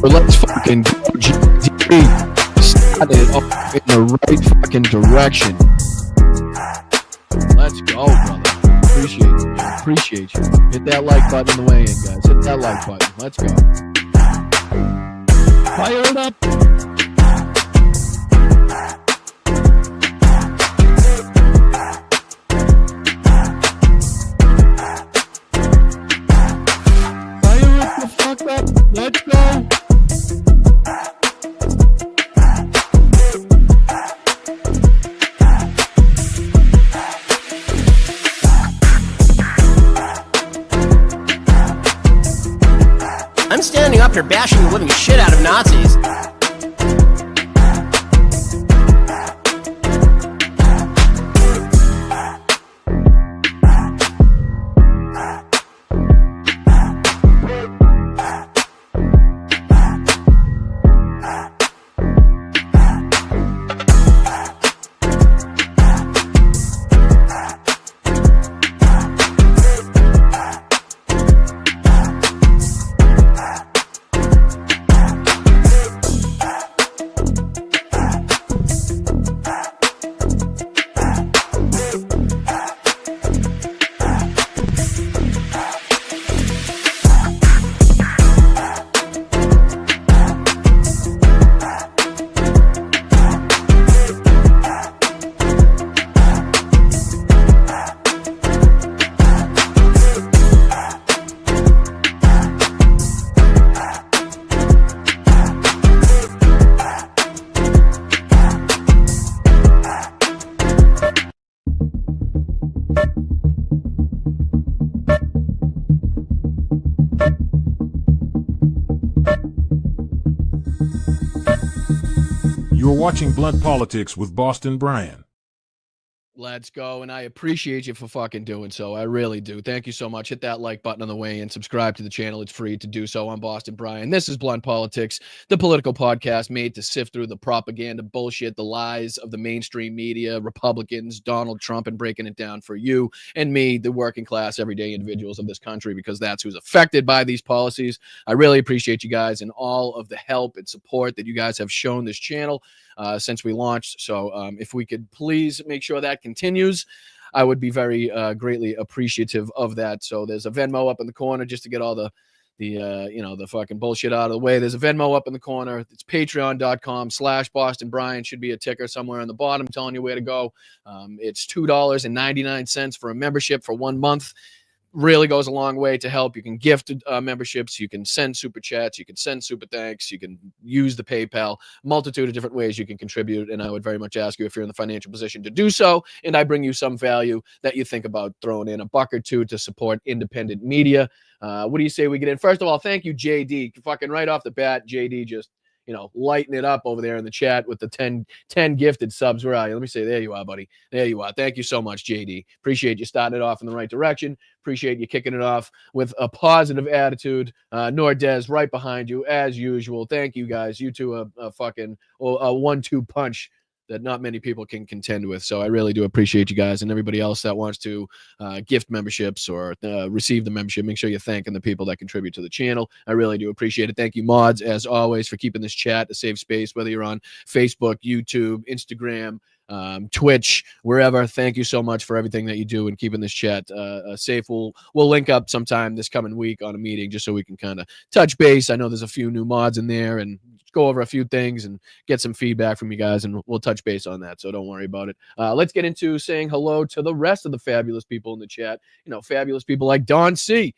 let's fucking go. GD started off in the right fucking direction. Let's go, brother. Appreciate you, man. Appreciate you. Hit that like button on the way in, guys. Hit that like button. Let's go. Fire it up. Fire it the fuck up. Let's go. I'm standing up here bashing the living shit out of Nazis. You're watching Blunt Politics with Boston Brian. Let's go, and I appreciate you for fucking doing so. I really do. Thank you so much. Hit that like button on the way in. Subscribe to the channel. It's free to do so. I'm Boston Brian. This is Blunt Politics, the political podcast made to sift through the propaganda, bullshit, the lies of the mainstream media, Republicans, Donald Trump, and breaking it down for you and me, the working class, everyday individuals of this country, because that's who's affected by these policies. I really appreciate you guys and all of the help and support that you guys have shown this channel since we launched. So if we could please make sure that continues, I would be very greatly appreciative of that. So there's a Venmo up in the corner just to get all the fucking bullshit out of the way. There's a Venmo up in the corner. It's patreon.com/Boston Brian. Should be a ticker somewhere on the bottom telling you where to go. It's $2.99 for a membership for 1 month. Really goes a long way to help. You can gift memberships, you can send super chats, you can send super thanks, you can use the PayPal, multitude of different ways you can contribute, and I would very much ask you if you're in the financial position to do so, and I bring you some value that you think about throwing in a buck or two to support independent media. What do you say we get in? First of all, thank you, JD. Fucking right off the bat, JD just lighting it up over there in the chat with the 10 gifted subs. Where are you? Let me say, there you are, buddy. There you are. Thank you so much, JD. Appreciate you starting it off in the right direction. Appreciate you kicking it off with a positive attitude. Nordez right behind you, as usual. Thank you, guys. You two are a fucking a 1-2 punch that not many people can contend with. So I really do appreciate you guys, and everybody else that wants to gift memberships or receive the membership. Make sure you're thanking the people that contribute to the channel. I really do appreciate it. Thank you, mods, as always, for keeping this chat a safe space, whether you're on Facebook, YouTube, Instagram, Twitch, wherever. Thank you so much for everything that you do and keeping this chat safe. We'll link up sometime this coming week on a meeting just so we can kind of touch base. I know there's a few new mods in there, and go over a few things and get some feedback from you guys, and we'll touch base on that, so don't worry about it. Let's get into saying hello to the rest of the fabulous people in the chat. Fabulous people like Don C.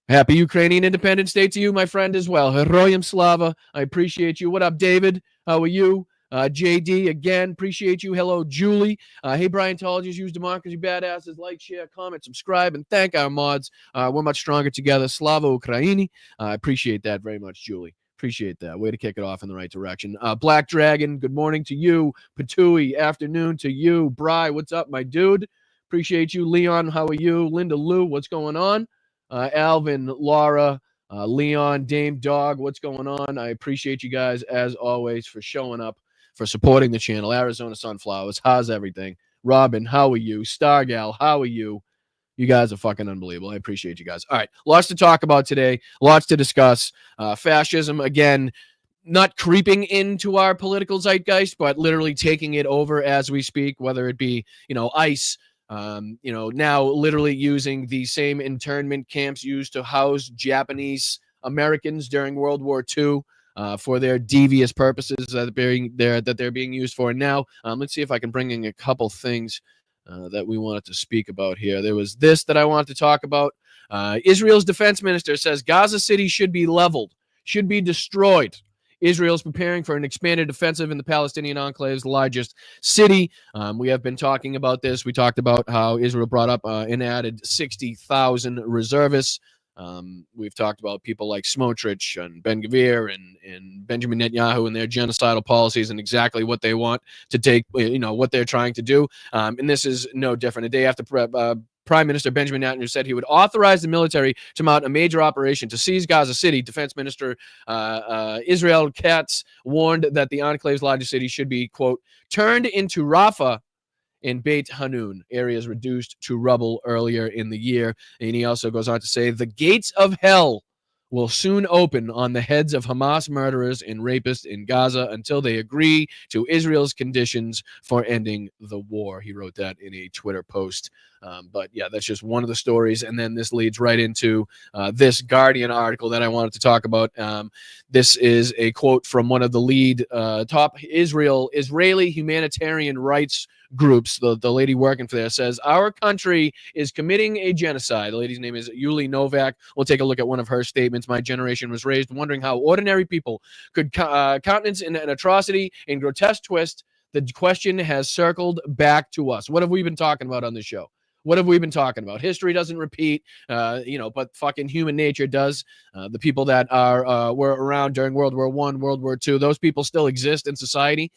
Happy Ukrainian Independence Day to you, my friend, as well. Heroyam Slava. I appreciate you. What up, David? How are you? JD, again, appreciate you. Hello, Julie. Hey, Briantologists, use democracy, badasses. Like, share, comment, subscribe, and thank our mods. We're much stronger together. Slava Ukraini. I appreciate that very much, Julie. Appreciate that. Way to kick it off in the right direction. Black Dragon, good morning to you. Patui, afternoon to you. Bry, what's up, my dude? Appreciate you. Leon, how are you? Linda Lou, what's going on? Alvin, Laura, Leon, Dame Dog, what's going on? I appreciate you guys, as always, for showing up, for supporting the channel. Arizona Sunflowers, how's everything? Robin, how are you? Stargal, how are you? You guys are fucking unbelievable. I appreciate you guys. All right, lots to talk about today, lots to discuss. Fascism, again, not creeping into our political zeitgeist, but literally taking it over as we speak, whether it be, ICE, now literally using the same internment camps used to house Japanese Americans during World War II. For their devious purposes that they're being used for now. Let's see if I can bring in a couple things that we wanted to speak about here. There was this that I wanted to talk about. Israel's defense minister says Gaza City should be leveled, should be destroyed. Israel is preparing for an expanded offensive in the Palestinian enclave's largest city. We have been talking about this. We talked about how Israel brought up and added 60,000 reservists. We've talked about people like Smotrich and Ben-Gvir and Benjamin Netanyahu and their genocidal policies and exactly what they want to take, what they're trying to do. And this is no different. A day after Prime Minister Benjamin Netanyahu said he would authorize the military to mount a major operation to seize Gaza City, Defense Minister Israel Katz warned that the enclave's largest city should be, quote, turned into Rafah in Beit Hanun, areas reduced to rubble earlier in the year. And he also goes on to say, the gates of hell will soon open on the heads of Hamas murderers and rapists in Gaza until they agree to Israel's conditions for ending the war. He wrote that in a Twitter post. But yeah, that's just one of the stories. And then this leads right into this Guardian article that I wanted to talk about. This is a quote from one of the lead top Israeli humanitarian rights groups. The lady working for there says, our country is committing a genocide. The lady's name is Yuli Novak. We'll take a look at one of her statements. My generation was raised wondering how ordinary people could countenance an atrocity in grotesque twist. The question has circled back to us. What have we been talking about on this show? What have we been talking about? History doesn't repeat, but fucking human nature does. The people that were around during World War I, World War II, those people still exist in society.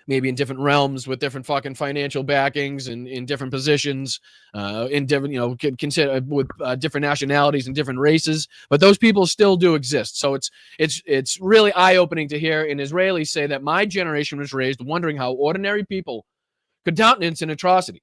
Maybe in different realms with different fucking financial backings and in different positions, in different, consider with different nationalities and different races. But those people still do exist. So it's really eye-opening to hear an Israeli say that my generation was raised wondering how ordinary people could countenance an atrocity.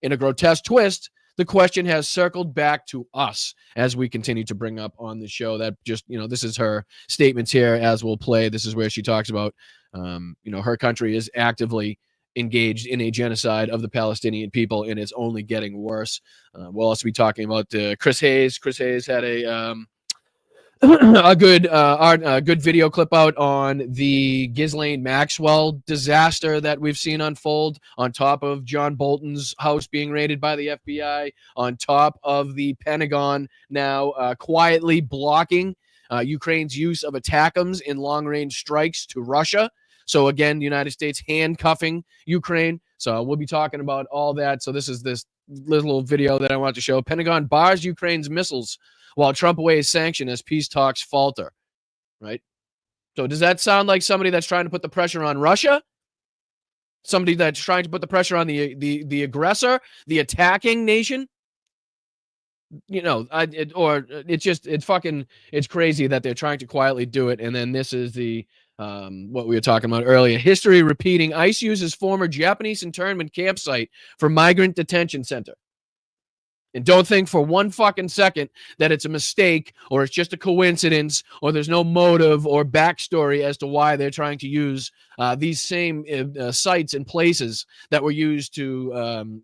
In a grotesque twist, the question has circled back to us as we continue to bring up on the show. That just, this is her statements here as we'll play. This is where she talks about, her country is actively engaged in a genocide of the Palestinian people, and it's only getting worse. We'll also be talking about Chris Hayes. Chris Hayes had a good video clip out on the Ghislaine Maxwell disaster that we've seen unfold, on top of John Bolton's house being raided by the FBI, on top of the Pentagon now quietly blocking Ukraine's use of ATACMS in long-range strikes to Russia. So again, the United States handcuffing Ukraine. So we'll be talking about all that. So this is this little video that I want to show. Pentagon bars Ukraine's missiles while Trump weighs sanction as peace talks falter, right? So does that sound like somebody that's trying to put the pressure on Russia? Somebody that's trying to put the pressure on the aggressor, the attacking nation? It's crazy that they're trying to quietly do it. And then this is the what we were talking about earlier. History repeating. ICE uses former Japanese internment campsite for migrant detention center. And don't think for one fucking second that it's a mistake or it's just a coincidence or there's no motive or backstory as to why they're trying to use these same sites and places that were used to,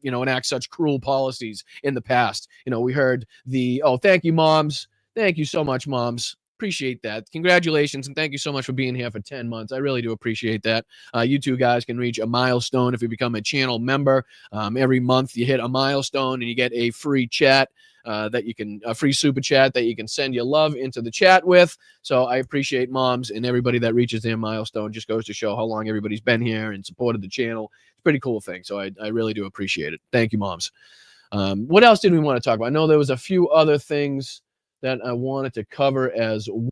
enact such cruel policies in the past. We heard thank you, moms. Thank you so much, moms. Appreciate that. Congratulations, and thank you so much for being here for 10 months. I really do appreciate that. You two guys can reach a milestone if you become a channel member. Every month you hit a milestone and you get a free chat a free super chat that you can send your love into the chat with. So I appreciate moms and everybody that reaches their milestone. Just goes to show how long everybody's been here and supported the channel. It's a pretty cool thing. So I really do appreciate it. Thank you, moms. What else did we want to talk about? I know there was a few other things that I wanted to cover as well.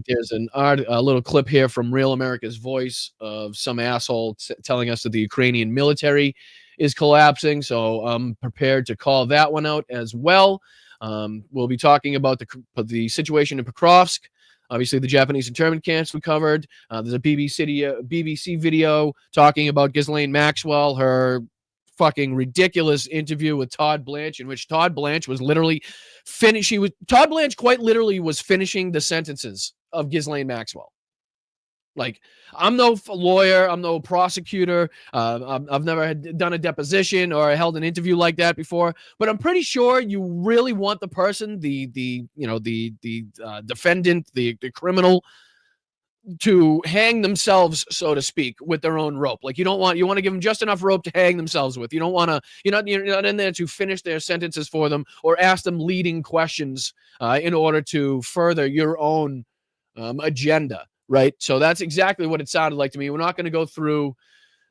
There's a little clip here from Real America's Voice of some asshole telling us that the Ukrainian military is collapsing. So I'm prepared to call that one out as well. We'll be talking about the situation in Pokrovsk. Obviously, the Japanese internment camps we covered. There's a BBC video talking about Ghislaine Maxwell, her fucking ridiculous interview with Todd Blanche, in which Todd Blanche was literally Todd Blanche quite literally was finishing the sentences of Ghislaine Maxwell. Like, I'm no lawyer, I'm no prosecutor, I've never done a deposition or held an interview like that before, but I'm pretty sure you really want the person, the defendant, the criminal, to hang themselves, so to speak, with their own rope. Like, you want to give them just enough rope to hang themselves with. You don't want to, you're not in there to finish their sentences for them or ask them leading questions in order to further your own agenda. Right. So that's exactly what it sounded like to me. We're not going to go through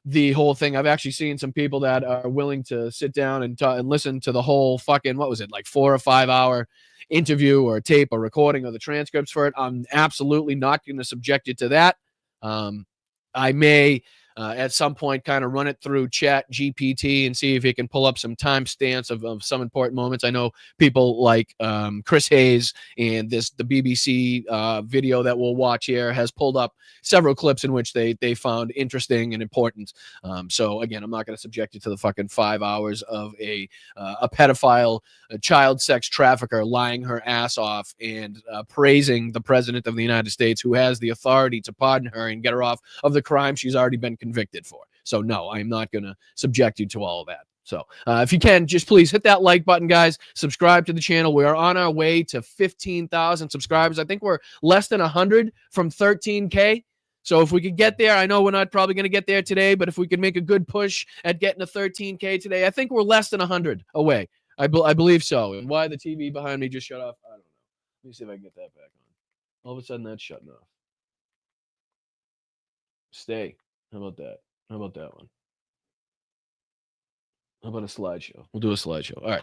the whole thing. I've actually seen some people that are willing to sit down and listen to the whole fucking, what was it, like 4 or 5 hour interview or tape or recording or the transcripts for it. I'm absolutely not going to subject you to that. I may at some point kind of run it through Chat GPT and see if it can pull up some timestamps of some important moments. I know people like Chris Hayes and the BBC video that we'll watch here has pulled up several clips in which they found interesting and important. So again, I'm not going to subject you to the fucking 5 hours of a pedophile, a child sex trafficker lying her ass off and praising the president of the United States, who has the authority to pardon her and get her off of the crime she's already been convicted for. So no, I'm not going to subject you to all of that. So if you can, just please hit that like button, guys. Subscribe to the channel. We are on our way to 15,000 subscribers. I think we're less than 100 from 13K. So if we could get there, I know we're not probably going to get there today, but if we could make a good push at getting to 13K today, I think we're less than 100 away. I believe so. And why the TV behind me just shut off, I don't know. Let me see if I can get that back on. All of a sudden, that's shutting off. Stay. How about that? How about that one? How about a slideshow? We'll do a slideshow. All right.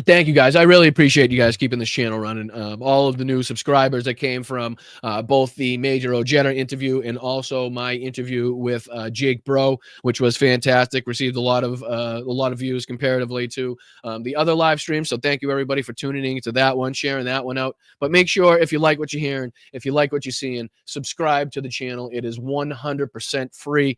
Thank you, guys. I really appreciate you guys keeping this channel running. All of the new subscribers that came from both the Major Ojeda interview and also my interview with Jake Bro, which was fantastic. Received a lot of views comparatively to the other live streams. So thank you, everybody, for tuning in to that one, sharing that one out. But make sure, if you like what you're hearing, if you like what you're seeing, subscribe to the channel. It is 100% free.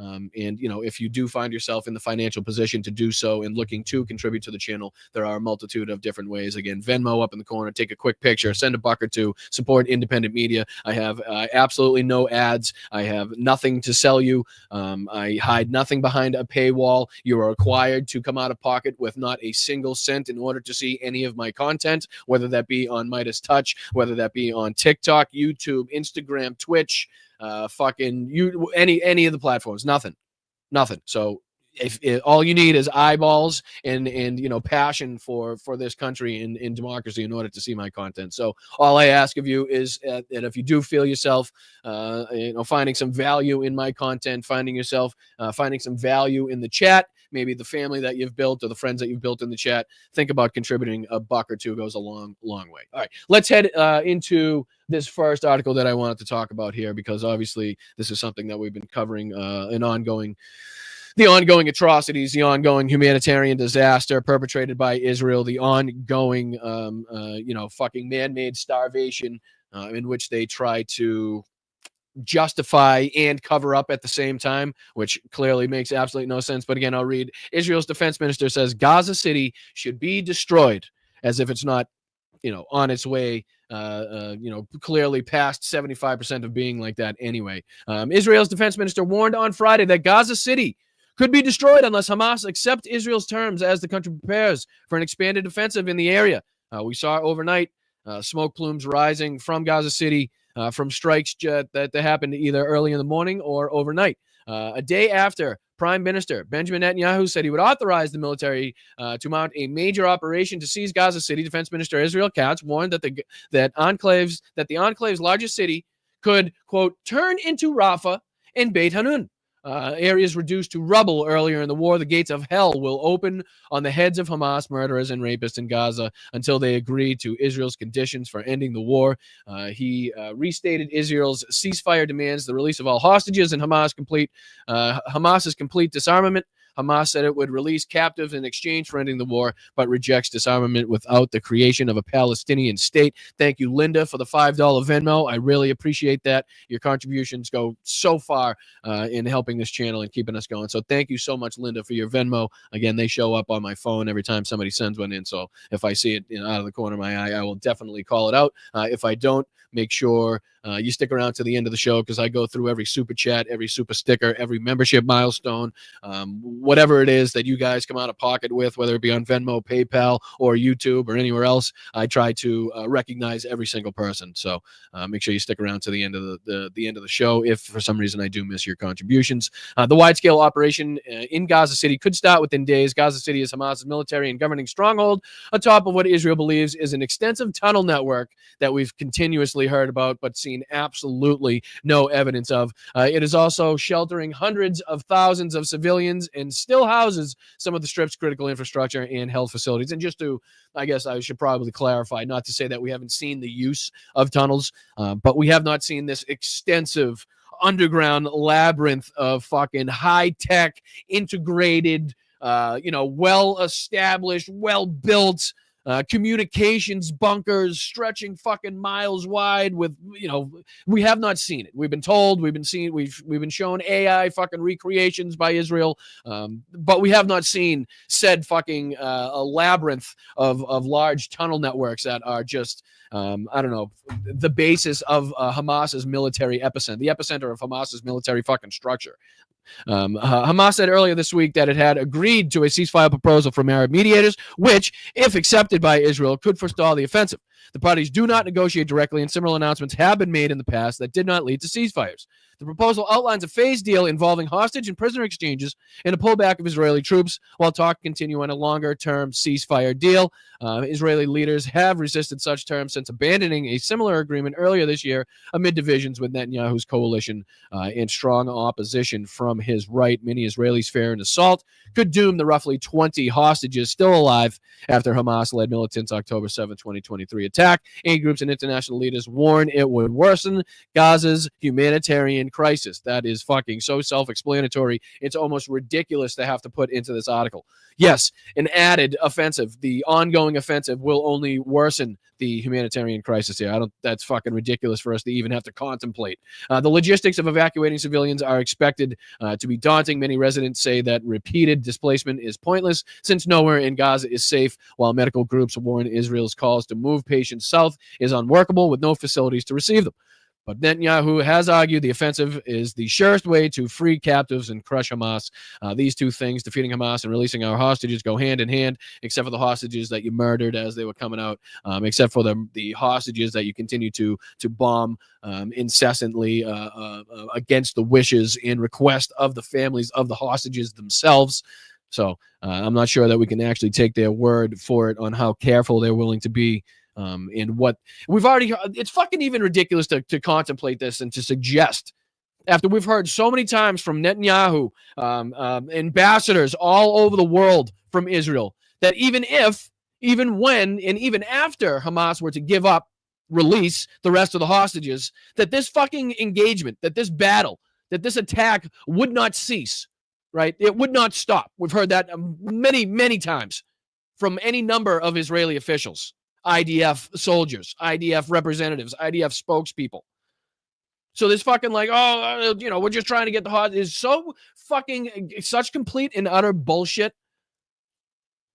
And, if you do find yourself in the financial position to do so and looking to contribute to the channel, there are a multitude of different ways. Again, Venmo up in the corner, take a quick picture, send a buck or two, support independent media. I have absolutely no ads. I have nothing to sell you. I hide nothing behind a paywall. You are required to come out of pocket with not a single cent in order to see any of my content, whether that be on Midas Touch, whether that be on TikTok, YouTube, Instagram, Twitch, any of the platforms. Nothing. So if all you need is eyeballs and passion for this country in democracy in order to see my content. So all I ask of you is that if you do feel yourself finding some value in my content, finding some value in the chat, maybe the family that you've built or the friends that you've built in the chat, think about contributing a buck or two. Goes a long way. All right, let's head into this first article that I wanted to talk about here, because obviously this is something that we've been covering, the ongoing atrocities, the ongoing humanitarian disaster perpetrated by Israel, the ongoing, fucking man-made starvation in which they try to justify and cover up at the same time, which clearly makes absolutely no sense. But again, I'll read. Israel's defense minister says Gaza City should be destroyed, as if it's not, on its way, clearly past 75% of being like that anyway. Israel's defense minister warned on Friday that Gaza City could be destroyed unless Hamas accept Israel's terms as the country prepares for an expanded offensive in the area. We saw overnight smoke plumes rising from Gaza City from strikes that happened either early in the morning or overnight. A day after Prime Minister Benjamin Netanyahu said he would authorize the military to mount a major operation to seize Gaza City, Defense Minister Israel Katz warned that the enclave's largest city could, quote, turn into Rafah and Beit Hanun. Areas reduced to rubble earlier in the war. The gates of hell will open on the heads of Hamas murderers and rapists in Gaza until they agree to Israel's conditions for ending the war. He restated Israel's ceasefire demands, the release of all hostages, and Hamas's complete disarmament. Hamas said it would release captives in exchange for ending the war, but rejects disarmament without the creation of a Palestinian state. Thank you, Linda, for the $5 Venmo. I really appreciate that. Your contributions go so far in helping this channel and keeping us going. So thank you so much, Linda, for your Venmo. Again, they show up on my phone every time somebody sends one in. So if I see it out of the corner of my eye, I will definitely call it out. If I don't, make sure you stick around to the end of the show, because I go through every super chat, every super sticker, every membership milestone, whatever it is that you guys come out of pocket with, whether it be on Venmo, PayPal, or YouTube or anywhere else. I try to recognize every single person. So make sure you stick around to the end of the end of the show if for some reason I do miss your contributions. The wide-scale operation in Gaza City could start within days. Gaza City is Hamas's military and governing stronghold atop of what Israel believes is an extensive tunnel network that we've continuously heard about but seen absolutely no evidence of. It is also sheltering hundreds of thousands of civilians and still houses some of the strip's critical infrastructure and health facilities. And just to, I guess I should probably clarify, not to say that we haven't seen the use of tunnels, but we have not seen this extensive underground labyrinth of fucking high-tech, integrated, well-established, well-built communications bunkers stretching fucking miles wide with, we have not seen it. We've been told, we've been shown AI fucking recreations by Israel, but we have not seen said fucking a labyrinth of large tunnel networks that are just, the basis of Hamas's military epicenter, the epicenter of Hamas's military fucking structure. Hamas said earlier this week that it had agreed to a ceasefire proposal from Arab mediators, which, if accepted by Israel, could forestall the offensive. The parties do not negotiate directly, and similar announcements have been made in the past that did not lead to ceasefires. The proposal outlines a phased deal involving hostage and prisoner exchanges and a pullback of Israeli troops, while talks continue on a longer-term ceasefire deal. Israeli leaders have resisted such terms since abandoning a similar agreement earlier this year amid divisions with Netanyahu's coalition and strong opposition from his right. Many Israelis fear an assault could doom the roughly 20 hostages still alive after Hamas-led militants' October 7, 2023 attack. Aid groups and international leaders warn it would worsen Gaza's humanitarian crisis. That is fucking so self-explanatory. It's almost ridiculous to have to put into this article. Yes, an added offensive, the ongoing offensive, will only worsen the humanitarian crisis here. That's fucking ridiculous for us to even have to contemplate. The logistics of evacuating civilians are expected to be daunting. Many residents say that repeated displacement is pointless since nowhere in Gaza is safe, while medical groups warn Israel's calls to move patients south is unworkable with no facilities to receive them. But Netanyahu has argued the offensive is the surest way to free captives and crush Hamas. These two things, defeating Hamas and releasing our hostages, go hand in hand, except for the hostages that you murdered as they were coming out, except for the hostages that you continue to bomb incessantly against the wishes and request of the families of the hostages themselves. So I'm not sure that we can actually take their word for it on how careful they're willing to be. And what we've already, it's fucking even ridiculous to contemplate this and to suggest, after we've heard so many times from Netanyahu, ambassadors all over the world from Israel, that even if, even when, and even after Hamas were to give up, release the rest of the hostages, that this fucking engagement, that this battle, that this attack would not cease, right? It would not stop. We've heard that many, many times from any number of Israeli officials. IDF soldiers, IDF representatives, IDF spokespeople. So this fucking we're just trying to get the hot is so fucking such complete and utter bullshit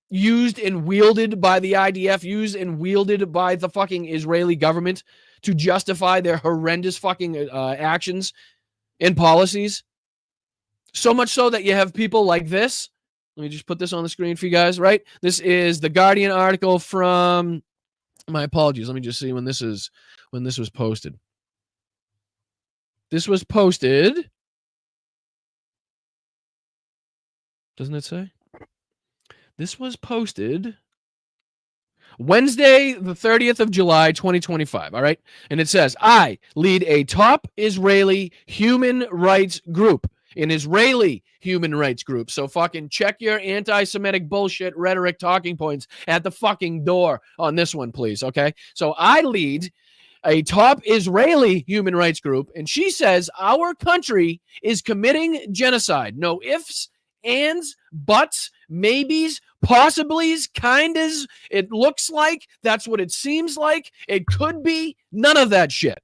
used and wielded by the IDF, used and wielded by the fucking Israeli government to justify their horrendous fucking actions and policies. So much so that you have people like this. Let me just put this on the screen for you guys, right? This is the Guardian article from, my apologies, let me just see when this was posted. This was posted, doesn't it say? This was posted Wednesday, the 30th of July, 2025, all right? And it says, I lead a top Israeli human rights group, an Israeli human rights group. So fucking check your anti-Semitic bullshit rhetoric talking points at the fucking door on this one, please, okay? So I lead a top Israeli human rights group, and she says our country is committing genocide. No ifs, ands, buts, maybes, possiblies, kindas. It looks like, that's what it seems like, it could be, none of that shit.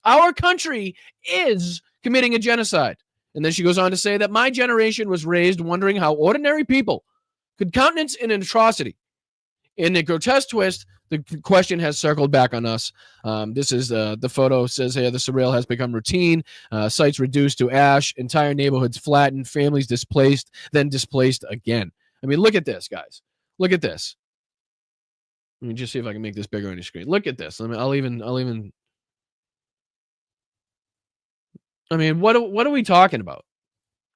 Our country is committing a genocide. And then she goes on to say that my generation was raised wondering how ordinary people could countenance an atrocity. In a grotesque twist, the question has circled back on us. This is the photo says here, the surreal has become routine. Sites reduced to ash, entire neighborhoods flattened, families displaced, then displaced again. I mean, look at this, guys. Look at this. Let me just see if I can make this bigger on your screen. Look at this. I'll even. I mean, what are we talking about?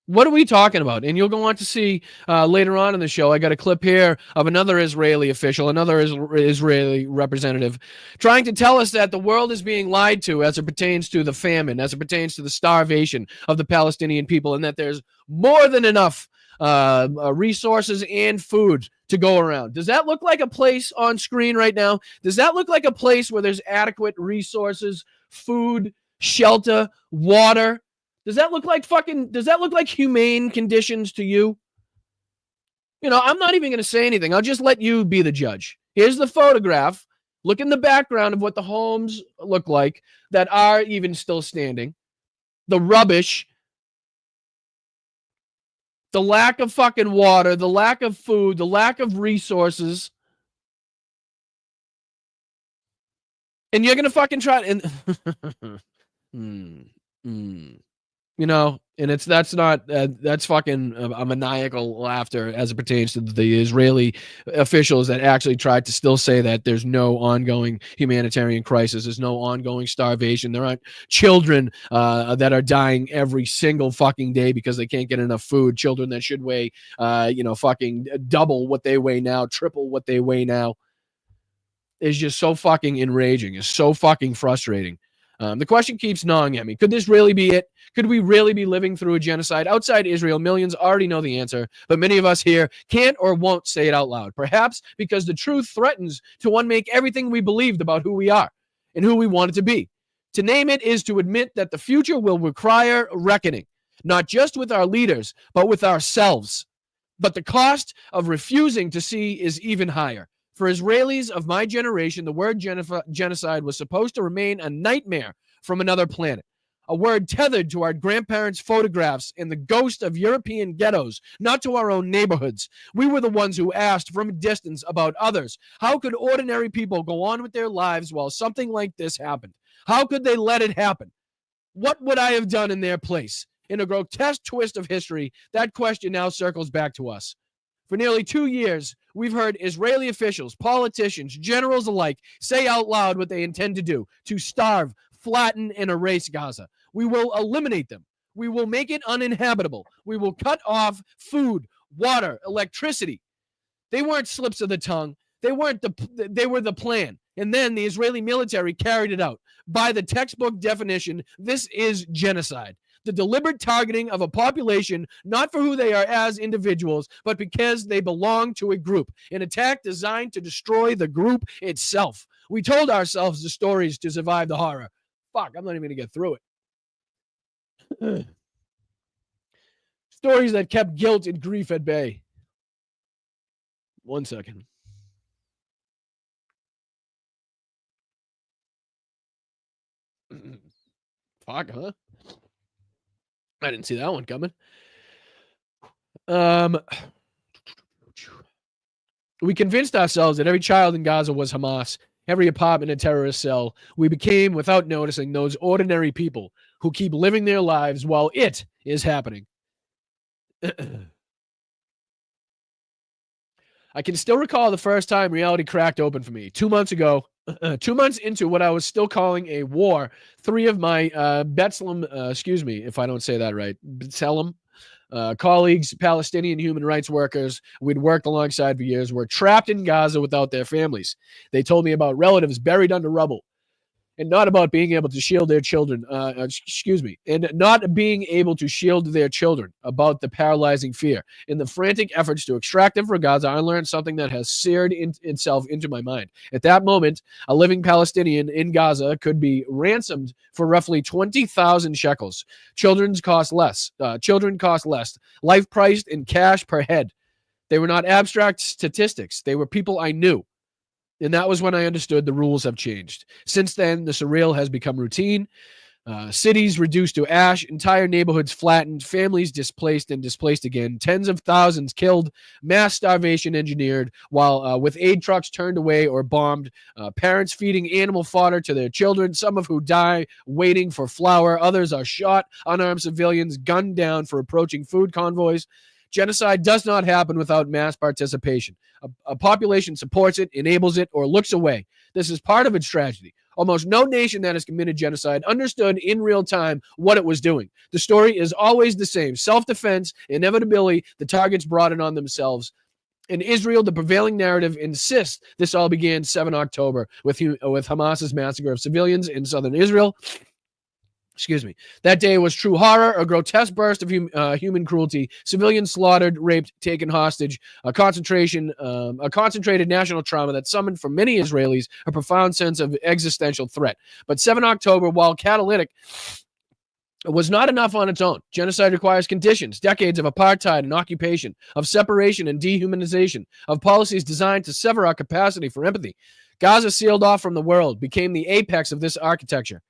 What are we talking about? And you'll go on to see later on in the show, I got a clip here of another Israeli official, another Israeli representative, trying to tell us that the world is being lied to as it pertains to the famine, as it pertains to the starvation of the Palestinian people, and that there's more than enough resources and food to go around. Does that look like a place on screen right now? Does that look like a place where there's adequate resources, food, shelter, water? Does that look like humane conditions to you? You know, I'm not even going to say anything. I'll just let you be the judge. Here's the photograph. Look in the background of what the homes look like that are even still standing. The rubbish, the lack of fucking water, the lack of food, the lack of resources. And you're going to fucking try and you know, and that's fucking a maniacal laughter as it pertains to the Israeli officials that actually tried to still say that there's no ongoing humanitarian crisis, there's no ongoing starvation, there aren't children that are dying every single fucking day because they can't get enough food, children that should weigh fucking double what they weigh now, triple what they weigh now. Is just so fucking enraging. It's so fucking frustrating. The question keeps gnawing at me. Could this really be it? Could we really be living through a genocide? Outside Israel, millions already know the answer, but many of us here can't or won't say it out loud. Perhaps because the truth threatens to unmake everything we believed about who we are and who we wanted to be. To name it is to admit that the future will require reckoning, not just with our leaders, but with ourselves. But the cost of refusing to see is even higher. For Israelis of my generation, the word genocide was supposed to remain a nightmare from another planet, a word tethered to our grandparents' photographs and the ghost of European ghettos, not to our own neighborhoods. We were the ones who asked from a distance about others. How could ordinary people go on with their lives while something like this happened? How could they let it happen? What would I have done in their place? In a grotesque twist of history, that question now circles back to us. For nearly 2 years, we've heard Israeli officials, politicians, generals alike say out loud what they intend to do, to starve, flatten, and erase Gaza. We will eliminate them. We will make it uninhabitable. We will cut off food, water, electricity. They weren't slips of the tongue. They were the plan. And then the Israeli military carried it out. By the textbook definition, this is genocide. The deliberate targeting of a population, not for who they are as individuals, but because they belong to a group. An attack designed to destroy the group itself. We told ourselves the stories to survive the horror. Fuck, I'm not even going to get through it. Stories that kept guilt and grief at bay. 1 second. Fuck, huh? I didn't see that one coming. We convinced ourselves that every child in Gaza was Hamas, every apartment a terrorist cell. We became, without noticing, those ordinary people who keep living their lives while it is happening. I can still recall the first time reality cracked open for me. 2 months ago, 2 months into what I was still calling a war, 3 of my excuse me if I don't say that right, B'Tselem colleagues, Palestinian human rights workers we'd worked alongside for years, were trapped in Gaza without their families. They told me about relatives buried under rubble, and not about being able to shield their children, and not being able to shield their children about the paralyzing fear. In the frantic efforts to extract them from Gaza, I learned something that has seared itself into my mind. At that moment, a living Palestinian in Gaza could be ransomed for roughly 20,000 shekels. Children cost less. Life priced in cash per head. They were not abstract statistics. They were people I knew. And that was when I understood the rules have changed. Since then, the surreal has become routine. Cities reduced to ash, entire neighborhoods flattened, families displaced and displaced again, tens of thousands killed, mass starvation engineered, while with aid trucks turned away or bombed, parents feeding animal fodder to their children, some of who die waiting for flour, others are shot, unarmed civilians gunned down for approaching food convoys. Genocide does not happen without mass participation. A population supports it, enables it, or looks away. This is part of its tragedy. Almost no nation that has committed genocide understood in real time what it was doing. The story is always the same. Self-defense, inevitability, the targets brought it on themselves. In Israel, the prevailing narrative insists this all began 7 October with Hamas's massacre of civilians in southern Israel. That day was true horror, a grotesque burst of human cruelty, civilians slaughtered, raped, taken hostage, a concentrated national trauma that summoned for many Israelis a profound sense of existential threat. But 7 October, while catalytic, was not enough on its own. Genocide requires conditions, decades of apartheid and occupation, of separation and dehumanization, of policies designed to sever our capacity for empathy. Gaza, sealed off from the world, became the apex of this architecture.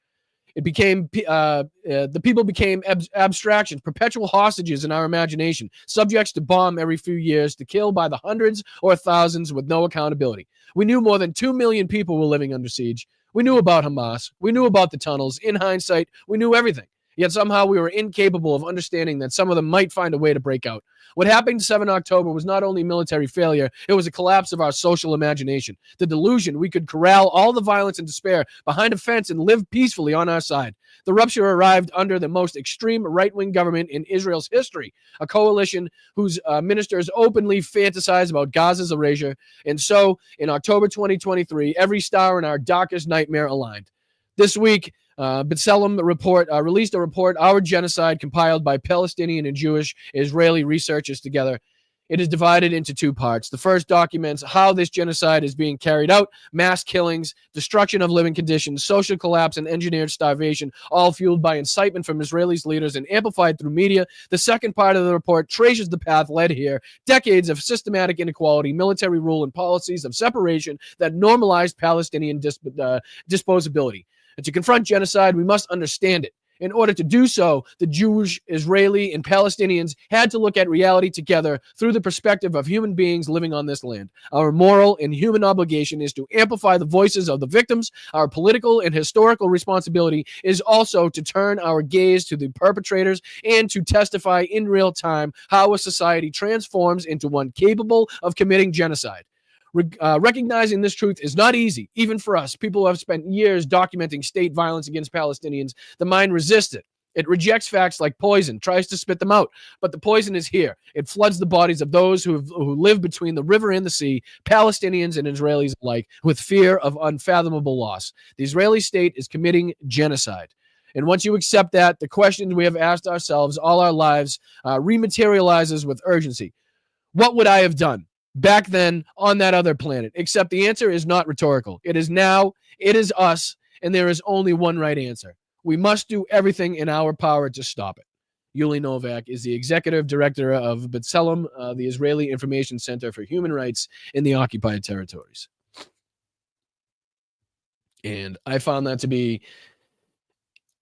It became the people became abstractions, perpetual hostages in our imagination, subjects to bomb every few years, to kill by the hundreds or thousands with no accountability. We knew more than 2 million people were living under siege. We knew about Hamas. We knew about the tunnels. In hindsight, we knew everything. Yet somehow we were incapable of understanding that some of them might find a way to break out. What happened 7 October was not only military failure, it was a collapse of our social imagination. The delusion we could corral all the violence and despair behind a fence and live peacefully on our side. The rupture arrived under the most extreme right-wing government in Israel's history, a coalition whose ministers openly fantasize about Gaza's erasure. And so, in October 2023, every star in our darkest nightmare aligned. This week, B'Tselem released a report, Our Genocide, compiled by Palestinian and Jewish Israeli researchers together. It is divided into 2 parts. The first documents how this genocide is being carried out, mass killings, destruction of living conditions, social collapse, and engineered starvation, all fueled by incitement from Israelis' leaders and amplified through media. The second part of the report traces the path led here, decades of systematic inequality, military rule, and policies of separation that normalized Palestinian disposability. And to confront genocide, we must understand it. In order to do so, the Jewish, Israeli, and Palestinians had to look at reality together through the perspective of human beings living on this land. Our moral and human obligation is to amplify the voices of the victims. Our political and historical responsibility is also to turn our gaze to the perpetrators and to testify in real time how a society transforms into one capable of committing genocide. Recognizing this truth is not easy, even for us. People who have spent years documenting state violence against Palestinians. The mind resists it. It rejects facts like poison, tries to spit them out. But the poison is here. It floods the bodies of those who live between the river and the sea, Palestinians and Israelis alike, with fear of unfathomable loss. The Israeli state is committing genocide. And once you accept that, the questions we have asked ourselves all our lives rematerializes with urgency. What would I have done back then on that other planet? Except the answer is not rhetorical. It is now, it is us, and there is only one right answer. We must do everything in our power to stop it. Yuli Novak is the executive director of B'Tselem, the Israeli Information Center for Human Rights in the occupied territories. And I found that to be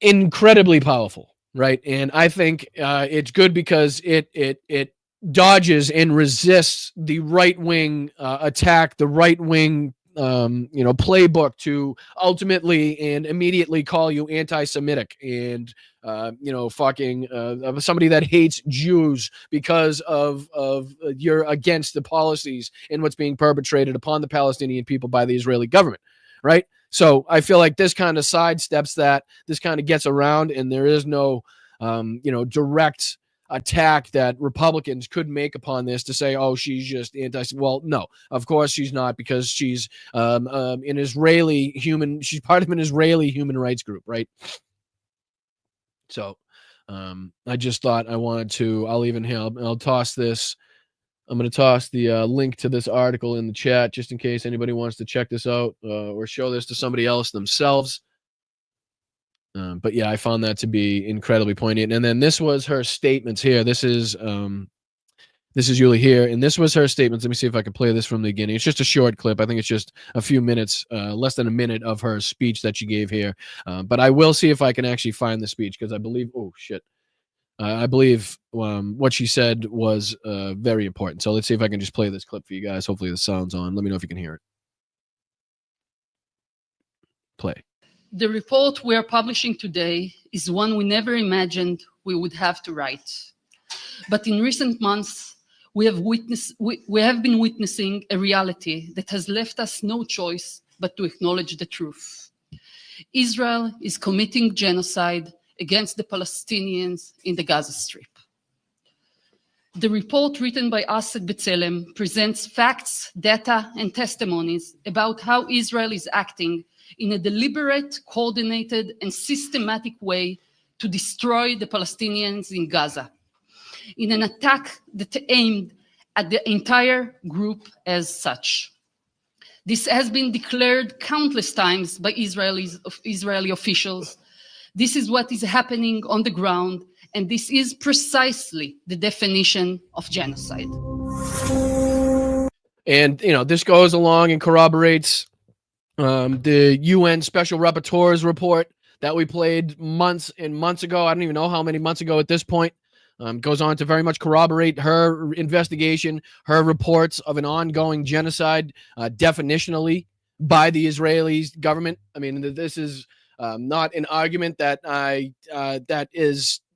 incredibly powerful, right? And I think it's good because it dodges and resists the right-wing attack, the right-wing playbook to ultimately and immediately call you anti-Semitic and somebody that hates Jews because of you're against the policies and what's being perpetrated upon the Palestinian people by the Israeli government, right? So I feel like this kind of sidesteps that, this kind of gets around, and there is no direct attack that Republicans could make upon this to say, oh, she's just anti. Well, no, of course she's not, because she's an Israeli human. She's part of an Israeli human rights group, right? So I just thought I wanted to. I'll toss this. I'm going to toss the link to this article in the chat just in case anybody wants to check this out or show this to somebody else themselves. But yeah, I found that to be incredibly poignant. And then this was her statements here. This is Julie here, and this was her statements. Let me see if I can play this from the beginning. It's just a short clip. I think it's just a few minutes, less than a minute of her speech that she gave here. But I will see if I can actually find the speech, because I believe, I believe what she said was very important. So let's see if I can just play this clip for you guys. Hopefully the sound's on. Let me know if you can hear it. Play. The report we are publishing today is one we never imagined we would have to write. But in recent months, we have been witnessing a reality that has left us no choice but to acknowledge the truth. Israel is committing genocide against the Palestinians in the Gaza Strip. The report written by us at B'Tselem presents facts, data, and testimonies about how Israel is acting in a deliberate, coordinated, and systematic way to destroy the Palestinians in Gaza, in an attack that aimed at the entire group as such. This has been declared countless times by Israeli officials. This is what is happening on the ground, and this is precisely the definition of genocide. And, this goes along and corroborates the UN Special Rapporteur's report that we played months and months ago. I don't even know how many months ago at this point. Goes on to very much corroborate her investigation, her reports of an ongoing genocide, definitionally by the Israeli government. I mean, this is not an argument that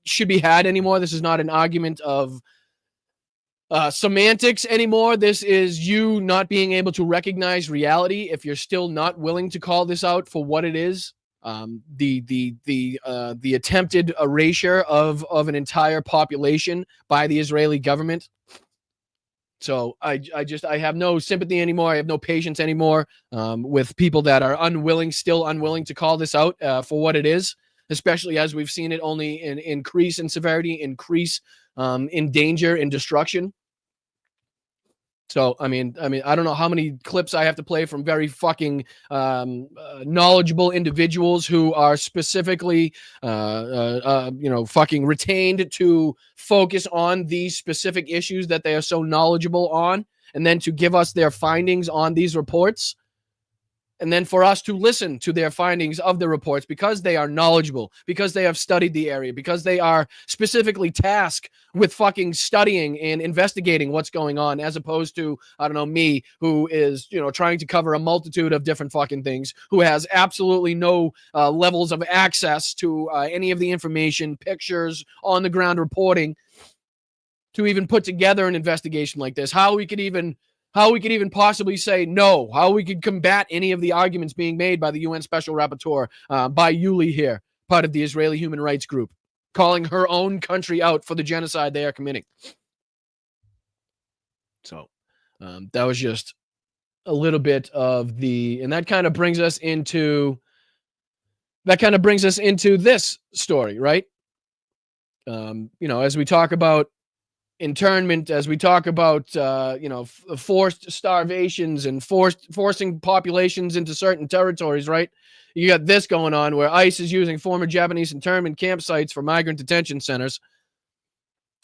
should be had anymore. This is not an argument of semantics anymore. This is you not being able to recognize reality if you're still not willing to call this out for what it is. The attempted erasure of an entire population by the Israeli government. So I have no sympathy anymore. I have no patience anymore with people that are still unwilling to call this out for what it is, especially as we've seen it only increase in severity, increase in danger and destruction. So, I mean, I don't know how many clips I have to play from very fucking knowledgeable individuals who are specifically, fucking retained to focus on these specific issues that they are so knowledgeable on, and then to give us their findings on these reports. And then for us to listen to their findings of the reports because they are knowledgeable, because they have studied the area, because they are specifically tasked with fucking studying and investigating what's going on, as opposed to, I don't know, me, who is, trying to cover a multitude of different fucking things, who has absolutely no levels of access to any of the information, pictures, on the ground reporting to even put together an investigation like this. How we could even possibly say no, how we could combat any of the arguments being made by the UN Special Rapporteur, by Yuli here, part of the Israeli human rights group, calling her own country out for the genocide they are committing. So that was just a little bit of and that kind of brings us into this story, right? As we talk about internment, as we talk about forced starvations and forcing populations into certain territories, right? You got this going on where ICE is using former Japanese internment campsites for migrant detention centers.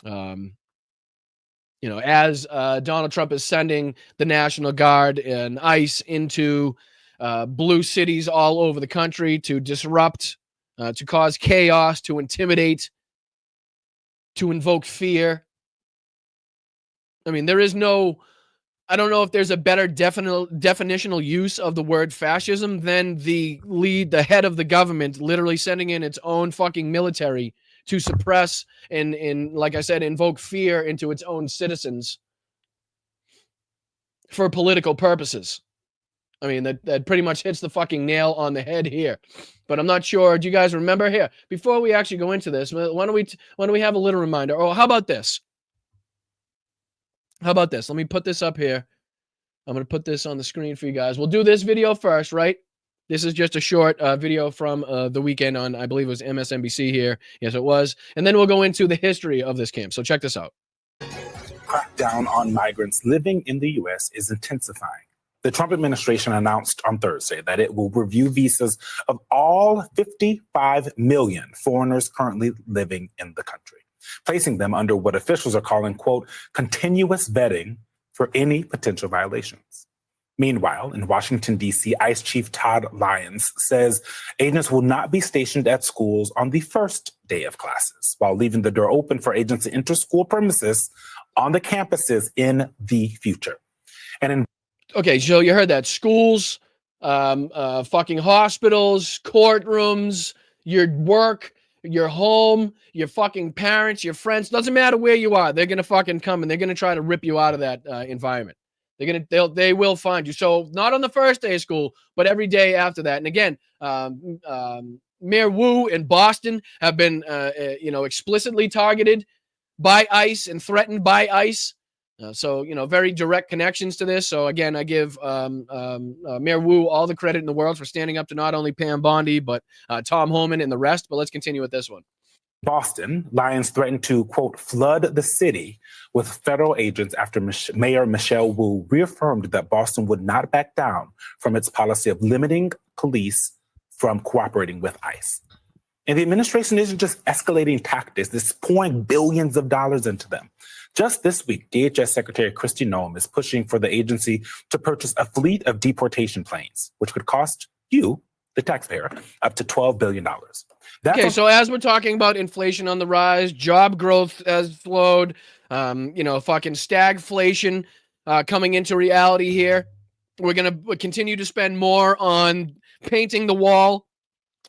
As Donald Trump is sending the National Guard and ICE into blue cities all over the country to disrupt, to cause chaos, to intimidate, to invoke fear. I mean, I don't know if there's a better definitional use of the word fascism than the head of the government literally sending in its own fucking military to suppress and like I said, invoke fear into its own citizens for political purposes. I mean, that pretty much hits the fucking nail on the head here. But I'm not sure. Do you guys remember here? Before we actually go into this, why don't we have a little reminder? Oh, how about this? How about this? Let me put this up here. I'm going to put this on the screen for you guys. We'll do this video first, right? This is just a short video from the weekend on, I believe it was MSNBC here. Yes, it was. And then we'll go into the history of this camp. So check this out. Crackdown on migrants living in the U.S. is intensifying. The Trump administration announced on Thursday that it will review visas of all 55 million foreigners currently living in the country, placing them under what officials are calling, quote, continuous vetting for any potential violations. Meanwhile, in Washington, D.C., ICE Chief Todd Lyons says agents will not be stationed at schools on the first day of classes, while leaving the door open for agents to enter school premises on the campuses in the future. And in Okay, so you heard that. Schools, fucking hospitals, courtrooms, your work, your home, your fucking parents, your friends. Doesn't matter where you are. They're going to fucking come and they're going to try to rip you out of that environment. They will find you. So not on the first day of school, but every day after that. And again, Mayor Wu in Boston have been, explicitly targeted by ICE and threatened by ICE. So, very direct connections to this. So, again, I give Mayor Wu all the credit in the world for standing up to not only Pam Bondi, but Tom Homan and the rest. But let's continue with this one. Boston, Lyons threatened to, quote, flood the city with federal agents after Mayor Michelle Wu reaffirmed that Boston would not back down from its policy of limiting police from cooperating with ICE. And the administration isn't just escalating tactics, it's pouring billions of dollars into them. Just this week, DHS Secretary Kristi Noem is pushing for the agency to purchase a fleet of deportation planes, which could cost you, the taxpayer, up to $12 billion. Okay, so as we're talking about inflation on the rise, job growth has slowed, fucking stagflation coming into reality here. We're going to continue to spend more on painting the wall.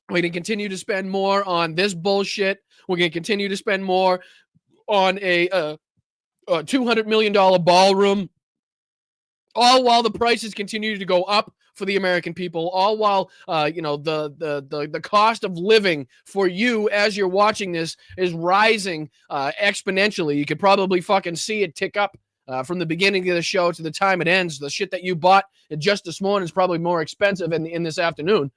We're going to continue to spend more on this bullshit. We're going to continue to spend more on a $200 million ballroom, all while the prices continue to go up for the American people, all while the cost of living for you as you're watching this is rising exponentially. You could probably fucking see it tick up from the beginning of the show to the time it ends. The shit that you bought just this morning is probably more expensive in this afternoon.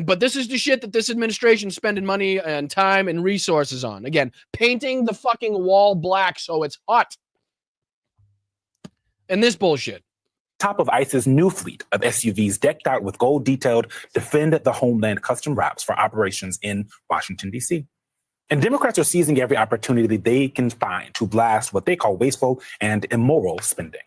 But this is the shit that this administration is spending money and time and resources on. Again, painting the fucking wall black so it's hot. And this bullshit. Top of ICE's new fleet of SUVs decked out with gold-detailed Defend the Homeland custom wraps for operations in Washington, D.C. And Democrats are seizing every opportunity they can find to blast what they call wasteful and immoral spending.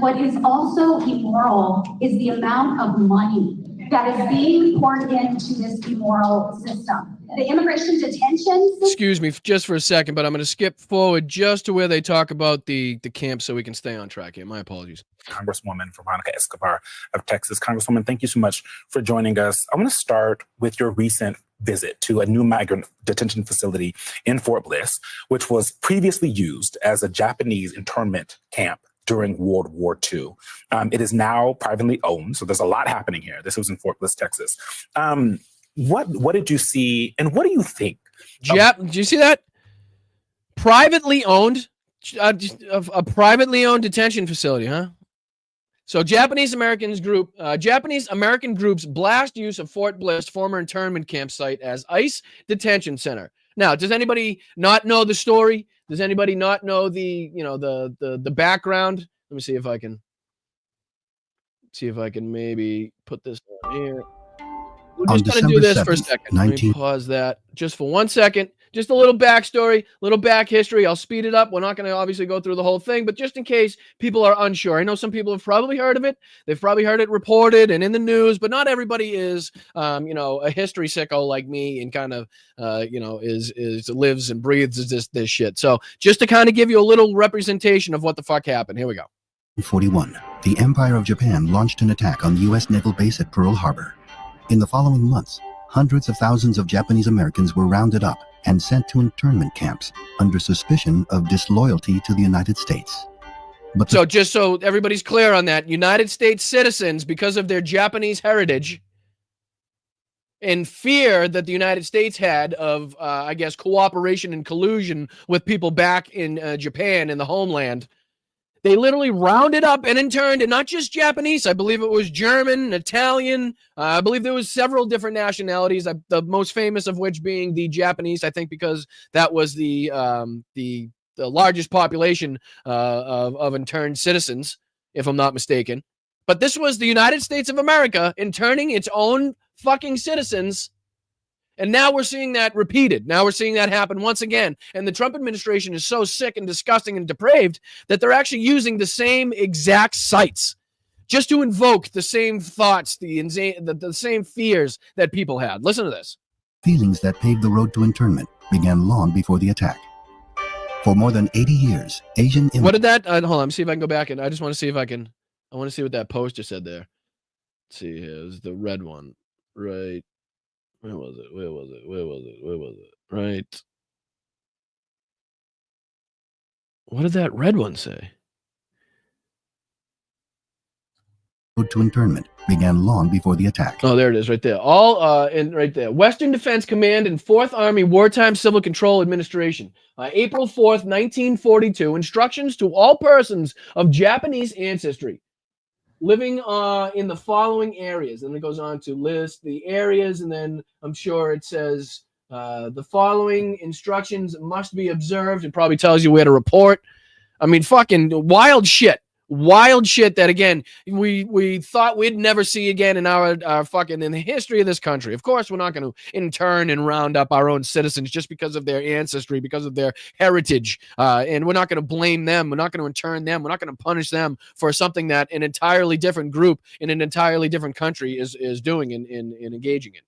What is also immoral is the amount of money that is being poured into this immoral system. The immigration detention. Excuse me just for a second, but I'm going to skip forward just to where they talk about the camp so we can stay on track here. My apologies. Congresswoman Veronica Escobar of Texas. Congresswoman, thank you so much for joining us. I want to start with your recent visit to a new migrant detention facility in Fort Bliss, which was previously used as a Japanese internment camp during World War II. It is now privately owned, so there's a lot happening here. This was in Fort Bliss, Texas. What did you see, and what do you think? Did you see that? Privately owned, a privately owned detention facility, huh? So Japanese American groups blast use of Fort Bliss, former internment campsite, as ICE detention center. Now, does anybody not know the story? Does anybody not know the background? Let me see if I can maybe put this on here. We're just going to do this for a second. Let me pause that just for 1 second. Just a little backstory, little back history. I'll speed it up. We're not going to obviously go through the whole thing, but just in case people are unsure. I know some people have probably heard of it. They've probably heard it reported and in the news, but not everybody is, a history sicko like me and kind of, lives and breathes this shit. So just to kind of give you a little representation of what the fuck happened. Here we go. 1941, the Empire of Japan launched an attack on the U.S. naval base at Pearl Harbor. In the following months, hundreds of thousands of Japanese Americans were rounded up and sent to internment camps under suspicion of disloyalty to the United States. But So just so everybody's clear on that, United States citizens, because of their Japanese heritage and fear that the United States had of, I guess, cooperation and collusion with people back in Japan, in the homeland, they literally rounded up and interned, and not just Japanese. I believe it was German, Italian. I believe there was several different nationalities. The most famous of which being the Japanese. I think because that was the largest population of interned citizens, if I'm not mistaken. But this was the United States of America interning its own fucking citizens. And now we're seeing that repeated. Now we're seeing that happen once again. And the Trump administration is so sick and disgusting and depraved that they're actually using the same exact sites just to invoke the same thoughts, the same fears that people had. Listen to this. feelings that paved the road to internment began long before the attack. For more than 80 years, Asian What did that? Hold on, let me see if I can go back and I just want to see if I can. I want to see what that poster said there. Let's see here. It was the red one, right? Where was it? Where was it? Where was it? Where was it? Right. What did that red one say? road to internment began long before the attack. Oh, there it is, right there. All in right there. Western Defense Command and 4th Army Wartime Civil Control Administration. April 4th, 1942. Instructions to all persons of Japanese ancestry living in the following areas. And it goes on to list the areas, and then I'm sure it says the following instructions must be observed. It probably tells you where to report. I mean, fucking wild shit. Wild shit that, again, we thought we'd never see again in our fucking, in the history of this country. Of course, we're not going to intern and round up our own citizens just because of their ancestry, because of their heritage. And we're not going to blame them. We're not going to intern them. We're not going to punish them for something that an entirely different group in an entirely different country is doing and engaging in.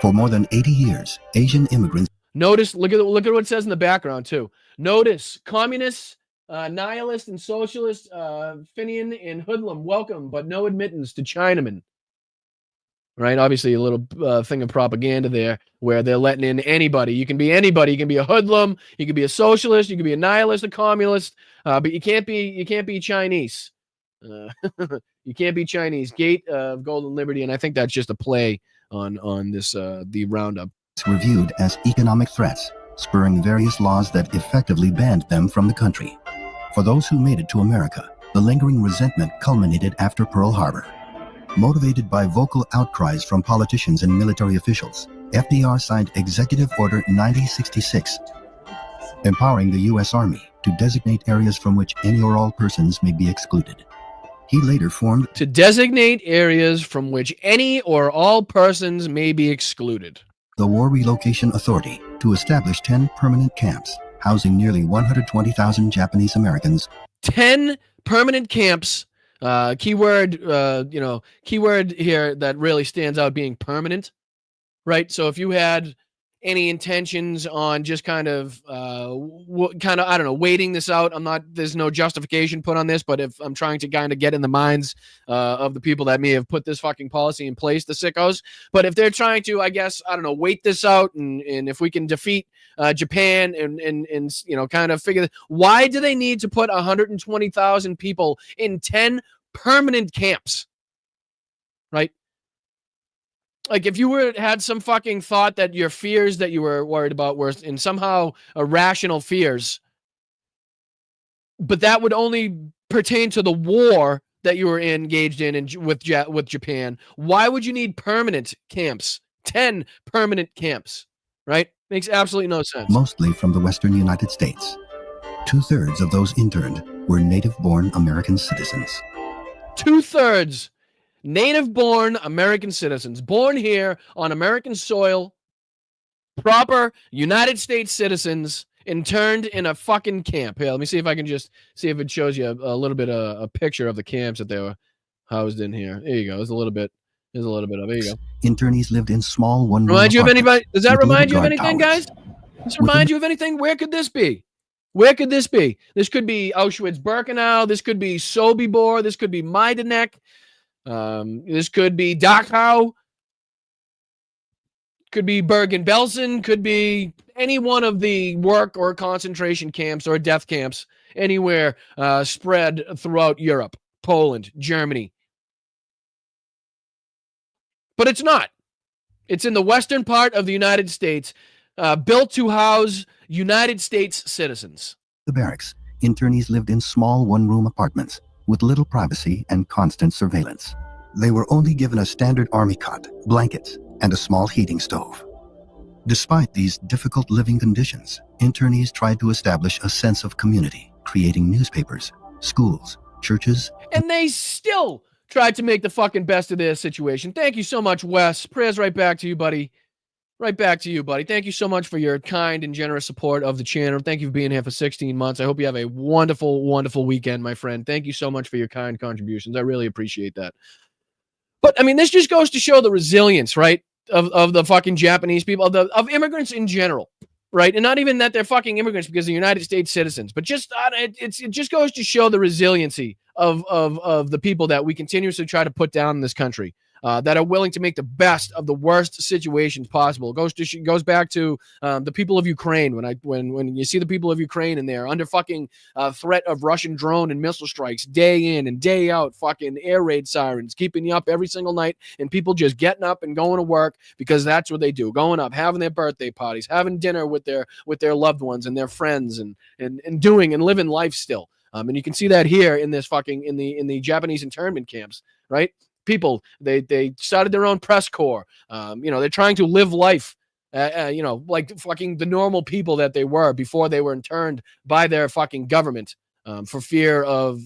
For more than 80 years, Asian immigrants. Notice, look at what it says in the background, too. Notice, communists, nihilist and socialist, Finian and hoodlum, welcome, but no admittance to Chinamen. Right? Obviously, a little thing of propaganda there where they're letting in anybody. You can be anybody. You can be a hoodlum. You can be a socialist. You can be a nihilist, a communist, but you can't be Chinese. You can't be Chinese. Gate of Golden Liberty, and I think that's just a play on this the roundup. Were viewed as economic threats, spurring various laws that effectively banned them from the country. For those who made it to America, the lingering resentment culminated after Pearl Harbor. Motivated by vocal outcries from politicians and military officials, FDR signed Executive Order 9066, empowering the U.S. Army to designate areas from which any or all persons may be excluded. He later formed to designate areas from which any or all persons may be excluded. The War Relocation Authority to establish 10 permanent camps housing nearly 120,000 Japanese Americans. 10 permanent camps. Keyword here that really stands out being permanent, right? So if you had any intentions on just kind of I don't know, waiting this out, there's no justification put on this, but if I'm trying to kind of get in the minds of the people that may have put this fucking policy in place, the sickos, but if they're trying to, I guess, I don't know, wait this out, and if we can defeat Japan and kind of figure, why do they need to put 120,000 people in 10 permanent camps, right? Like, if you had some fucking thought that your fears that you were worried about were in somehow irrational fears, but that would only pertain to the war that you were engaged in with Japan, why would you need permanent camps? 10 permanent camps, right? Makes absolutely no sense. Mostly from the Western United States. 2/3 of those interned were native-born American citizens. 2/3 native-born American citizens, born here on American soil, proper United States citizens, interned in a fucking camp. Here, let me see if I can just see if it shows you a little bit of a picture of the camps that they were housed in here. There you go. There's a little bit of. There you go. Internees lived in small one-room Remind you of anybody? Does that with remind you of living anything, towers. guys? Does it remind you of anything? Where could this be? Where could this be? This could be Auschwitz-Birkenau. This could be Sobibor. This could be Majdanek. This could be Dachau. Could be Bergen-Belsen, could be any one of the work or concentration camps or death camps anywhere spread throughout Europe, Poland, Germany. But it's not. It's in the western part of the United States, built to house United States citizens. The barracks, internees lived in small one-room apartments with little privacy and constant surveillance. They were only given a standard army cot, blankets, and a small heating stove. Despite these difficult living conditions, internees tried to establish a sense of community, creating newspapers, schools, churches, and they still tried to make the fucking best of their situation. Thank you so much, Wes. Prayers right back to you, buddy. Right back to you, buddy. Thank you so much for your kind and generous support of the channel. Thank you for being here for 16 months. I hope you have a wonderful, wonderful weekend, my friend. Thank you so much for your kind contributions. I really appreciate that. But, I mean, this just goes to show the resilience, right, of the fucking Japanese people, of immigrants in general, right? And not even that they're fucking immigrants because they're United States citizens, but just it just goes to show the resiliency of the people that we continuously try to put down in this country. That are willing to make the best of the worst situations possible. It goes back to the people of Ukraine. When you see the people of Ukraine and they're under fucking threat of Russian drone and missile strikes day in and day out, fucking air raid sirens keeping you up every single night, and people just getting up and going to work because that's what they do. Going up, having their birthday parties, having dinner with their loved ones and their friends, and doing and living life still. And you can see that here in this fucking in the Japanese internment camps, right? People, they started their own press corps. They're trying to live life, like fucking the normal people that they were before they were interned by their fucking government for fear of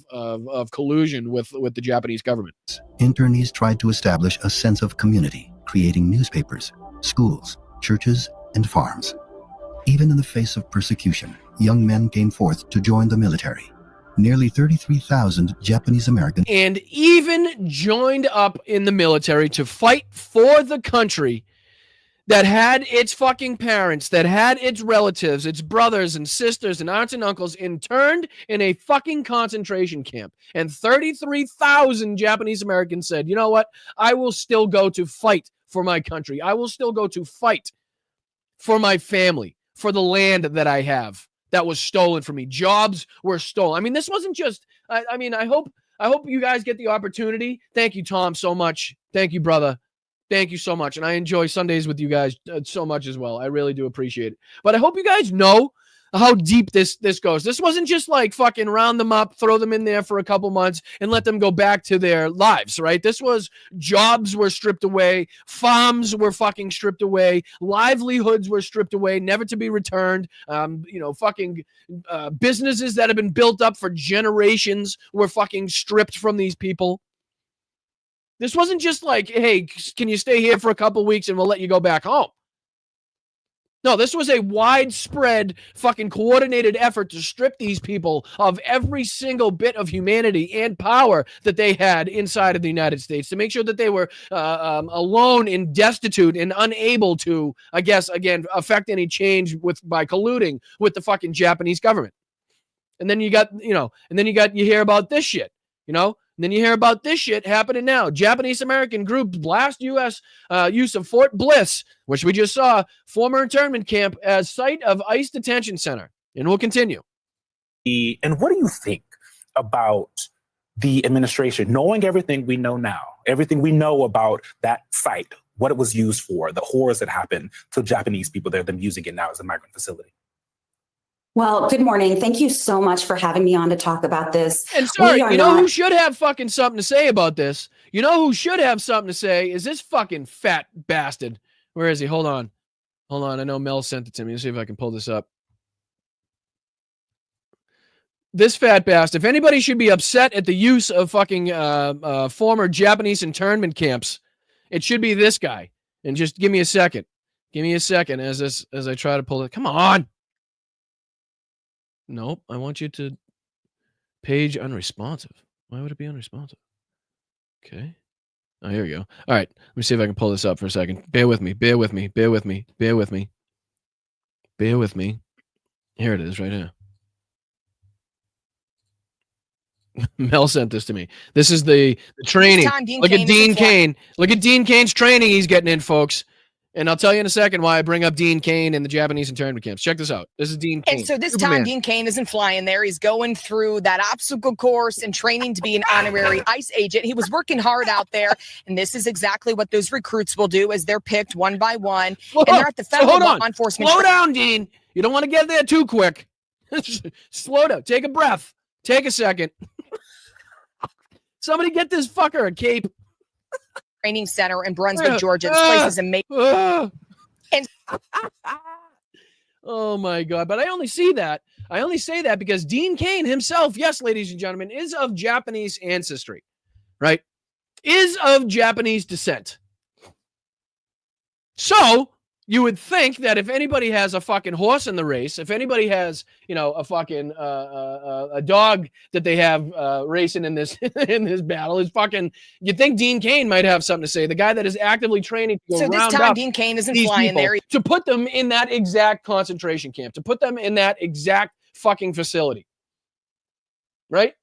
collusion with the Japanese government. Internees tried to establish a sense of community, creating newspapers, schools, churches, and farms. Even in the face of persecution, young men came forth to join the military. Nearly 33,000 Japanese Americans and even joined up in the military to fight for the country that had its fucking parents, that had its relatives, its brothers and sisters and aunts and uncles interned in a fucking concentration camp. And 33,000 Japanese Americans said, you know what? I will still go to fight for my country. I will still go to fight for my family, for the land that I have. That was stolen from me. Jobs were stolen. I mean, this wasn't just, I hope you guys get the opportunity. Thank you, Tom, so much. Thank you, brother. Thank you so much. And I enjoy Sundays with you guys so much as well. I really do appreciate it. But I hope you guys know how deep this goes. This wasn't just like fucking round them up, throw them in there for a couple months and let them go back to their lives, right? This was jobs were stripped away, farms were fucking stripped away, livelihoods were stripped away, never to be returned. Businesses that have been built up for generations were fucking stripped from these people. This wasn't just like, hey, can you stay here for a couple weeks and we'll let you go back home? No, this was a widespread fucking coordinated effort to strip these people of every single bit of humanity and power that they had inside of the United States, to make sure that they were alone and destitute and unable to, I guess, again, affect any change by colluding with the fucking Japanese government. And then you hear about this shit, And then you hear about this shit happening now. Japanese American groups blast U.S. Use of Fort Bliss, which we just saw, former internment camp, as site of ICE detention center. And we'll continue. And what do you think about the administration, knowing everything we know now, everything we know about that site, what it was used for, the horrors that happened to Japanese people there, them using it now as a migrant facility? Well, good morning. Thank you so much for having me on to talk about this. And sorry, who should have fucking something to say about this? You know who should have something to say is this fucking fat bastard. Where is he? Hold on. I know Mel sent it to me. Let's see if I can pull this up. This fat bastard. If anybody should be upset at the use of fucking former Japanese internment camps, it should be this guy. And just give me a second. Give me a second as I try to pull it. Come on. Nope, I want you to page unresponsive. Why would it be unresponsive? Okay. Oh, here we go. All right, let me see if I can pull this up for a second. Bear with me. Here it is right here. Mel sent this to me. This is the training. Look at Dean Cain. Look at Dean Cain's training he's getting in, folks. And I'll tell you in a second why I bring up Dean Cain and the Japanese internment camps. Check this out. This is Dean Cain. And so this Superman. time, Dean Cain isn't flying there. He's going through that obstacle course and training to be an honorary ICE agent. He was working hard out there, and this is exactly what those recruits will do as they're picked one by one. Whoa, and they're at the federal hold on. law enforcement. Slow down, Dean. You don't want to get there too quick. Slow down. Take a breath. Take a second. Somebody get this fucker a cape. Training center in Brunswick, Georgia. This place is amazing. And oh my God. But I only see that. I only say that because Dean Cain himself, yes, ladies and gentlemen, is of Japanese ancestry, right? Is of Japanese descent. So you would think that if anybody has a fucking horse in the race, if anybody has, you know, a fucking a dog that they have racing in this in this battle, is fucking. You think Dean Cain might have something to say? The guy that is actively training to so this time, Dean Cain isn't flying there. To put them in that exact concentration camp, to put them in that exact fucking facility, right?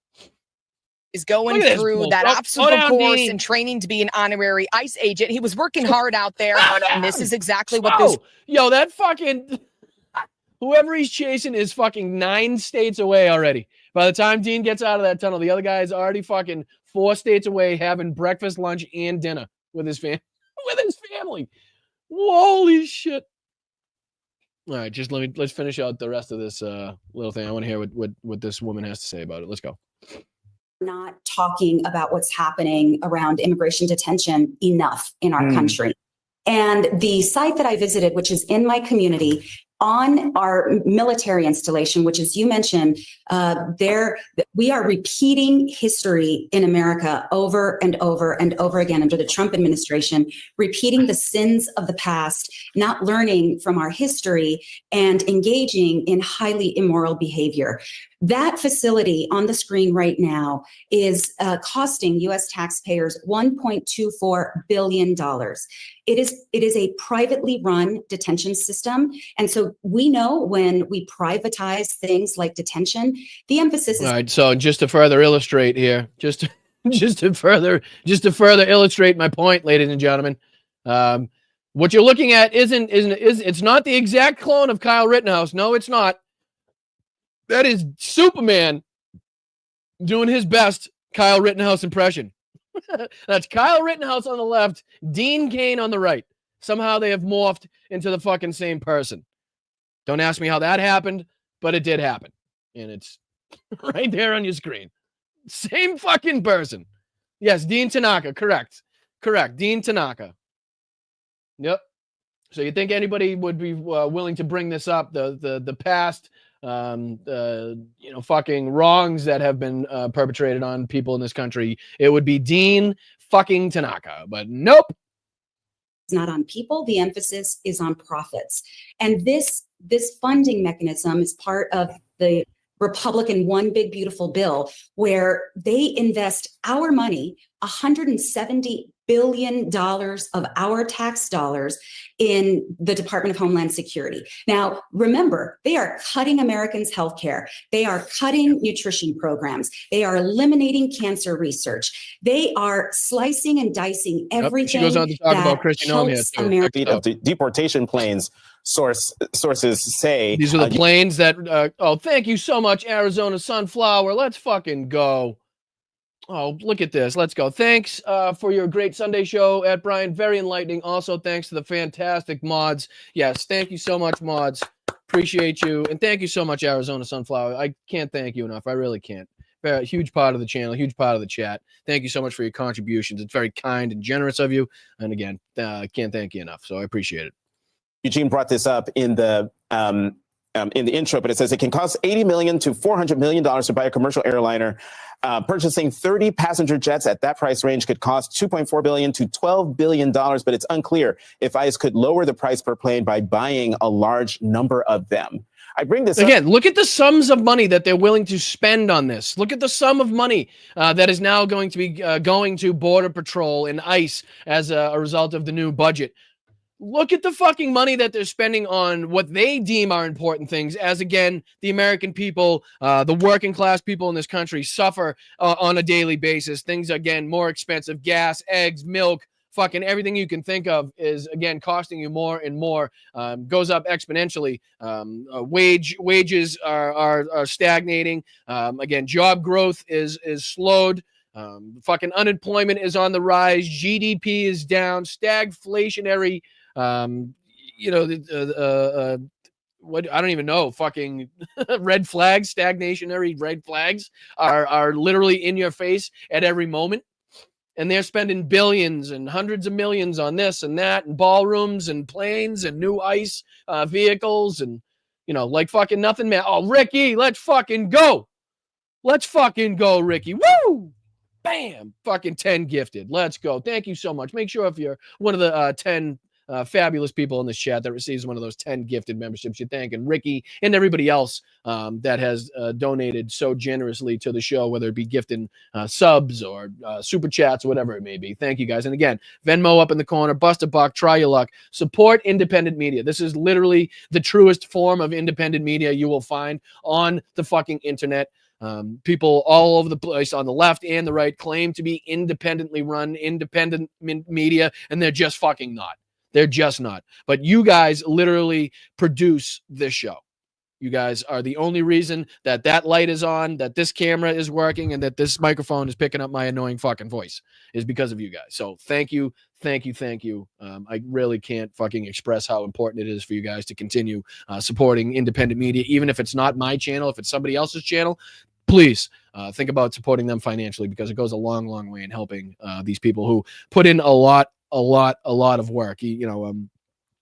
Is going through that obstacle course and training to be an honorary ICE agent. He was working hard out there, and this is exactly what those. Yo, that fucking whoever he's chasing is fucking 9 states away already. By the time Dean gets out of that tunnel, the other guy is already fucking 4 states away, having breakfast, lunch, and dinner with his family. Holy shit! All right, just let's finish out the rest of this little thing. I want to hear what this woman has to say about it. Let's go. Not talking about what's happening around immigration detention enough in our country. And the site that I visited, which is in my community, on our military installation, which, as you mentioned, we are repeating history in America over and over and over again under the Trump administration, repeating the sins of the past, not learning from our history, and engaging in highly immoral behavior. That facility on the screen right now is costing U.S. taxpayers $1.24 billion. It is a privately run detention system. And so we know when we privatize things like detention, the emphasis is— All right, so just to further illustrate here, just to further illustrate my point, ladies and gentlemen, what you're looking at it's not the exact clone of Kyle Rittenhouse. No, it's not. That is Superman doing his best Kyle Rittenhouse impression. That's Kyle Rittenhouse on the left, Dean Cain on the right. Somehow they have morphed into the fucking same person. Don't ask me how that happened, but it did happen. And it's right there on your screen. Same fucking person. Yes, Dean Tanaka. Correct. Dean Tanaka. Yep. So you think anybody would be willing to bring this up? The past, fucking wrongs that have been perpetrated on people in this country. It would be Dean fucking Tanaka, but nope. It's not on people. The emphasis is on profits. And this funding mechanism is part of the Republican One Big Beautiful Bill, where they invest our money, $170 billion of our tax dollars, in the Department of Homeland Security. Now, remember, they are cutting Americans' healthcare. They are cutting nutrition programs. They are eliminating cancer research. They are slicing and dicing everything. She goes on to talk about Christian Home here too. Of the deportation planes, sources say these are the planes that. Thank you so much, Arizona Sunflower. Let's fucking go. Oh, look at this. Let's go. Thanks for your great Sunday show at Brian. Very enlightening. Also, thanks to the fantastic mods. Yes, thank you so much, mods. Appreciate you. And thank you so much, Arizona Sunflower. I can't thank you enough. I really can't. Very huge part of the channel, huge part of the chat. Thank you so much for your contributions. It's very kind and generous of you. And again, I can't thank you enough. So I appreciate it. Eugene brought this up in the intro, but it says it can cost $80 million to $400 million to buy a commercial airliner. Purchasing 30 passenger jets at that price range could cost $2.4 billion to $12 billion, but it's unclear if ICE could lower the price per plane by buying a large number of them. I bring this again. Look at the sums of money that they're willing to spend on this. Look at the sum of money that is now going to be going to Border Patrol and ICE as a result of the new budget. Look at the fucking money that they're spending on what they deem are important things, as again, the American people, the working class people in this country suffer on a daily basis. Things, again, more expensive: gas, eggs, milk, fucking everything you can think of is, again, costing you more and more, goes up exponentially. Wages are stagnating. Again, job growth is slowed. Fucking unemployment is on the rise. GDP is down. Stagflationary, what I don't even know, fucking red flags, stagnationary red flags are literally in your face at every moment. And they're spending billions and hundreds of millions on this and that, and ballrooms and planes and new ICE vehicles, and, like fucking nothing, man. Oh, Ricky, let's fucking go. Let's fucking go, Ricky. Woo! Bam! Fucking 10 gifted. Let's go. Thank you so much. Make sure if you're one of the 10 fabulous people in this chat that receives one of those 10 gifted memberships, you thank, and Ricky and everybody else that has donated so generously to the show, whether it be gifting subs or super chats or whatever it may be. Thank you guys. And again, Venmo up in the corner, bust a buck, try your luck, support independent media. This is literally the truest form of independent media you will find on the fucking internet. People all over the place on the left and the right claim to be independently run, independent media, and they're just fucking not. They're just not. But you guys literally produce this show. You guys are the only reason that that light is on, that this camera is working, and that this microphone is picking up my annoying fucking voice, is because of you guys. So thank you. Thank you. Thank you. I really can't fucking express how important it is for you guys to continue supporting independent media, even if it's not my channel, if it's somebody else's channel. Please think about supporting them financially, because it goes a long, long way in helping these people who put in a lot of work.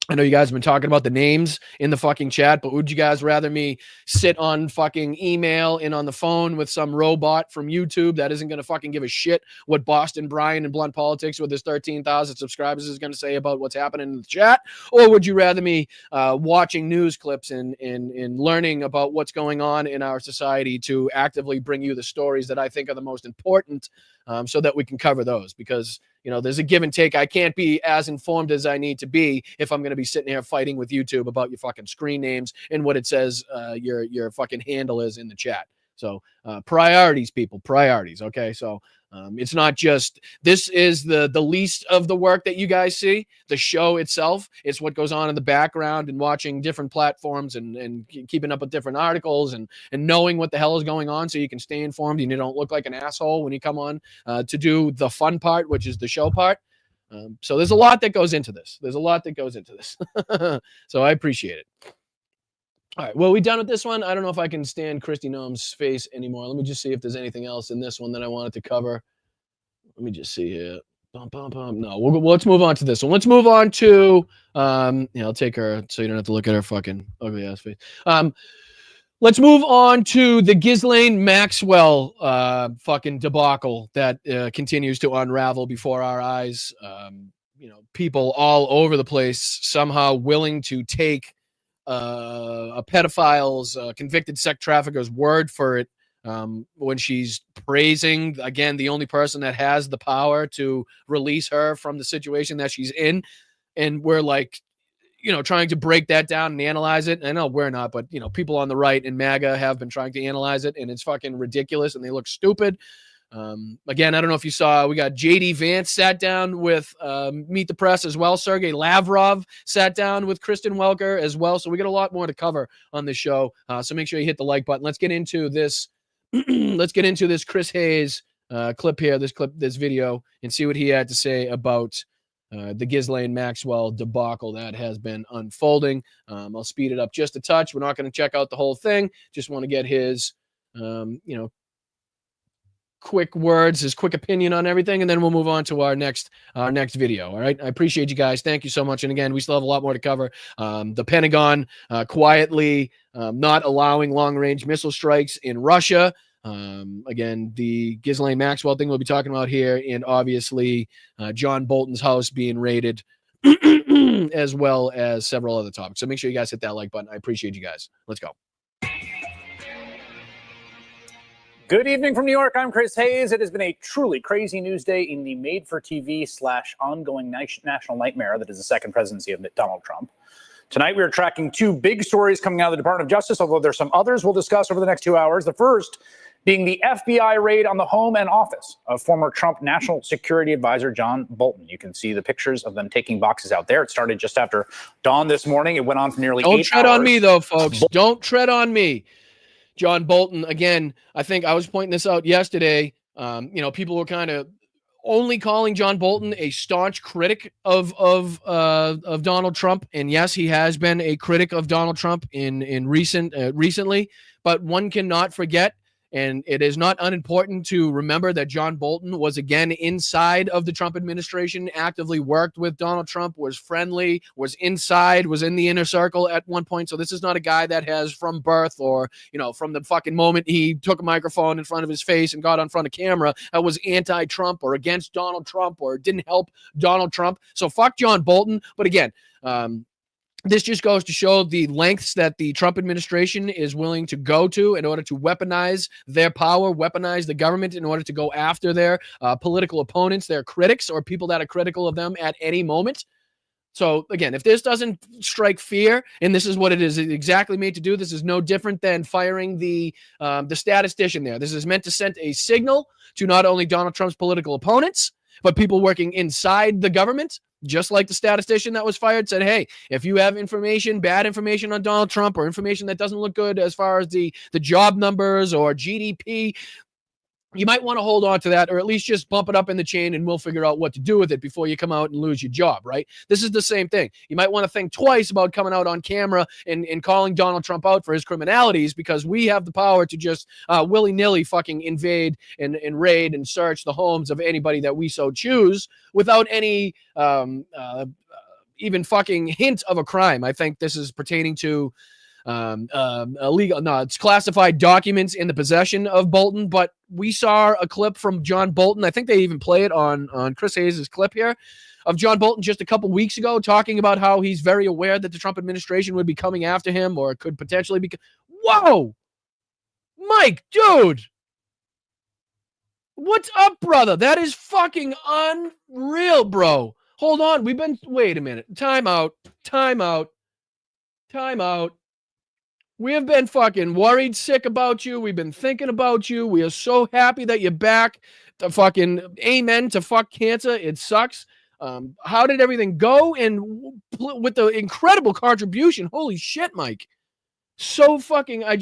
I know you guys have been talking about the names in the fucking chat, but would you guys rather me sit on fucking email and on the phone with some robot from YouTube that isn't going to fucking give a shit what Boston Brian and Blunt Politics with his 13,000 subscribers is going to say about what's happening in the chat? Or would you rather me watching news clips and learning about what's going on in our society to actively bring you the stories that I think are the most important, so that we can cover those? Because there's a give and take. I can't be as informed as I need to be if I'm going to be sitting here fighting with YouTube about your fucking screen names and what it says your fucking handle is in the chat. So priorities, people, priorities. Okay, so it's not just, this is the least of the work that you guys see. The show itself, it's what goes on in the background and watching different platforms and keeping up with different articles and knowing what the hell is going on so you can stay informed and you don't look like an asshole when you come on to do the fun part, which is the show part. So there's a lot that goes into this. So I appreciate it. All right, well, we done with this one? I don't know if I can stand Kristi Noem's face anymore. Let me just see if there's anything else in this one that I wanted to cover. Let me just see here. No, let's move on to this one. Let's move on to, I'll take her so you don't have to look at her fucking ugly ass face. Let's move on to the Ghislaine Maxwell fucking debacle that continues to unravel before our eyes. People all over the place somehow willing to take a pedophile's convicted sex trafficker's word for it when she's praising, again, the only person that has the power to release her from the situation that she's in. And we're like, trying to break that down and analyze it. I know we're not, but people on the right and MAGA have been trying to analyze it, and it's fucking ridiculous and they look stupid. Again, I don't know if you saw, we got JD Vance sat down with Meet the Press as well. Sergey Lavrov sat down with Kristen Welker as well. So we got a lot more to cover on this show. So make sure you hit the like button. Let's get into this. Let's get into this Chris Hayes clip here, this video, and see what he had to say about the Ghislaine Maxwell debacle that has been unfolding. I'll speed it up just a touch. We're not going to check out the whole thing. Just want to get his, quick words, his quick opinion on everything, and then we'll move on to our next video. All right, I appreciate you guys. Thank you so much. And again, we still have a lot more to cover. The Pentagon quietly not allowing long-range missile strikes in Russia. Again, the Ghislaine Maxwell thing we'll be talking about here, and obviously John Bolton's house being raided, as well as several other topics. So make sure you guys hit that like button. I appreciate you guys. Let's go. Good evening from New York. I'm Chris Hayes. It has been a truly crazy news day in the made-for-TV/ongoing national nightmare that is the second presidency of Donald Trump. Tonight, we are tracking two big stories coming out of the Department of Justice, although there's some others we'll discuss over the next 2 hours. The first being the FBI raid on the home and office of former Trump National Security Advisor John Bolton. You can see the pictures of them taking boxes out there. It started just after dawn this morning. It went on for nearly 8 hours. Don't tread on me, though, folks. Don't tread on me. John Bolton, again, I think I was pointing this out yesterday. People were kind of only calling John Bolton a staunch critic of Donald Trump, and yes, he has been a critic of Donald Trump recently. But one cannot forget, and it is not unimportant to remember, that John Bolton was again inside of the Trump administration, actively worked with Donald Trump, was friendly, was inside, was in the inner circle at one point. So this is not a guy that has from birth or, from the fucking moment he took a microphone in front of his face and got on front of camera, was anti-Trump or against Donald Trump or didn't help Donald Trump. So fuck John Bolton. But again, this just goes to show the lengths that the Trump administration is willing to go to in order to weaponize their power, weaponize the government in order to go after their political opponents, their critics, or people that are critical of them at any moment. So again, if this doesn't strike fear, and this is what it is exactly made to do, this is no different than firing the statistician there. This is meant to send a signal to not only Donald Trump's political opponents, but people working inside the government, just like the statistician that was fired said, hey, if you have information, bad information on Donald Trump or information that doesn't look good as far as the job numbers or GDP, you might want to hold on to that, or at least just bump it up in the chain and we'll figure out what to do with it before you come out and lose your job, right? This is the same thing. You might want to think twice about coming out on camera and calling Donald Trump out for his criminalities, because we have the power to just willy-nilly fucking invade and raid and search the homes of anybody that we so choose without any even fucking hint of a crime. I think this is pertaining to it's classified documents in the possession of Bolton, but we saw a clip from John Bolton. I think they even play it on Chris Hayes' clip here of John Bolton just a couple weeks ago talking about how he's very aware that the Trump administration would be coming after him or could potentially be. Whoa, Mike, dude. What's up, brother? That is fucking unreal, bro. Hold on. Wait a minute. Time out. We have been fucking worried sick about you. We've been thinking about you. We are so happy that you're back. To fucking amen to fuck cancer. It sucks. How did everything go? And with the incredible contribution, holy shit, Mike. So fucking, I'm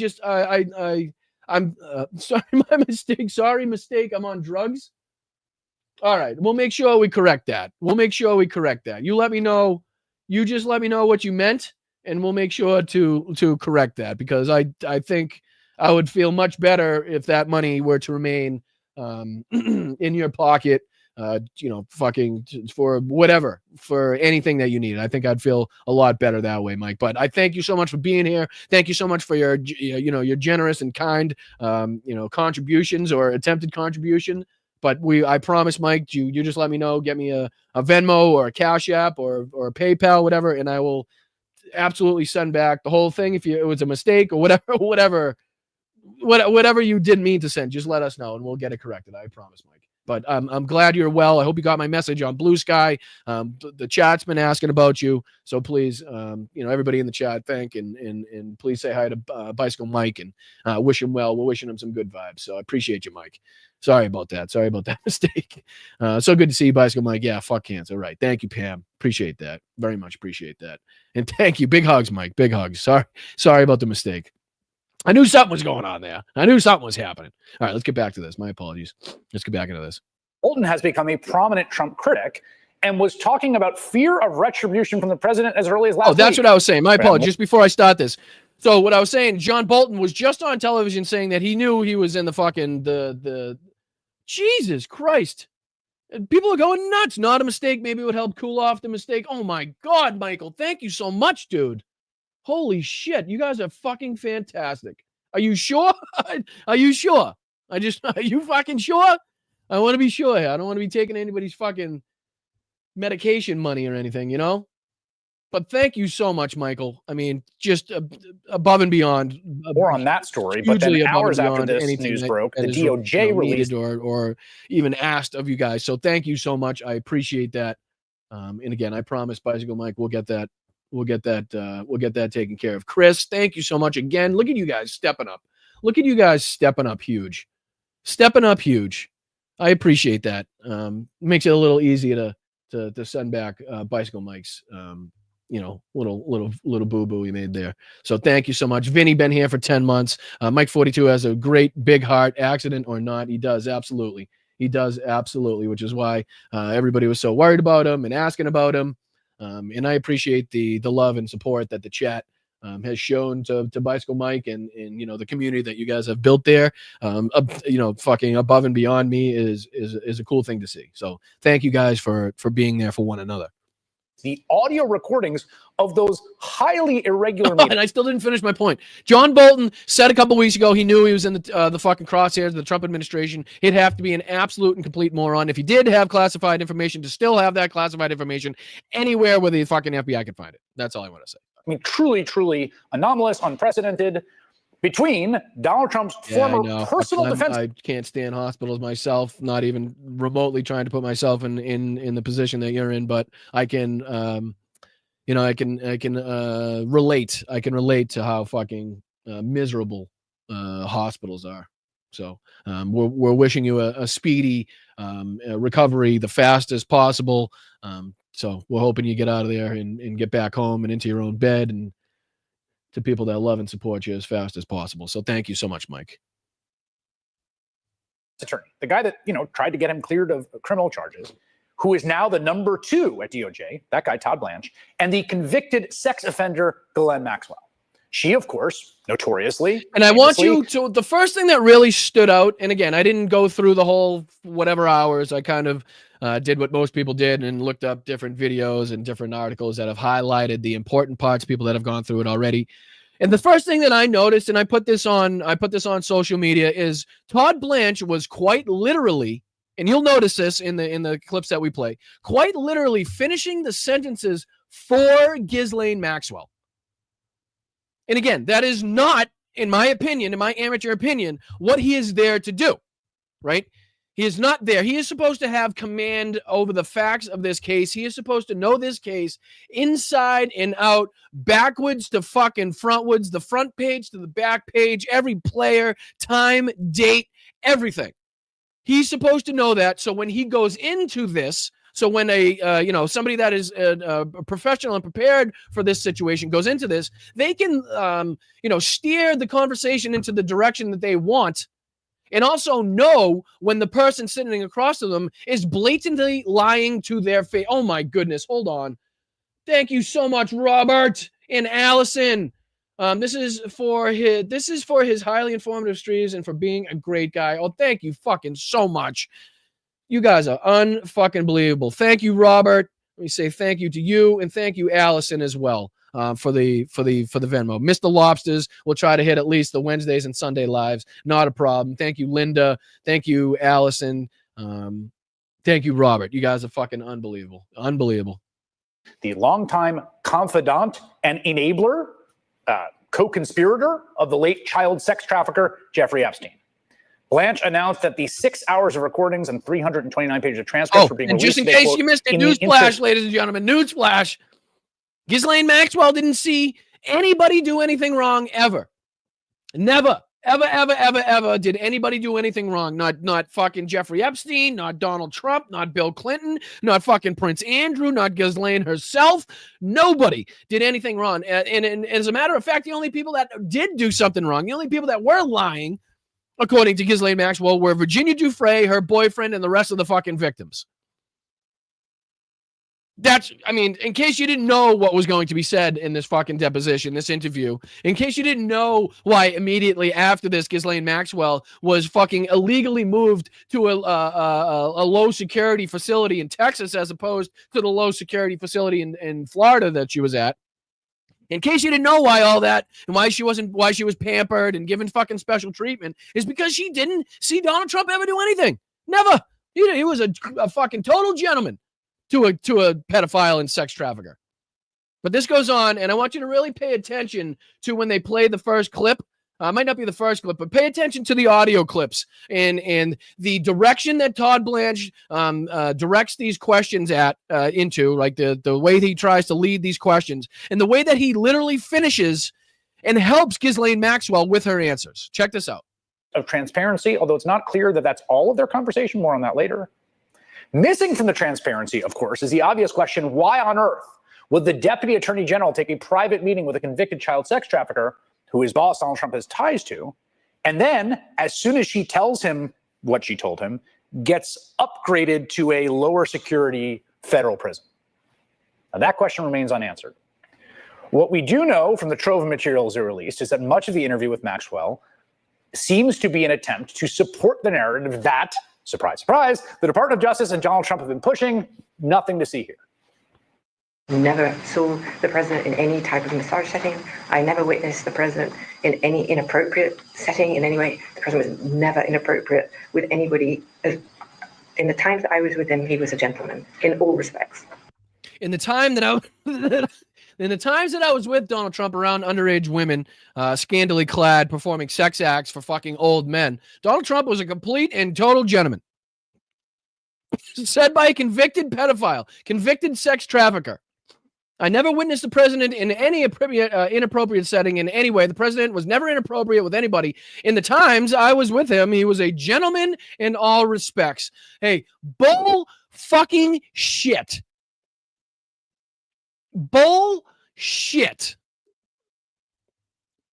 sorry, my mistake. Sorry, mistake. I'm on drugs. All right. We'll make sure we correct that. You let me know. You just let me know what you meant. And we'll make sure to correct that, because I think I would feel much better if that money were to remain in your pocket, fucking for whatever, for anything that you need. I think I'd feel a lot better that way, Mike. But I thank you so much for being here. Thank you so much for your generous and kind, contributions or attempted contribution. But I promise, Mike, you just let me know, get me a Venmo or a Cash App or a PayPal, whatever, and I will absolutely send back the whole thing. If it was a mistake or whatever you didn't mean to send, just let us know and we'll get it corrected. I promise, Mike. But I'm glad you're well. I hope you got my message on Blue Sky. The chat's been asking about you, so please, everybody in the chat, thank and please say hi to Bicycle Mike and wish him well. We're wishing him some good vibes. So I appreciate you, Mike. Sorry about that mistake. So good to see you, Bicycle Mike. Yeah, fuck cancer. Right. Thank you, Pam. Appreciate that. Very much appreciate that. And thank you. Big hugs, Mike. Big hugs. Sorry about the mistake. I knew something was going on there. I knew something was happening. All right, let's get back to this. My apologies. Let's get back into this. Bolton has become a prominent Trump critic and was talking about fear of retribution from the president as early as last week. Oh, that's what I was saying. My apologies. Just before I start this. So what I was saying, John Bolton was just on television saying that he knew he was in the fucking the Jesus Christ. People are going nuts. Not a mistake. Maybe it would help cool off the mistake. Oh my God, Michael. Thank you so much, dude. Holy shit. You guys are fucking fantastic. Are you sure? Are you sure? Are you fucking sure? I want to be sure here. I don't want to be taking anybody's fucking medication money or anything, But thank you so much, Michael. I mean, just above and beyond. More on that story, but then hours after this news broke, the DOJ released or even asked of you guys. So thank you so much. I appreciate that. And again, I promise, Bicycle Mike, we'll get that taken care of. Chris, thank you so much again. Look at you guys stepping up. Huge. stepping up huge. I appreciate that. Makes it a little easier to send back bicycle mics. Little boo-boo we made there. So thank you so much. Vinny been here for 10 months. Mike 42 has a great big heart, accident or not. He does, absolutely. He does, absolutely, which is why everybody was so worried about him and asking about him. And I appreciate the love and support that the chat has shown to Bicycle Mike and the community that you guys have built there. Fucking above and beyond me is a cool thing to see. So thank you guys for being there for one another. The audio recordings of those highly irregular meetings. And I still didn't finish my point. John Bolton said a couple weeks ago he knew he was in the fucking crosshairs of the Trump administration. He'd have to be an absolute and complete moron if he did have classified information to still have that classified information anywhere where the fucking FBI could find it. That's all I want to say. I mean, truly, truly anomalous, unprecedented. Between Donald Trump's former personal defense. I can't stand hospitals myself, not even remotely trying to put myself in the position that you're in, but I can, I can relate. I can relate to how fucking miserable hospitals are. So we're wishing you a speedy recovery, the fastest possible. So we're hoping you get out of there and get back home and into your own bed and to people that love and support you as fast as possible. So thank you so much, Mike. Attorney, the guy that, tried to get him cleared of criminal charges, who is now the number 2 at DOJ, that guy, Todd Blanche, and the convicted sex offender, Ghislaine Maxwell. She, of course, notoriously. And I want you to, the first thing that really stood out, and again, I didn't go through the whole whatever hours. I kind of did what most people did and looked up different videos and different articles that have highlighted the important parts, people that have gone through it already. And the first thing that I noticed, and I put this on social media, is Todd Blanche was quite literally, and you'll notice this in the clips that we play, quite literally finishing the sentences for Ghislaine Maxwell. And again, that is not, in my opinion, in my amateur opinion, what he is there to do, right? He is not there. He is supposed to have command over the facts of this case. He is supposed to know this case inside and out, backwards to fucking frontwards, the front page to the back page, every player, time, date, everything. He's supposed to know that. So when he goes into this, so when somebody that is a professional and prepared for this situation goes into this, they can, steer the conversation into the direction that they want, and also know when the person sitting across from them is blatantly lying to their face. Oh my goodness, hold on. Thank you so much, Robert and Allison. This is for his highly informative streams and for being a great guy. Oh, thank you fucking so much. You guys are unfucking believable. Thank you, Robert. Let me say thank you to you, and thank you, Allison, as well, for the Venmo. Mr. Lobsters will try to hit at least the Wednesdays and Sunday lives. Not a problem. Thank you, Linda. Thank you, Allison. Thank you, Robert. You guys are fucking unbelievable. Unbelievable. The longtime confidant and enabler, co-conspirator of the late child sex trafficker, Jeffrey Epstein. Blanche announced that the 6 hours of recordings and 329 pages of transcripts were being released. Just in case you missed it, newsflash, ladies and gentlemen, newsflash. Ghislaine Maxwell didn't see anybody do anything wrong ever. Never, ever did anybody do anything wrong. Not fucking Jeffrey Epstein, not Donald Trump, not Bill Clinton, not fucking Prince Andrew, not Ghislaine herself. Nobody did anything wrong. And as a matter of fact, the only people that did do something wrong, the only people that were lying, according to Ghislaine Maxwell, were Virginia Giuffre, her boyfriend, and the rest of the fucking victims. In case you didn't know what was going to be said in this fucking deposition, this interview, in case you didn't know why immediately after this, Ghislaine Maxwell was fucking illegally moved to a low security facility in Texas as opposed to the low security facility in Florida that she was at. In case you didn't know why all that and why she was pampered and given fucking special treatment, is because she didn't see Donald Trump ever do anything. Never. He was a fucking total gentleman to a pedophile and sex trafficker. But this goes on, and I want you to really pay attention to when they play the first clip. Might not be the first clip, but pay attention to the audio clips and the direction that Todd Blanche directs these questions into, like the way he tries to lead these questions, and the way that he literally finishes and helps Ghislaine Maxwell with her answers. Check this out. of transparency, although it's not clear that that's all of their conversation. More on that later. Missing from the transparency, of course, is the obvious question, why on earth would the Deputy Attorney General take a private meeting with a convicted child sex trafficker who his boss, Donald Trump, has ties to, and then, as soon as she tells him what she told him, gets upgraded to a lower security federal prison? Now, that question remains unanswered. What we do know from the trove of materials they released is that much of the interview with Maxwell seems to be an attempt to support the narrative that, surprise, surprise, the Department of Justice and Donald Trump have been pushing. Nothing to see here. Never saw the president in any type of massage setting. I never witnessed the president in any inappropriate setting in any way. The president was never inappropriate with anybody. In the times that I was with him, he was a gentleman in all respects. In the time that in the times that I was with Donald Trump around underage women, scantily clad, performing sex acts for fucking old men, Donald Trump was a complete and total gentleman. Said by a convicted pedophile, convicted sex trafficker. I never witnessed the president in any inappropriate setting in any way. The president was never inappropriate with anybody. In the times I was with him, he was a gentleman in all respects. Hey, bull fucking shit. Bullshit.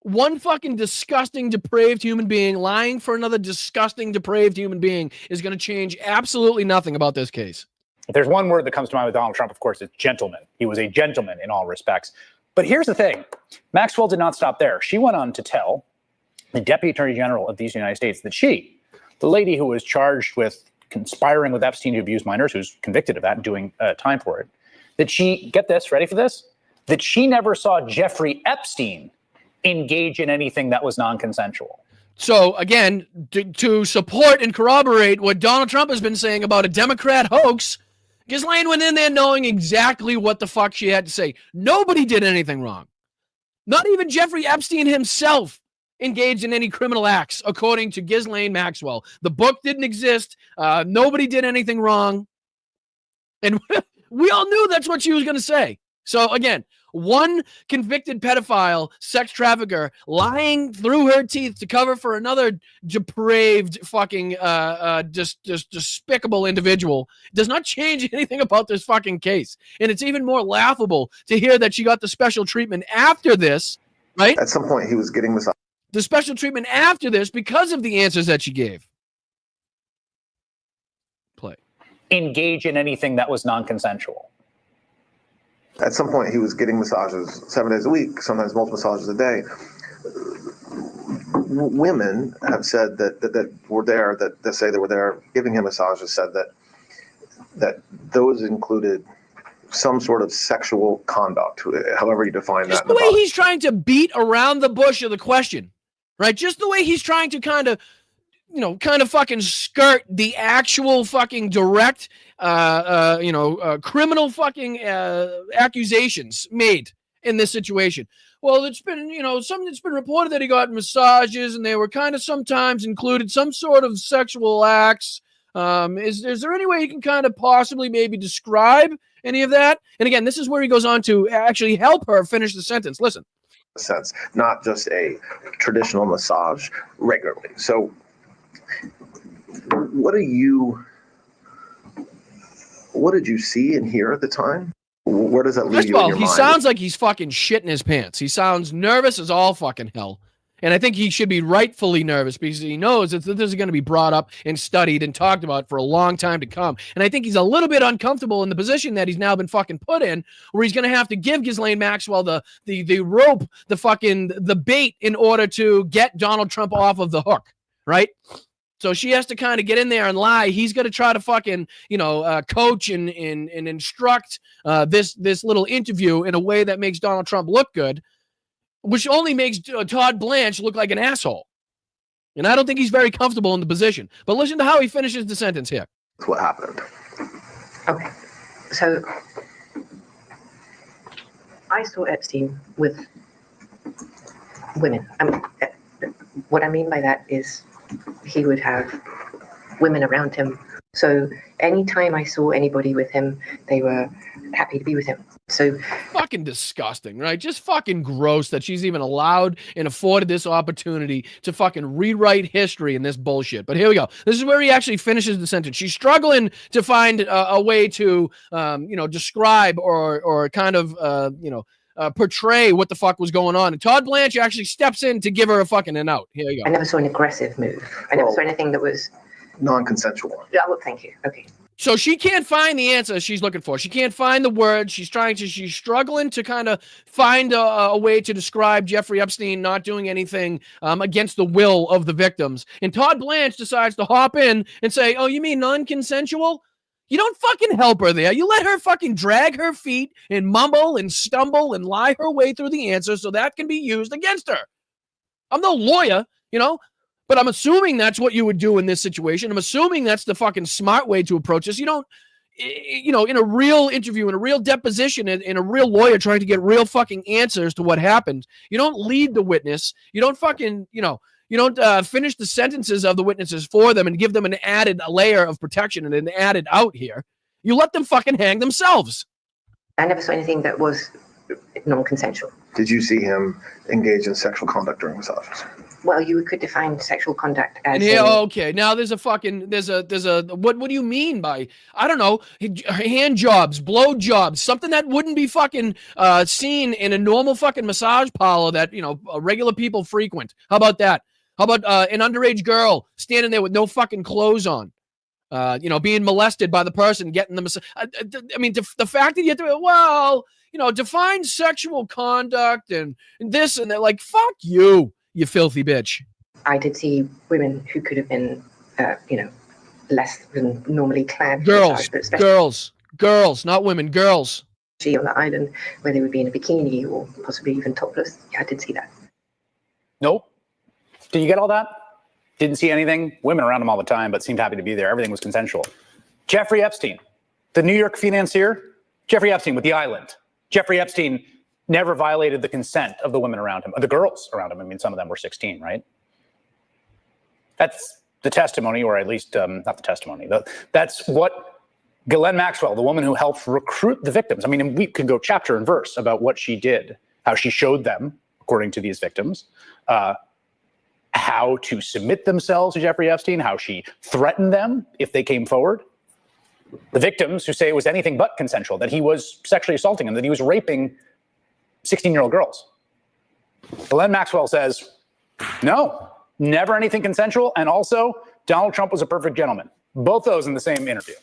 One fucking disgusting, depraved human being lying for another disgusting, depraved human being is going to change absolutely nothing about this case. If there's one word that comes to mind with Donald Trump, of course, it's gentleman. He was a gentleman in all respects. But here's the thing. Maxwell did not stop there. She went on to tell the Deputy Attorney General of these United States that she, the lady who was charged with conspiring with Epstein to abuse minors, who's convicted of that and doing time for it, that she, get this, ready for this? That she never saw Jeffrey Epstein engage in anything that was non-consensual. So, again, to support and corroborate what Donald Trump has been saying about a Democrat hoax, Ghislaine went in there knowing exactly what the fuck she had to say. Nobody did anything wrong. Not even Jeffrey Epstein himself engaged in any criminal acts, according to Ghislaine Maxwell. The book didn't exist. Nobody did anything wrong. And we all knew that's what she was going to say. So, again, one convicted pedophile, sex trafficker, lying through her teeth to cover for another depraved, fucking, just despicable individual does not change anything about this fucking case. And it's even more laughable to hear that she got the special treatment after this, right? At some point, he was getting massaged. The special treatment after this because of the answers that she gave. Play. Engage in anything that was non-consensual. At some point, he was getting massages 7 days a week, sometimes multiple massages a day. Women have said that were there, that say they were there giving him massages, said that those included some sort of sexual conduct, however you define that. Just the way he's trying to beat around the bush of the question, right? Just the way he's trying to kind of fucking skirt the actual fucking direct, criminal fucking accusations made in this situation. Well, it's been, it's been reported that he got massages and they were kind of sometimes included some sort of sexual acts. Is there any way you can kind of possibly maybe describe any of that? And again, this is where he goes on to actually help her finish the sentence. Listen. Sense, not just a traditional massage regularly. So what did you see and hear at the time? Where does that leave you in your mind? First of all, he sounds like he's fucking shitting his pants. He sounds nervous as all fucking hell. And I think he should be rightfully nervous because he knows that this is going to be brought up and studied and talked about for a long time to come. And I think he's a little bit uncomfortable in the position that he's now been fucking put in, where he's going to have to give Ghislaine Maxwell the rope, the bait in order to get Donald Trump off of the hook, right? So she has to kind of get in there and lie. He's going to try to fucking, coach and instruct this little interview in a way that makes Donald Trump look good, which only makes Todd Blanche look like an asshole. And I don't think he's very comfortable in the position. But listen to how he finishes the sentence here. That's what happened. Okay. So I saw Epstein with women. What I mean by that is he would have women around him. So anytime I saw anybody with him, they were happy to be with him. So fucking disgusting, right? Just fucking gross that she's even allowed and afforded this opportunity to fucking rewrite history in this bullshit. But here we go. This is where he actually finishes the sentence. She's struggling to find a way to, describe or kind of, portray what the fuck was going on. And Todd Blanche actually steps in to give her a fucking an out. Here you go. I never saw an aggressive move. I never saw anything that was non-consensual. Yeah, well, thank you. Okay. So she can't find the answer she's looking for. She can't find the words. She's struggling to kind of find a way to describe Jeffrey Epstein not doing anything against the will of the victims. And Todd Blanche decides to hop in and say, oh, you mean non-consensual? You don't fucking help her there. You let her fucking drag her feet and mumble and stumble and lie her way through the answer so that can be used against her. I'm no lawyer, but I'm assuming that's what you would do in this situation. I'm assuming that's the fucking smart way to approach this. You don't, in a real interview, in a real deposition, in a real lawyer trying to get real fucking answers to what happened, you don't lead the witness. You don't fucking, you don't finish the sentences of the witnesses for them and give them an added layer of protection and an added out here. You let them fucking hang themselves. I never saw anything that was non-consensual. Did you see him engage in sexual conduct during massages? Well, you could define sexual conduct as. Okay. Now there's a what do you mean by, I don't know, hand jobs, blow jobs, something that wouldn't be fucking seen in a normal fucking massage parlor that, regular people frequent. How about that? How about an underage girl standing there with no fucking clothes on? Being molested by the person getting the massage. I mean, the fact that you have to, define sexual conduct and this and that, like, fuck you. You filthy bitch. I did see women who could have been, less than normally clad. Girls, not women, girls. On the island where they would be in a bikini or possibly even topless. Yeah, I did see that. Nope. Did you get all that? Didn't see anything. Women around him all the time, but seemed happy to be there. Everything was consensual. Jeffrey Epstein, the New York financier. Jeffrey Epstein with the island. Jeffrey Epstein never violated the consent of the women around him, the girls around him. I mean, some of them were 16, right? That's the testimony, or at least not the testimony. That's what Ghislaine Maxwell, the woman who helped recruit the victims. I mean, we could go chapter and verse about what she did, how she showed them, according to these victims, how to submit themselves to Jeffrey Epstein, how she threatened them if they came forward. The victims who say it was anything but consensual, that he was sexually assaulting them, that he was raping 16-year-old girls. Ghislaine Maxwell says, no, never anything consensual. And also, Donald Trump was a perfect gentleman. Both those in the same interview.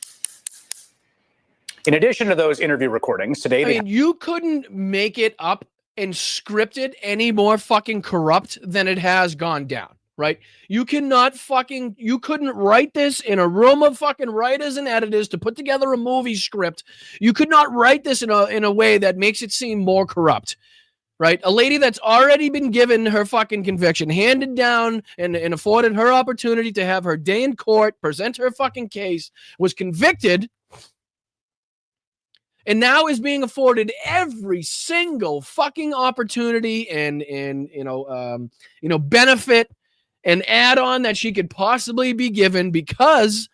In addition to those interview recordings, today... you couldn't make it up and script it any more fucking corrupt than it has gone down, right? You couldn't write this in a room of fucking writers and editors to put together a movie script. You could not write this in a way that makes it seem more corrupt, right? A lady that's already been given her fucking conviction, handed down and afforded her opportunity to have her day in court, present her fucking case, was convicted, and now is being afforded every single fucking opportunity and benefit and add-on that she could possibly be given because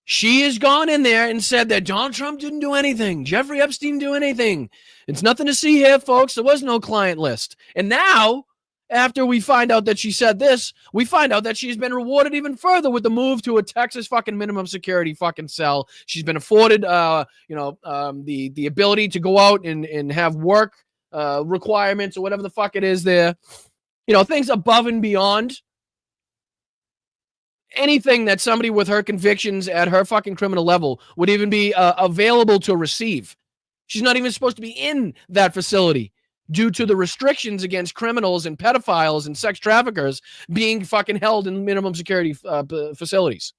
she has gone in there and said that Donald Trump didn't do anything. Jeffrey Epstein didn't do anything. It's nothing to see here, folks. There was no client list. And now, after we find out that she said this, we find out that she's been rewarded even further with the move to a Texas fucking minimum security fucking cell. She's been afforded, the ability to go out and have work requirements or whatever the fuck it is there. Things above and beyond anything that somebody with her convictions at her fucking criminal level would even be available to receive. She's not even supposed to be in that facility due to the restrictions against criminals and pedophiles and sex traffickers being fucking held in minimum security facilities.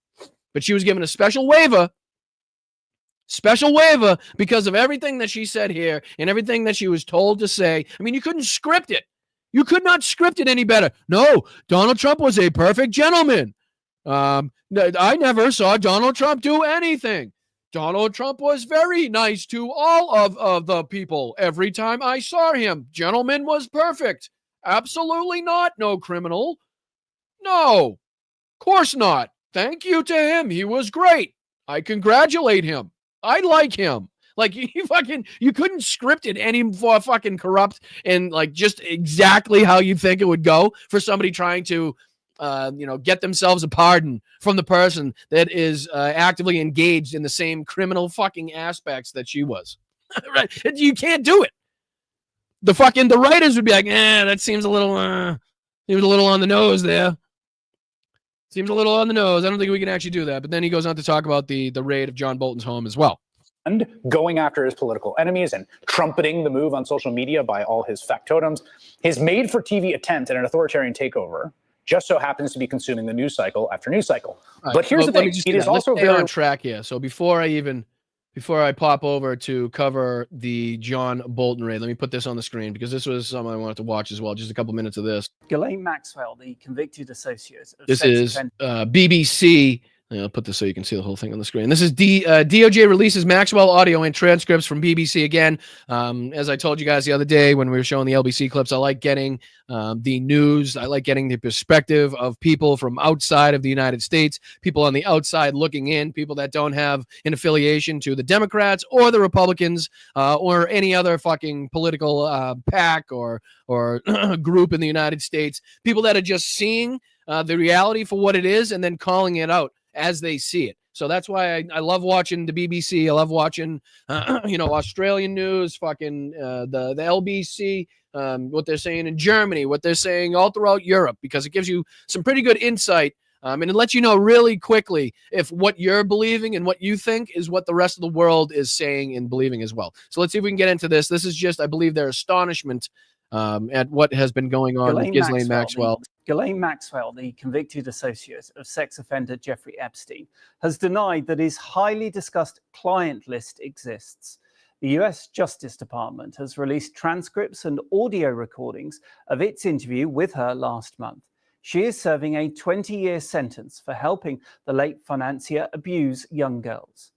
But she was given a special waiver because of everything that she said here and everything that she was told to say. I mean, you couldn't script it. You could not script it any better. No, Donald Trump was a perfect gentleman. I never saw Donald Trump do anything. Donald Trump was very nice to all of the people every time I saw him. Gentleman was perfect. Absolutely not. No criminal. No, of course not. Thank you to him. He was great. I congratulate him. I like him. Like you couldn't script it any more fucking corrupt and like just exactly how you think it would go for somebody trying to, get themselves a pardon from the person that is actively engaged in the same criminal fucking aspects that she was. Right? You can't do it. The writers would be like, that seems a little on the nose there. Seems a little on the nose. I don't think we can actually do that. But then he goes on to talk about the raid of John Bolton's home as well. And going after his political enemies and trumpeting the move on social media by all his factotums. His made-for-TV attempt at an authoritarian takeover just so happens to be consuming the news cycle after news cycle. Right, but here's the thing. It is also very on track here. So before I pop over to cover the John Bolton raid, let me put this on the screen because this was something I wanted to watch as well. Just a couple minutes of this. Ghislaine Maxwell, the convicted associate of this is BBC. I'll put this so you can see the whole thing on the screen. This is DOJ releases Maxwell audio and transcripts from BBC again. As I told you guys the other day when we were showing the LBC clips, I like getting the news. I like getting the perspective of people from outside of the United States, people on the outside looking in, people that don't have an affiliation to the Democrats or the Republicans or any other fucking political pack or group in the United States, people that are just seeing the reality for what it is and then calling it out as they see it. So that's why I love watching the BBC. I love watching, Australian news, fucking the LBC, what they're saying in Germany, what they're saying all throughout Europe, because it gives you some pretty good insight. And it lets you know really quickly if what you're believing and what you think is what the rest of the world is saying and believing as well. So let's see if we can get into this. This is just, I believe, their astonishment at what has been going on with Ghislaine Maxwell. Ghislaine Maxwell, the convicted associate of sex offender Jeffrey Epstein, has denied that his highly discussed client list exists. The US Justice Department has released transcripts and audio recordings of its interview with her last month. She is serving a 20-year sentence for helping the late financier abuse young girls.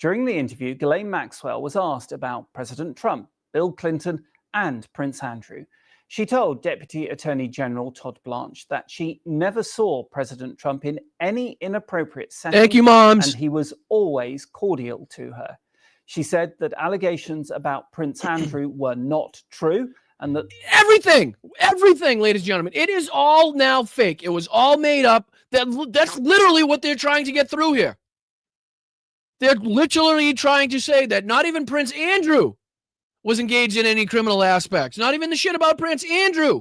During the interview, Ghislaine Maxwell was asked about President Trump, Bill Clinton, and Prince Andrew. She told Deputy Attorney General Todd Blanche that she never saw President Trump in any inappropriate setting. Thank you, moms. And he was always cordial to her. She said that allegations about Prince Andrew were not true and that everything, ladies and gentlemen, it is all now fake. It was all made up. That's literally what they're trying to get through here. They're literally trying to say that not even Prince Andrew was engaged in any criminal aspects. Not even the shit about Prince Andrew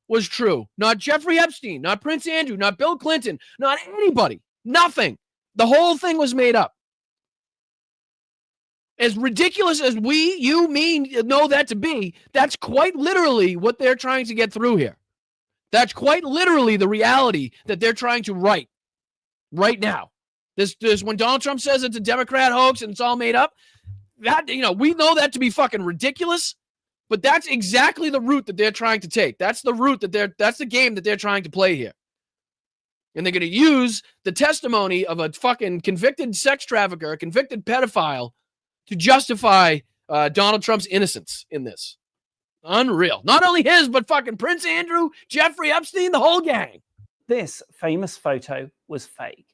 was true. Not Jeffrey Epstein, not Prince Andrew, not Bill Clinton, not anybody. Nothing. The whole thing was made up. As ridiculous as you, me, know that to be, that's quite literally what they're trying to get through here. That's quite literally the reality that they're trying to write right now. This when Donald Trump says it's a Democrat hoax and it's all made up, that, we know that to be fucking ridiculous, but that's exactly the route that they're trying to take. That's the route that's the game that they're trying to play here. And they're going to use the testimony of a fucking convicted sex trafficker, a convicted pedophile, to justify Donald Trump's innocence in this. Unreal. Not only his, but fucking Prince Andrew, Jeffrey Epstein, the whole gang. This famous photo was fake.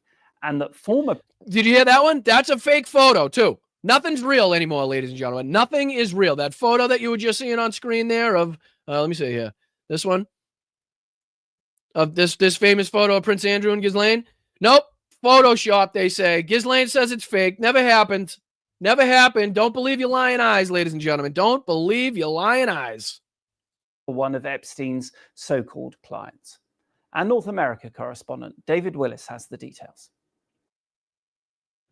And that former... Did you hear that one? That's a fake photo, too. Nothing's real anymore, ladies and gentlemen. Nothing is real. That photo that you were just seeing on screen there of, let me see here. This one. Of this famous photo of Prince Andrew and Ghislaine. Nope. Photoshop, they say. Ghislaine says it's fake. Never happened. Never happened. Don't believe your lying eyes, ladies and gentlemen. Don't believe your lying eyes. One of Epstein's so-called clients. Our North America correspondent, David Willis, has the details.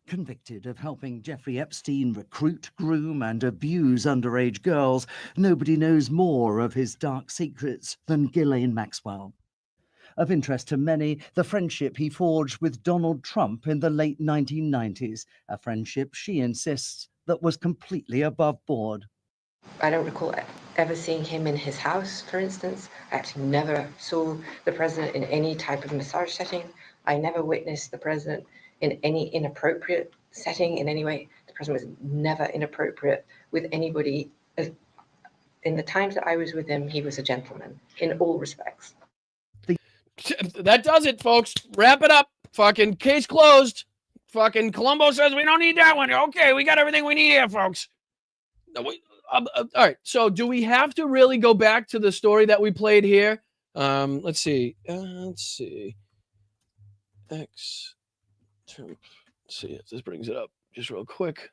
Convicted of helping Jeffrey Epstein recruit, groom, and abuse underage girls, nobody knows more of his dark secrets than Ghislaine Maxwell. Of interest to many, the friendship he forged with Donald Trump in the late 1990s, a friendship she insists that was completely above board. I don't recall ever seeing him in his house, for instance. I actually never saw the president in any type of massage setting. I never witnessed the president in any inappropriate setting in any way. The president was never inappropriate with anybody. In the times that I was with him, he was a gentleman in all respects. That does it, folks. Wrap it up. Fucking case closed. Fucking Columbo says we don't need that one. Okay, we got everything we need here, folks. All right. So do we have to really go back to the story that we played here? Let's see. Let's see. Let's see if this brings it up just real quick.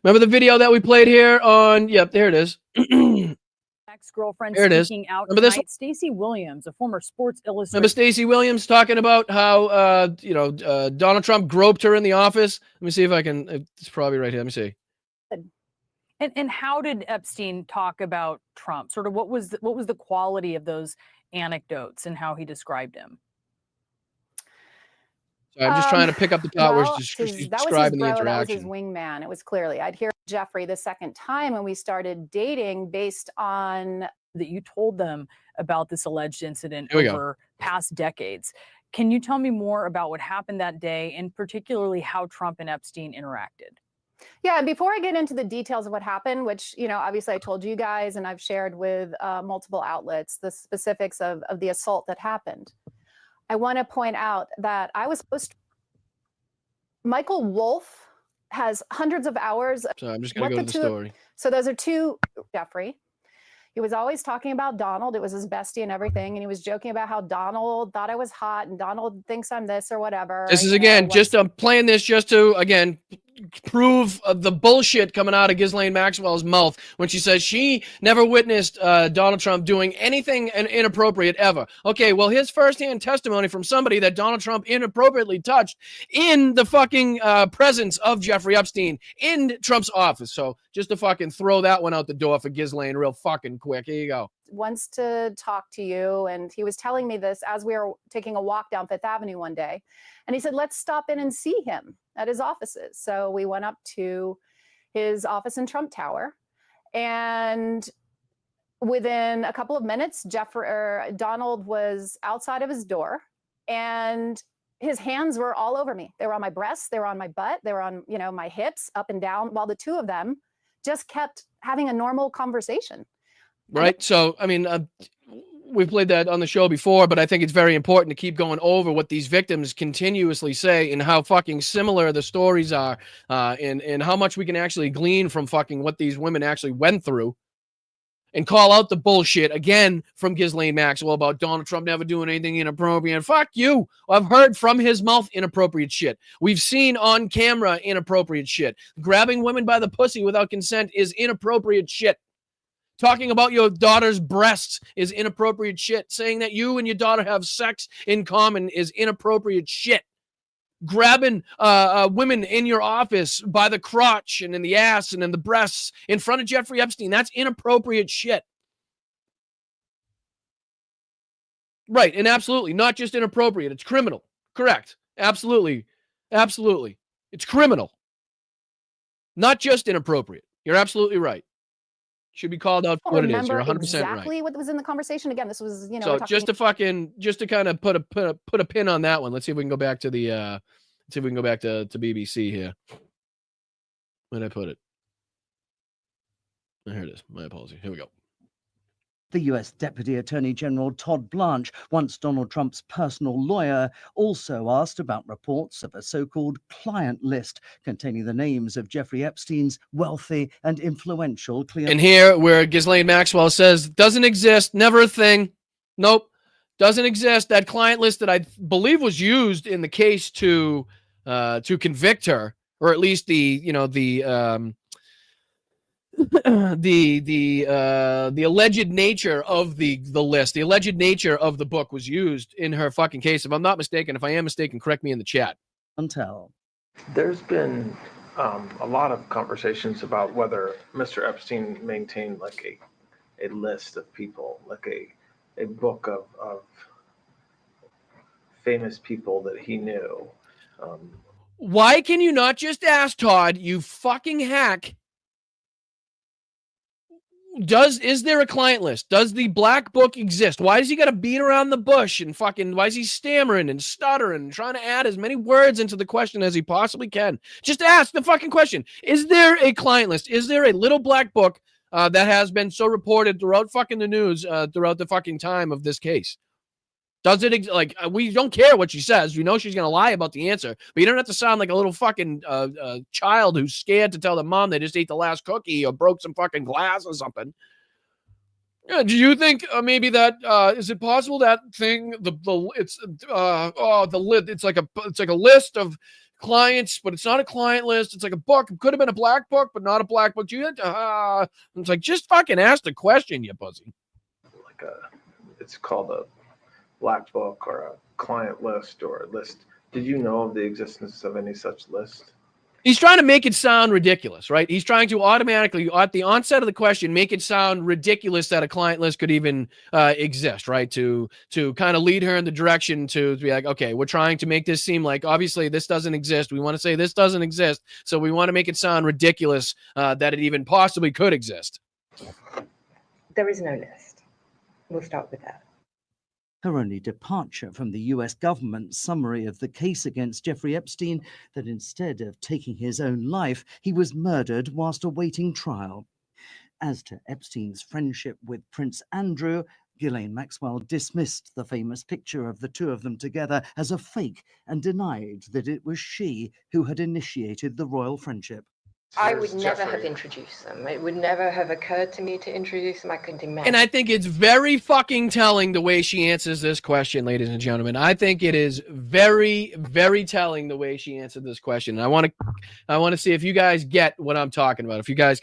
Remember the video that we played here on? Yep, there it is. Ex-girlfriend There it is. speaking out Remember this tonight. Stacey Williams, a former Sports Illustrated. Remember Stacey Williams talking about how Donald Trump groped her in the office? Let me see if I can. It's probably right here. Let me see. And how did Epstein talk about Trump? Sort of what was the quality of those anecdotes and how he described him? So I'm just trying to pick up the part where she's that was his describing the bro, that was his interaction. wingman. It was clearly, I'd hear Jeffrey the second time when we started dating based on that you told them about this alleged incident Here we go. over past decades. Can you tell me more about what happened that day and particularly how Trump and Epstein interacted? Yeah, and before I get into the details of what happened, which, obviously I told you guys and I've shared with multiple outlets, the specifics of the assault that happened. I want to point out that I was supposed to, Michael Wolff has hundreds of hours. So I'm just going to go to the story. So those are two, Jeffrey. He was always talking about Donald. It was his bestie and everything. And he was joking about how Donald thought I was hot and Donald thinks I'm this or whatever. This is, again, just I'm playing this just to, again, prove the bullshit coming out of Ghislaine Maxwell's mouth when she says she never witnessed Donald Trump doing anything inappropriate ever. Okay, well, here's firsthand testimony from somebody that Donald Trump inappropriately touched in the fucking presence of Jeffrey Epstein in Trump's office. So just to fucking throw that one out the door for Ghislaine real fucking quick. Here you go. Wants to talk to you. And he was telling me this as we were taking a walk down Fifth Avenue one day. And he said, let's stop in and see him at his offices. So we went up to his office in Trump Tower. And within a couple of minutes, Donald was outside of his door and his hands were all over me. They were on my breasts, they were on my butt, they were on, my hips up and down, while the two of them just kept having a normal conversation. Right. So, I mean, we've played that on the show before, but I think it's very important to keep going over what these victims continuously say and how fucking similar the stories are, and how much we can actually glean from fucking what these women actually went through, and call out the bullshit again from Ghislaine Maxwell about Donald Trump never doing anything inappropriate. Fuck you. I've heard from his mouth inappropriate shit. We've seen on camera inappropriate shit. Grabbing women by the pussy without consent is inappropriate shit. Talking about your daughter's breasts is inappropriate shit. Saying that you and your daughter have sex in common is inappropriate shit. Grabbing women in your office by the crotch and in the ass and in the breasts in front of Jeffrey Epstein, that's inappropriate shit. Right, and absolutely, not just inappropriate, it's criminal. Correct. Absolutely. Absolutely. It's criminal. Not just inappropriate. You're absolutely right. Should be called out for what it is. You're 100% exactly right. what was in the conversation. Again, this was, So just to kind of put a pin on that one. Let's see if we can go back to the to BBC here. Where did I put it? Oh, here it is. My apologies. Here we go. The US Deputy Attorney General Todd Blanche, once Donald Trump's personal lawyer, also asked about reports of a so-called client list containing the names of Jeffrey Epstein's wealthy and influential clients. And here, where Ghislaine Maxwell says, doesn't exist, never a thing. Nope, doesn't exist. That client list that I believe was used in the case to convict her, or at least the alleged nature of the list, the alleged nature of the book was used in her fucking case. If I'm not mistaken, if I am mistaken, correct me in the chat. Until there's been a lot of conversations about whether Mr. Epstein maintained like a list of people, like a book of famous people that he knew. Why can you not just ask, Todd, you fucking hack? Is there a client list? Does the black book exist? Why does he got to beat around the bush and fucking, why is he stammering and stuttering and trying to add as many words into the question as he possibly can? Just ask the fucking question. Is there a client list? Is there a little black book that has been so reported throughout fucking the news throughout the fucking time of this case? Does it we don't care what she says. We know she's going to lie about the answer, but you don't have to sound like a little fucking child who's scared to tell their mom they just ate the last cookie or broke some fucking glass or something. Yeah, do you think maybe that is it possible that thing it's like a list of clients, but it's not a client list. It's like a book. It could have been a black book, but not a black book. Do you it's like just fucking ask the question, you pussy. It's called a black book or a client list or a list. Did you know of the existence of any such list? He's trying to make it sound ridiculous, right? He's trying to automatically, at the onset of the question, make it sound ridiculous that a client list could even exist, right? To kind of lead her in the direction to be like, okay, we're trying to make this seem like, obviously, this doesn't exist. We want to say this doesn't exist. So we want to make it sound ridiculous that it even possibly could exist. There is no list. We'll start with that. Her only departure from the US government's summary of the case against Jeffrey Epstein, that instead of taking his own life, he was murdered whilst awaiting trial. As to Epstein's friendship with Prince Andrew, Ghislaine Maxwell dismissed the famous picture of the two of them together as a fake and denied that it was she who had initiated the royal friendship. I would never have introduced them. It would never have occurred to me to introduce them. I couldn't imagine. And I think it's very fucking telling the way she answers this question, ladies and gentlemen. I think it is very, very telling the way she answered this question. And I want to see if you guys get what I'm talking about. If you guys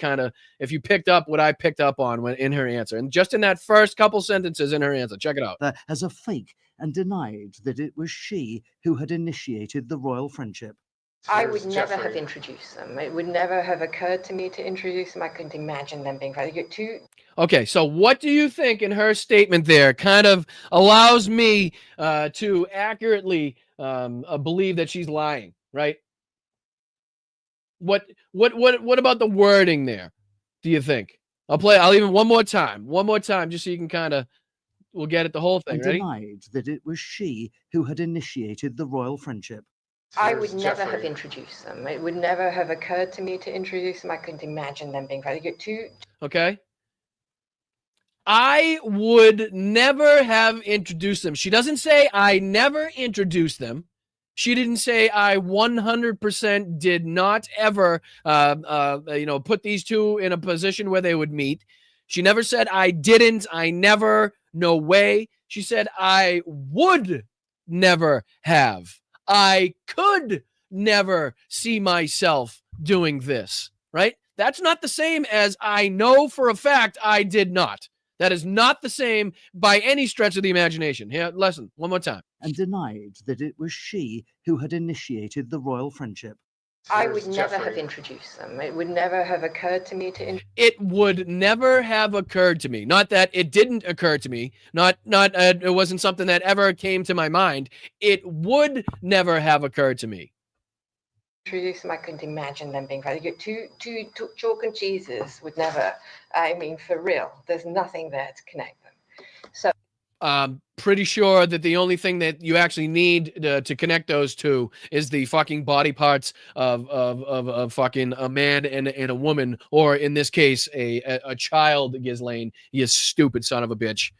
if you picked up what I picked up on when in her answer, and just in that first couple sentences in her answer, check it out. As a fake and denied that it was she who had initiated the royal friendship. I would never have introduced them. It would never have occurred to me to introduce them. I couldn't imagine them being too. Okay, so what do you think in her statement there kind of allows me to accurately believe that she's lying, right? What about the wording there? Do you think? I'll even one more time, just so you can we'll get at the whole thing. And Ready? denied that it was she who had initiated the royal friendship. I would never have introduced them. It would never have occurred to me to introduce them. I couldn't imagine them being too. Okay. I would never have introduced them. She doesn't say I never introduced them. She didn't say I 100% did not ever, put these two in a position where they would meet. She never said I didn't, I never, no way. She said I would never have. I could never see myself doing this, right? That's not the same as I know for a fact I did not. That is not the same by any stretch of the imagination. Here, listen, one more time. And denied that it was she who had initiated the royal friendship. I would never have introduced them. It would never have occurred to me to. It would never have occurred to me. Not that it didn't occur to me. Not it wasn't something that ever came to my mind. It would never have occurred to me. Introduce them. I couldn't imagine them being two chalk and cheeses would never. I mean, for real, there's nothing there to connect them. So. Pretty sure that the only thing that you actually need to connect those two is the fucking body parts of fucking a man and a woman, or in this case, a child, Ghislaine, you stupid son of a bitch.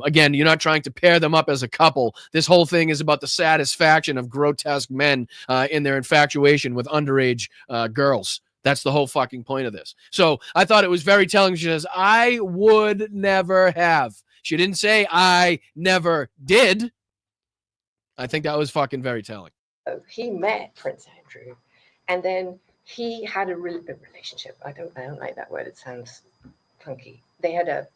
Again, you're not trying to pair them up as a couple. This whole thing is about the satisfaction of grotesque men in their infatuation with underage girls. That's the whole fucking point of this. So I thought it was very telling. She says, I would never have. She didn't say I never did. I think that was fucking very telling. He met Prince Andrew, and then he had a relationship. I don't like that word. It sounds funky. They had a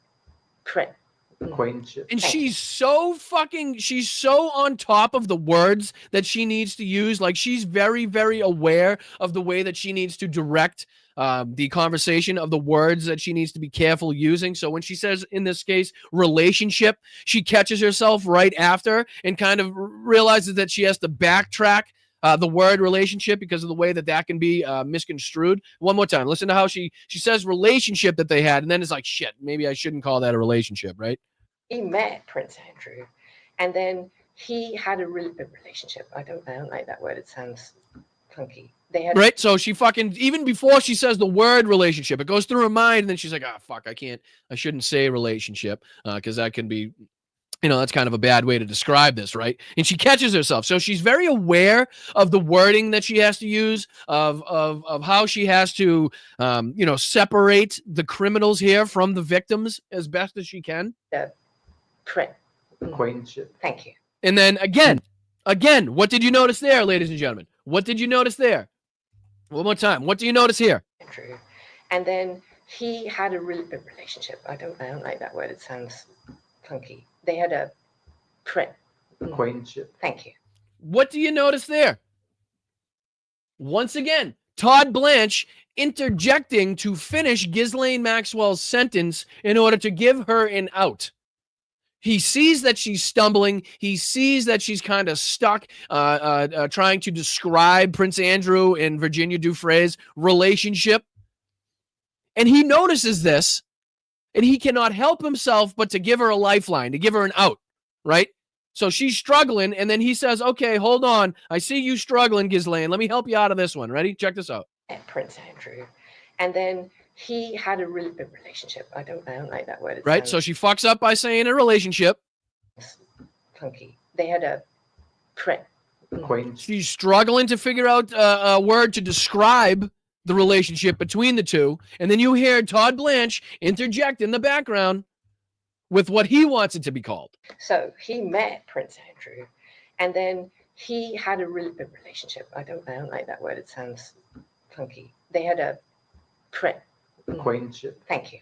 acquaintanceship. And she's so on top of the words that she needs to use. Like, she's very, very aware of the way that she needs to direct the conversation, of the words that she needs to be careful using. So when she says, in this case, relationship, she catches herself right after and kind of realizes that she has to backtrack the word relationship because of the way that can be misconstrued. One more time. Listen to how she says relationship that they had, and then it's like, shit, maybe I shouldn't call that a relationship, right? He met Prince Andrew, and then he had a relationship. I don't like that word. It sounds funky. They had right. So she fucking, even before she says the word relationship, it goes through her mind, and then she's like, fuck, I shouldn't say relationship because that can be You know, that's kind of a bad way to describe this, right? And she catches herself. So she's very aware of the wording that she has to use, of how she has to, you know, separate the criminals here from the victims as best as she can. Acquaintanceship. Thank you. And then again, what did you notice there, ladies and gentlemen? What did you notice there? One more time. What do you notice here? True. And then he had a relationship. I don't like that word. It sounds funky. They had a acquaintanceship. Thank you. What do you notice there? Once again, Todd Blanche interjecting to finish Ghislaine Maxwell's sentence in order to give her an out. He sees that she's stumbling. He sees that she's kind of stuck trying to describe Prince Andrew and Virginia Giuffre's relationship. And he notices this, and he cannot help himself but to give her a lifeline, to give her an out, right? So she's struggling, and then he says, okay, hold on. I see you struggling, Ghislaine. Let me help you out of this one. Ready? Check this out. Prince Andrew. And then he had a relationship. I don't like that word. It right? So she fucks up by saying a relationship. Funky. They had a She's struggling to figure out a word to describe the relationship between the two. And then you hear Todd Blanche interject in the background with what he wants it to be called. So he met Prince Andrew, and then he had a relationship. I don't like that word. It sounds funky. They had a acquaintanceship. Thank you.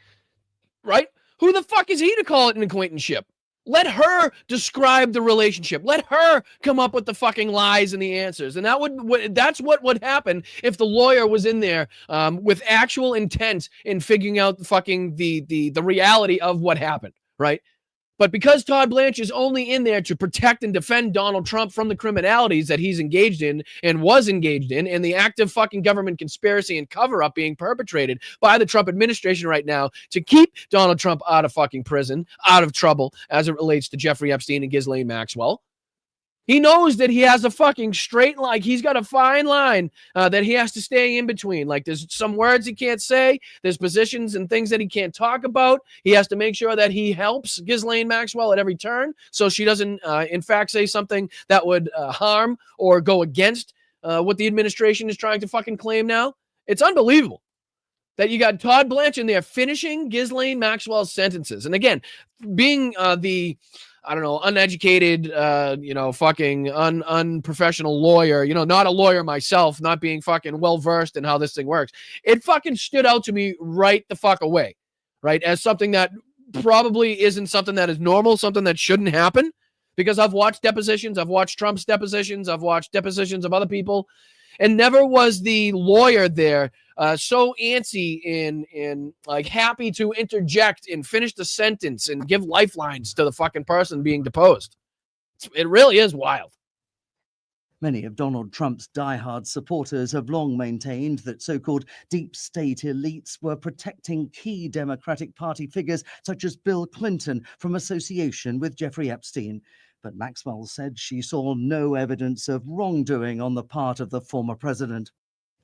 Right? Who the fuck is he to call it an acquaintanceship? Let her describe the relationship. Let her come up with the fucking lies and the answers. And that's what would happen if the lawyer was in there with actual intent in figuring out the reality of what happened, right? But because Todd Blanche is only in there to protect and defend Donald Trump from the criminalities that he's engaged in and was engaged in, and the active fucking government conspiracy and cover-up being perpetrated by the Trump administration right now to keep Donald Trump out of fucking prison, out of trouble as it relates to Jeffrey Epstein and Ghislaine Maxwell. He knows that he has a fucking straight line. He's got a fine line that he has to stay in between. Like, there's some words he can't say. There's positions and things that he can't talk about. He has to make sure that he helps Ghislaine Maxwell at every turn so she doesn't, in fact, say something that would harm or go against what the administration is trying to fucking claim now. It's unbelievable that you got Todd Blanche in there finishing Ghislaine Maxwell's sentences. And again, being uneducated, fucking unprofessional lawyer, not a lawyer myself, not being fucking well-versed in how this thing works. It fucking stood out to me right the fuck away, right? As something that probably isn't something that is normal, something that shouldn't happen, because I've watched depositions, I've watched Trump's depositions, I've watched depositions of other people, and never was the lawyer there so antsy and like happy to interject and finish the sentence and give lifelines to the fucking person being deposed. It really is wild. Many of Donald Trump's diehard supporters have long maintained that so-called deep state elites were protecting key Democratic Party figures such as Bill Clinton from association with Jeffrey Epstein. But Maxwell said she saw no evidence of wrongdoing on the part of the former president.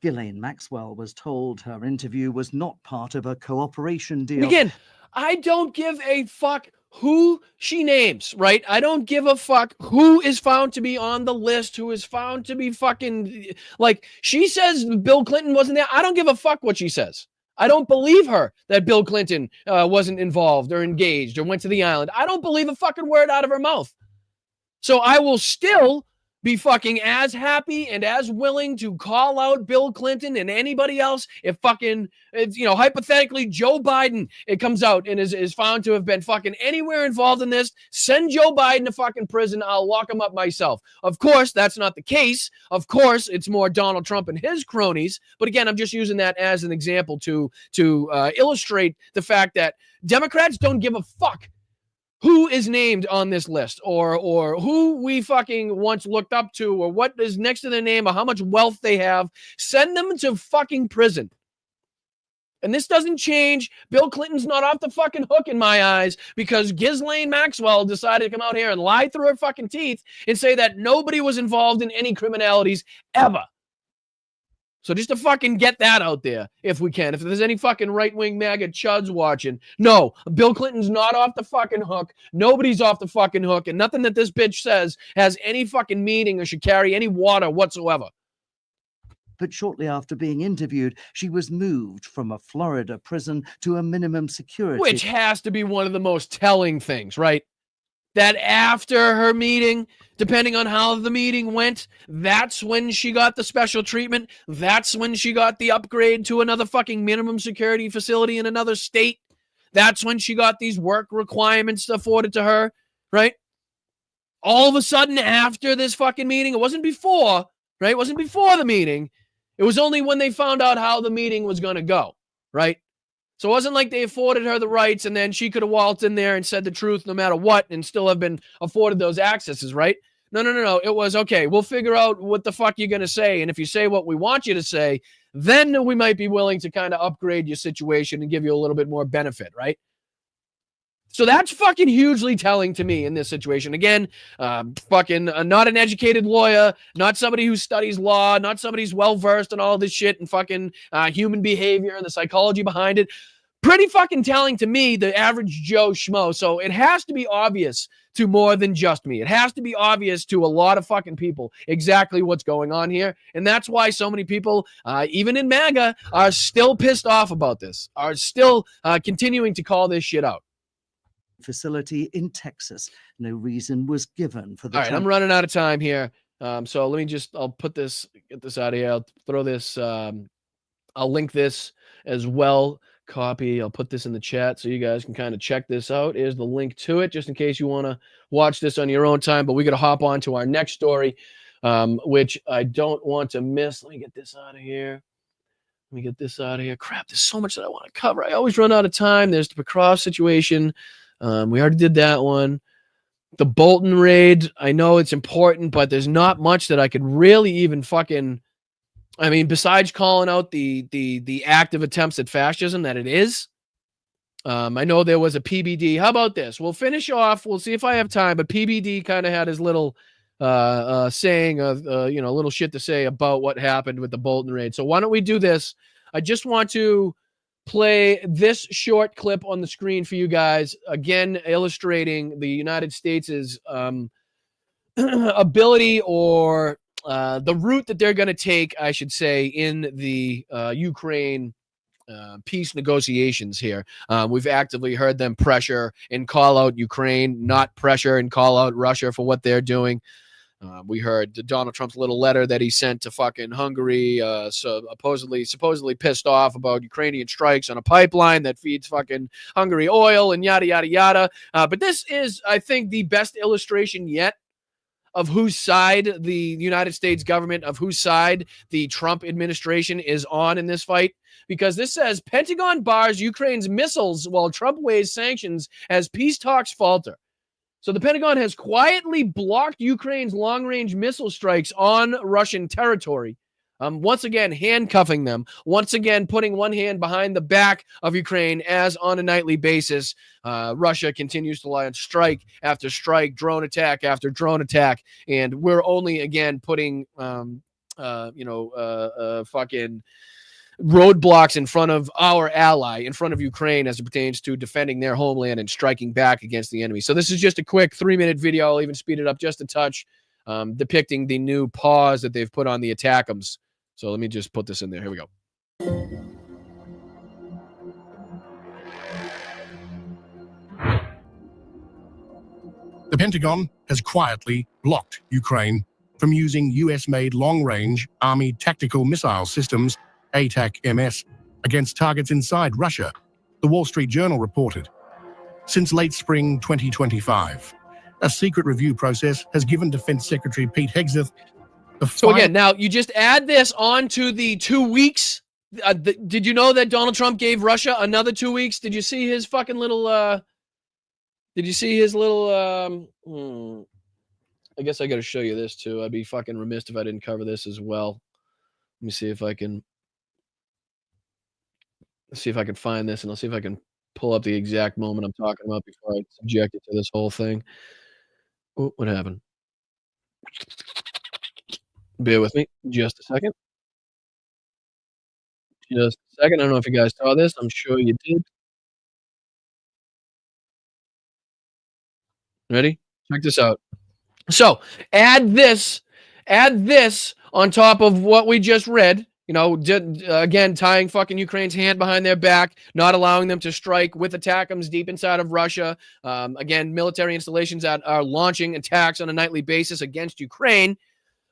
Ghislaine Maxwell was told her interview was not part of a cooperation deal. And again, I don't give a fuck who she names, right? I don't give a fuck who is found to be on the list, who is found to be fucking, like, she says Bill Clinton wasn't there. I don't give a fuck what she says. I don't believe her that Bill Clinton wasn't involved or engaged or went to the island. I don't believe a fucking word out of her mouth. So I will still be fucking as happy and as willing to call out Bill Clinton and anybody else if fucking, hypothetically Joe Biden, it comes out and is found to have been fucking anywhere involved in this. Send Joe Biden to fucking prison. I'll lock him up myself. Of course, that's not the case. Of course, it's more Donald Trump and his cronies. But again, I'm just using that as an example to illustrate the fact that Democrats don't give a fuck who is named on this list or who we fucking once looked up to or what is next to their name or how much wealth they have. Send them to fucking prison. And this doesn't change. Bill Clinton's not off the fucking hook in my eyes because Ghislaine Maxwell decided to come out here and lie through her fucking teeth and say that nobody was involved in any criminalities ever. So just to fucking get that out there, if we can. If there's any fucking right-wing MAGA chuds watching, no, Bill Clinton's not off the fucking hook. Nobody's off the fucking hook. And nothing that this bitch says has any fucking meaning or should carry any water whatsoever. But shortly after being interviewed, she was moved from a Florida prison to a minimum security. Which has to be one of the most telling things, right? That after her meeting, depending on how the meeting went, that's when she got the special treatment. That's when she got the upgrade to another fucking minimum security facility in another state. That's when she got these work requirements afforded to her, right? All of a sudden after this fucking meeting, it wasn't before, right? It wasn't before the meeting. It was only when they found out how the meeting was going to go, right? So it wasn't like they afforded her the rights and then she could have waltzed in there and said the truth no matter what and still have been afforded those accesses, right? No. It was, okay, we'll figure out what the fuck you're going to say. And if you say what we want you to say, then we might be willing to kind of upgrade your situation and give you a little bit more benefit, right? So that's fucking hugely telling to me in this situation. Again, not an educated lawyer, not somebody who studies law, not somebody who's well-versed in all this shit and fucking human behavior and the psychology behind it. Pretty fucking telling to me, the average Joe Schmo. So it has to be obvious to more than just me. It has to be obvious to a lot of fucking people exactly what's going on here. And that's why so many people, even in MAGA, are still pissed off about this, are still continuing to call this shit out. Facility in Texas. No reason was given for the. All right, I'm running out of time here. So let me I'll get this out of here. I'll throw this, I'll link this as well. Copy. I'll put this in the chat so you guys can kind of check this out. Here's the link to it, just in case you want to watch this on your own time. But we got to hop on to our next story, which I don't want to miss. Let me get this out of here. Crap, there's so much that I want to cover. I always run out of time. There's the Bancroft situation. We already did that one. The Bolton raid, I know it's important, but there's not much that I could really even fucking, I mean, besides calling out the active attempts at fascism that it is. I know there was a PBD. How about this? We'll finish off. We'll see if I have time, but PBD kind of had his little saying of, little shit to say about what happened with the Bolton raid. So why don't we do this? I just want to play this short clip on the screen for you guys, again illustrating the United States' ability or the route that they're going to take, I should say, in the Ukraine peace negotiations here. We've actively heard them pressure and call out Ukraine, not pressure and call out Russia for what they're doing. We heard Donald Trump's little letter that he sent to fucking Hungary, supposedly pissed off about Ukrainian strikes on a pipeline that feeds fucking Hungary oil and yada, yada, yada. But this is, I think, the best illustration yet of whose side the United States government, of whose side the Trump administration is on in this fight. Because this says, Pentagon bars Ukraine's missiles while Trump weighs sanctions as peace talks falter. So the Pentagon has quietly blocked Ukraine's long-range missile strikes on Russian territory, once again handcuffing them, once again putting one hand behind the back of Ukraine as on a nightly basis, Russia continues to lie on strike after strike, drone attack after drone attack, and we're only again putting, fucking roadblocks in front of our ally, in front of Ukraine, as it pertains to defending their homeland and striking back against the enemy. So this is just a quick 3-minute video. I'll even speed it up just a touch, depicting the new pause that they've put on the attackums. So let me just put this in there. Here we go. The Pentagon has quietly blocked Ukraine from using US-made long-range Army tactical missile systems, ATAC-MS, against targets inside Russia, the Wall Street Journal reported. Since late spring 2025, a secret review process has given Defense Secretary Pete Hegseth the So again, now you just add this on to the 2 weeks. Did you know that Donald Trump gave Russia another 2 weeks? Did you see his fucking little, I guess I got to show you this too. I'd be fucking remiss if I didn't cover this as well. Let me see if I can find this, and I'll see if I can pull up the exact moment I'm talking about before I subject it to this whole thing. Oh, what happened? Bear with me just a second. Just a second. I don't know if you guys saw this. I'm sure you did. Ready? Check this out. So add this on top of what we just read. You know, again, tying fucking Ukraine's hand behind their back, not allowing them to strike with ATACMS deep inside of Russia. Again, military installations that are launching attacks on a nightly basis against Ukraine.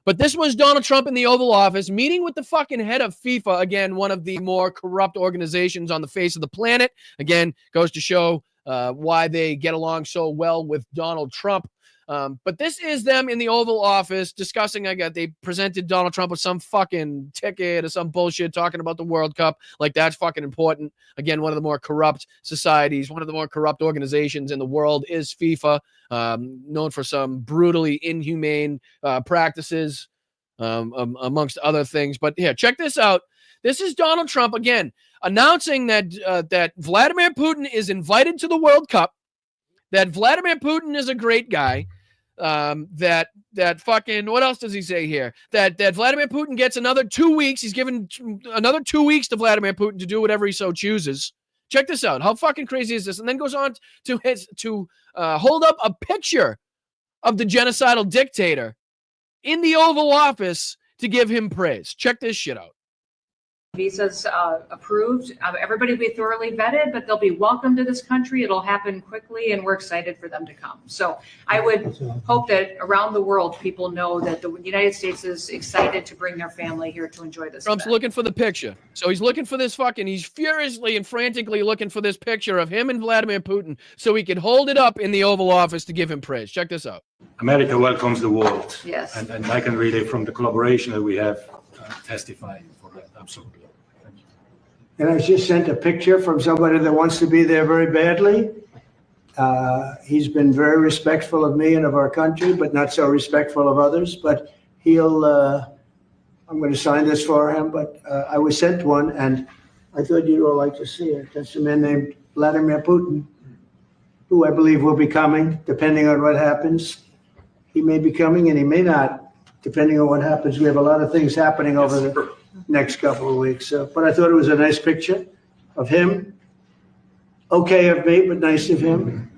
But this was Donald Trump in the Oval Office meeting with the fucking head of FIFA. Again, one of the more corrupt organizations on the face of the planet. Again, goes to show why they get along so well with Donald Trump. But this is them in the Oval Office discussing, they presented Donald Trump with some fucking ticket or some bullshit talking about the World Cup. Like, that's fucking important. Again, one of the more corrupt societies, one of the more corrupt organizations in the world is FIFA, known for some brutally inhumane practices, amongst other things. But here, check this out. This is Donald Trump, again, announcing that that Vladimir Putin is invited to the World Cup, that Vladimir Putin is a great guy, that fucking, what else does he say here? That Vladimir Putin gets another 2 weeks. He's given another 2 weeks to Vladimir Putin to do whatever he so chooses. Check this out. How fucking crazy is this? And then goes on to hold up a picture of the genocidal dictator in the Oval Office to give him praise. Check this shit out. Visas approved. Everybody will be thoroughly vetted, but they'll be welcome to this country. It'll happen quickly, and we're excited for them to come. So I would hope that around the world, people know that the United States is excited to bring their family here to enjoy this Trump's event. looking for the picture. So he's looking for this he's furiously and frantically looking for this picture of him and Vladimir Putin so he could hold it up in the Oval Office to give him praise. Check this out. America welcomes the world. Yes. And I can really, from the collaboration that we have, testify for that. Absolutely. And I was just sent a picture from somebody that wants to be there very badly. He's been very respectful of me and of our country, but not so respectful of others. But I'm going to sign this for him, but I was sent one, and I thought you'd all like to see it. That's a man named Vladimir Putin, who I believe will be coming, depending on what happens. He may be coming, and he may not, depending on what happens. We have a lot of things happening over the next couple of weeks. But I thought it was a nice picture of him. Okay of me, but nice of him.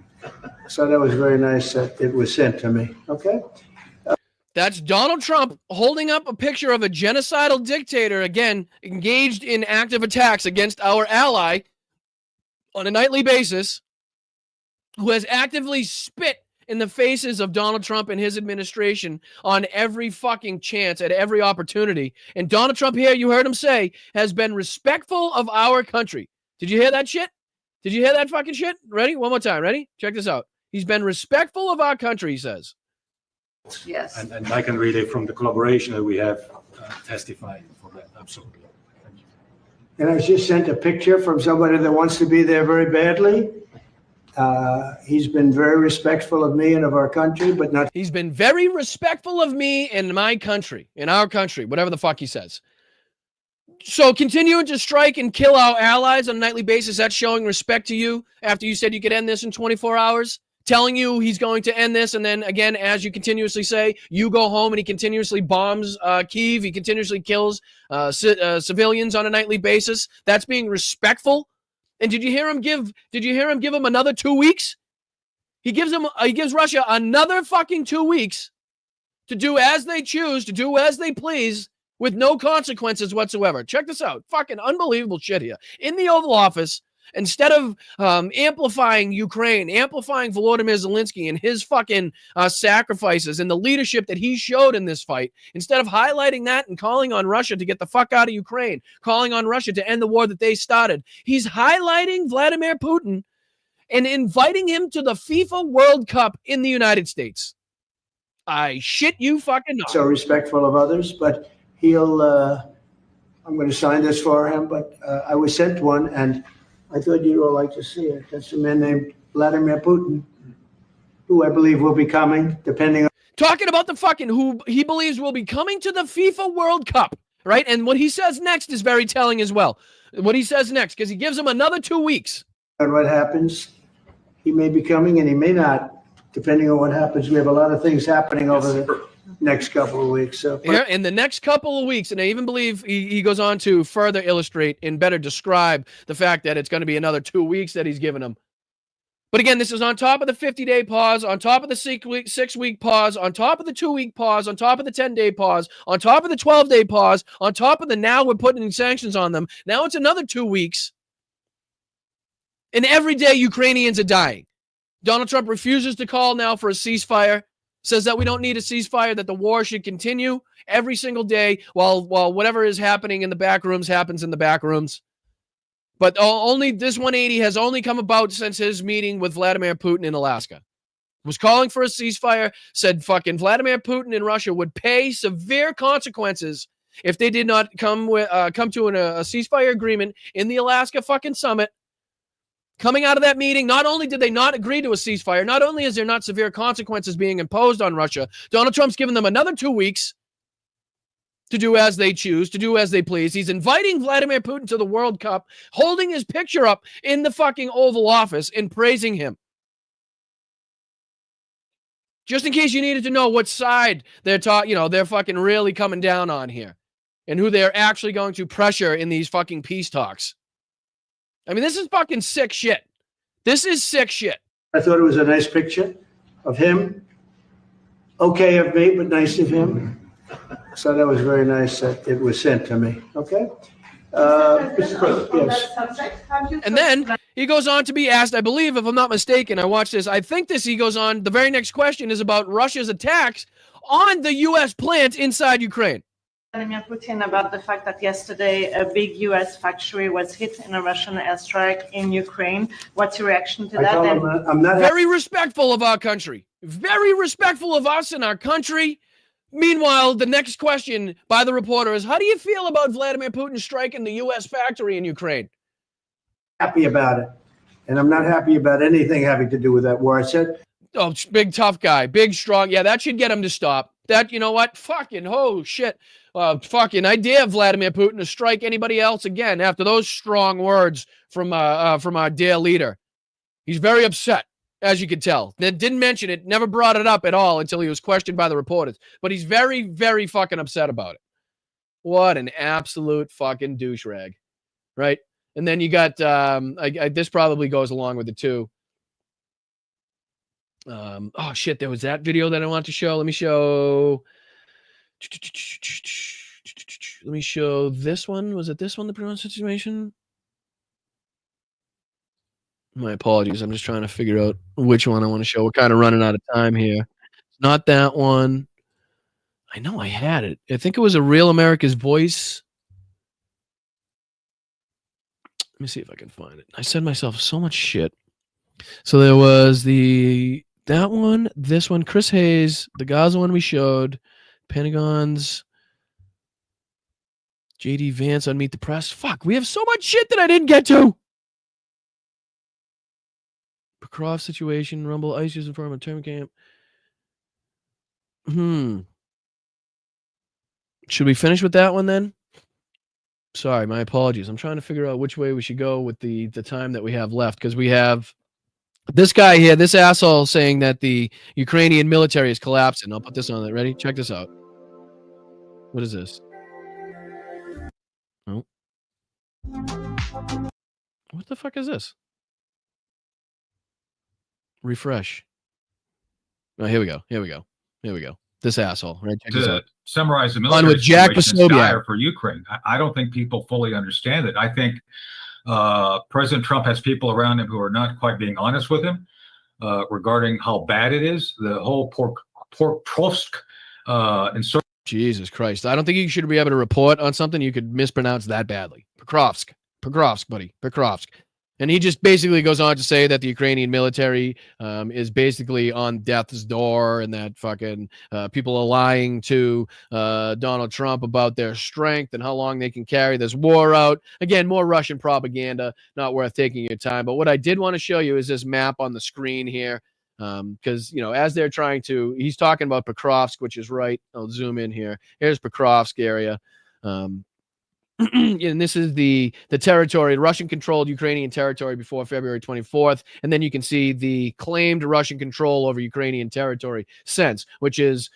So that was very nice that it was sent to me. Okay. That's Donald Trump holding up a picture of a genocidal dictator, again, engaged in active attacks against our ally on a nightly basis, who has actively spit in the faces of Donald Trump and his administration on every fucking chance at every opportunity. And Donald Trump here, you heard him say, has been respectful of our country. Did you hear that shit? Did you hear that fucking shit? Ready? One more time. Ready? Check this out. He's been respectful of our country, he says. Yes. And I can really, from the collaboration that we have, testify for that. Absolutely. Thank you. And I was just sent a picture from somebody that wants to be there very badly. He's been very respectful of me and of our country, but not. He's been very respectful of me and my country, in our country, whatever the fuck he says. So continuing to strike and kill our allies on a nightly basis, that's showing respect to you after you said you could end this in 24 hours? Telling you he's going to end this, and then again, as you continuously say, you go home and he continuously bombs Kyiv, he continuously kills civilians on a nightly basis. That's being respectful. And did you hear him give him another 2 weeks? He gives Russia another fucking 2 weeks to do as they choose, to do as they please, with no consequences whatsoever. Check this out. Fucking unbelievable shit here. In the Oval Office, instead of amplifying Ukraine, amplifying Volodymyr Zelensky and his fucking sacrifices and the leadership that he showed in this fight, instead of highlighting that and calling on Russia to get the fuck out of Ukraine, calling on Russia to end the war that they started, he's highlighting Vladimir Putin and inviting him to the FIFA World Cup in the United States. I shit you fucking not. So respectful of others, but I'm going to sign this for him, but I was sent one, and I thought you'd all like to see it. That's a man named Vladimir Putin, who I believe will be coming, depending on. Talking about the fucking who he believes will be coming to the FIFA World Cup, right? And what he says next is very telling as well. What he says next, because he gives him another 2 weeks. On what happens, he may be coming and he may not, depending on what happens. We have a lot of things happening over the next couple of weeks. So Here, in the next couple of weeks, and I even believe he goes on to further illustrate and better describe the fact that it's going to be another 2 weeks that he's given them. But again, this is on top of the 50-day pause, on top of the 6-week pause, on top of the 2-week pause, on top of the 10-day pause, on top of the 12-day pause, on top of the now we're putting sanctions on them. Now it's another 2 weeks. And every day Ukrainians are dying. Donald Trump refuses to call now for a ceasefire, says that we don't need a ceasefire, that the war should continue every single day while whatever is happening in the back rooms happens in the back rooms. But only this 180 has only come about since his meeting with Vladimir Putin in Alaska. Was calling for a ceasefire, said fucking Vladimir Putin and Russia would pay severe consequences if they did not come to a ceasefire agreement in the Alaska fucking summit. Coming out of that meeting, not only did they not agree to a ceasefire, not only is there not severe consequences being imposed on Russia, Donald Trump's given them another 2 weeks to do as they choose, to do as they please. He's inviting Vladimir Putin to the World Cup, holding his picture up in the fucking Oval Office and praising him. Just in case you needed to know what side they're fucking really coming down on here and who they're actually going to pressure in these fucking peace talks. I mean, this is fucking sick shit. This is sick shit. I thought it was a nice picture of him. Okay of me, but nice of him. So that was very nice that it was sent to me. Okay. Mr. President, yes. And then he goes on to be asked, I believe, if I'm not mistaken, I watched this. I think he goes on. The very next question is about Russia's attacks on the U.S. plant inside Ukraine. Vladimir Putin about the fact that yesterday a big U.S. factory was hit in a Russian airstrike in Ukraine. What's your reaction to that? I'm not very respectful of our country. Very respectful of us and our country. Meanwhile, the next question by the reporter is, how do you feel about Vladimir Putin striking the U.S. factory in Ukraine? Happy about it. And I'm not happy about anything having to do with that war. I said, oh, big tough guy, big strong. Yeah, that should get him to stop. That, you know what? Fucking, oh, shit. Fucking, I dare Vladimir Putin to strike anybody else again after those strong words from our dear leader. He's very upset, as you can tell. Didn't mention it, never brought it up at all until he was questioned by the reporters. But he's very, very fucking upset about it. What an absolute fucking douche rag, right? And then you got, this probably goes along with it too. Oh shit, there was that video that I want to show. Let me show this one. Was it this one, the pronounced situation? My apologies. I'm just trying to figure out which one I want to show. We're kind of running out of time here. It's not that one. I know I had it. I think it was a Real America's Voice. Let me see if I can find it. I said myself so much shit. So there was that one, this one, Chris Hayes, the Gaza one we showed, Pentagon's, JD Vance on Meet the Press. Fuck, we have so much shit that I didn't get to. Croft situation, Rumble, ICE use inform internment camp. Should we finish with that one then? Sorry, my apologies. I'm trying to figure out which way we should go with the time that we have left, because we have this guy here, this asshole saying that the Ukrainian military is collapsing. I'll put this on it. Ready? Check this out. What is this? Oh. What the fuck is this? Refresh. Oh, here we go. Here we go. Here we go. This asshole, right? Check this out. Summarize the On military with Jack situation is Posobiec. dire for Ukraine. I don't think people fully understand it. I think President Trump has people around him who are not quite being honest with him regarding how bad it is. The whole Pokrovsk insurgency. Jesus Christ. I don't think you should be able to report on something you could mispronounce that badly. Pokrovsk, buddy. Pokrovsk. And he just basically goes on to say that the Ukrainian military is basically on death's door, and that fucking people are lying to Donald Trump about their strength and how long they can carry this war out. Again, more Russian propaganda, not worth taking your time. But what I did want to show you is this map on the screen here. Because, as they're trying to, he's talking about Pokrovsk, which is right. I'll zoom in here. Here's Pokrovsk area. And this is the territory, Russian-controlled Ukrainian territory before February 24th. And then you can see the claimed Russian control over Ukrainian territory since, which is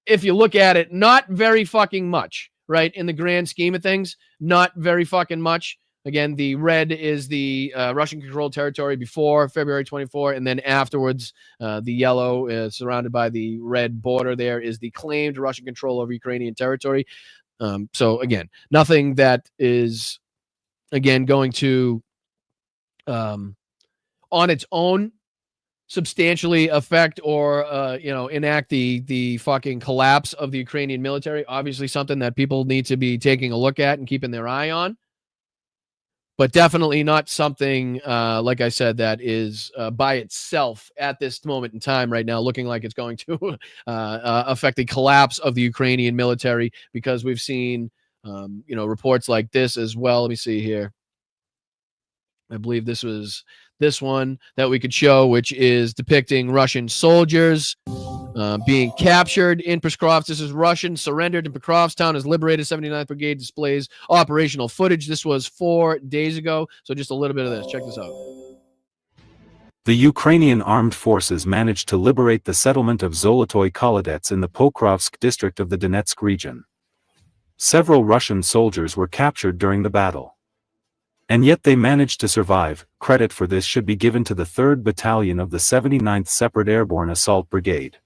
if you look at it, not very fucking much, right? In the grand scheme of things, not very fucking much. Again, the red is the Russian-controlled territory before February 24, and then afterwards, the yellow is surrounded by the red border there is the claimed Russian control over Ukrainian territory. So, again, nothing that is, again, going to, on its own, substantially affect or enact the fucking collapse of the Ukrainian military. Obviously something that people need to be taking a look at and keeping their eye on, but definitely not something like I said that is by itself at this moment in time right now looking like it's going to affect the collapse of the Ukrainian military, because we've seen reports like this as well. Let me see here. I believe this was this one that we could show, which is depicting Russian soldiers being captured in Pokrovsk. This is Russian surrendered in Pokrovsk. Town is liberated. 79th Brigade displays operational footage. This was 4 days ago. So just a little bit of this. Check this out. The Ukrainian armed forces managed to liberate the settlement of Zolotoy Kolodets in the Pokrovsk district of the Donetsk region. Several Russian soldiers were captured during the battle. And yet they managed to survive. Credit for this should be given to the 3rd Battalion of the 79th Separate Airborne Assault Brigade.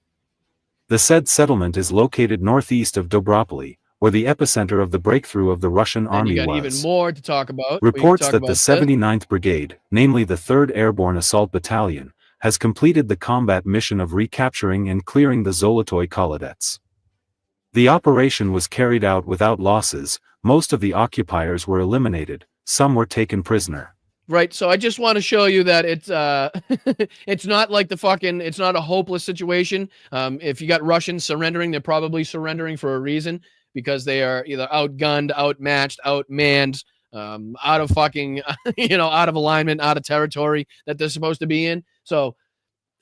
The said settlement is located northeast of Dobropoli, where the epicenter of the breakthrough of the Russian army you got was. even more to talk about. Reports that the 79th Brigade, namely the 3rd Airborne Assault Battalion, has completed the combat mission of recapturing and clearing the Zolotoy Kolodets. The operation was carried out without losses. Most of the occupiers were eliminated. Some were taken prisoner. Right. So I just want to show you that it's it's not like it's not a hopeless situation. If you got Russians surrendering, they're probably surrendering for a reason, because they are either outgunned, outmatched, outmanned, out of fucking, out of alignment, out of territory that they're supposed to be in. So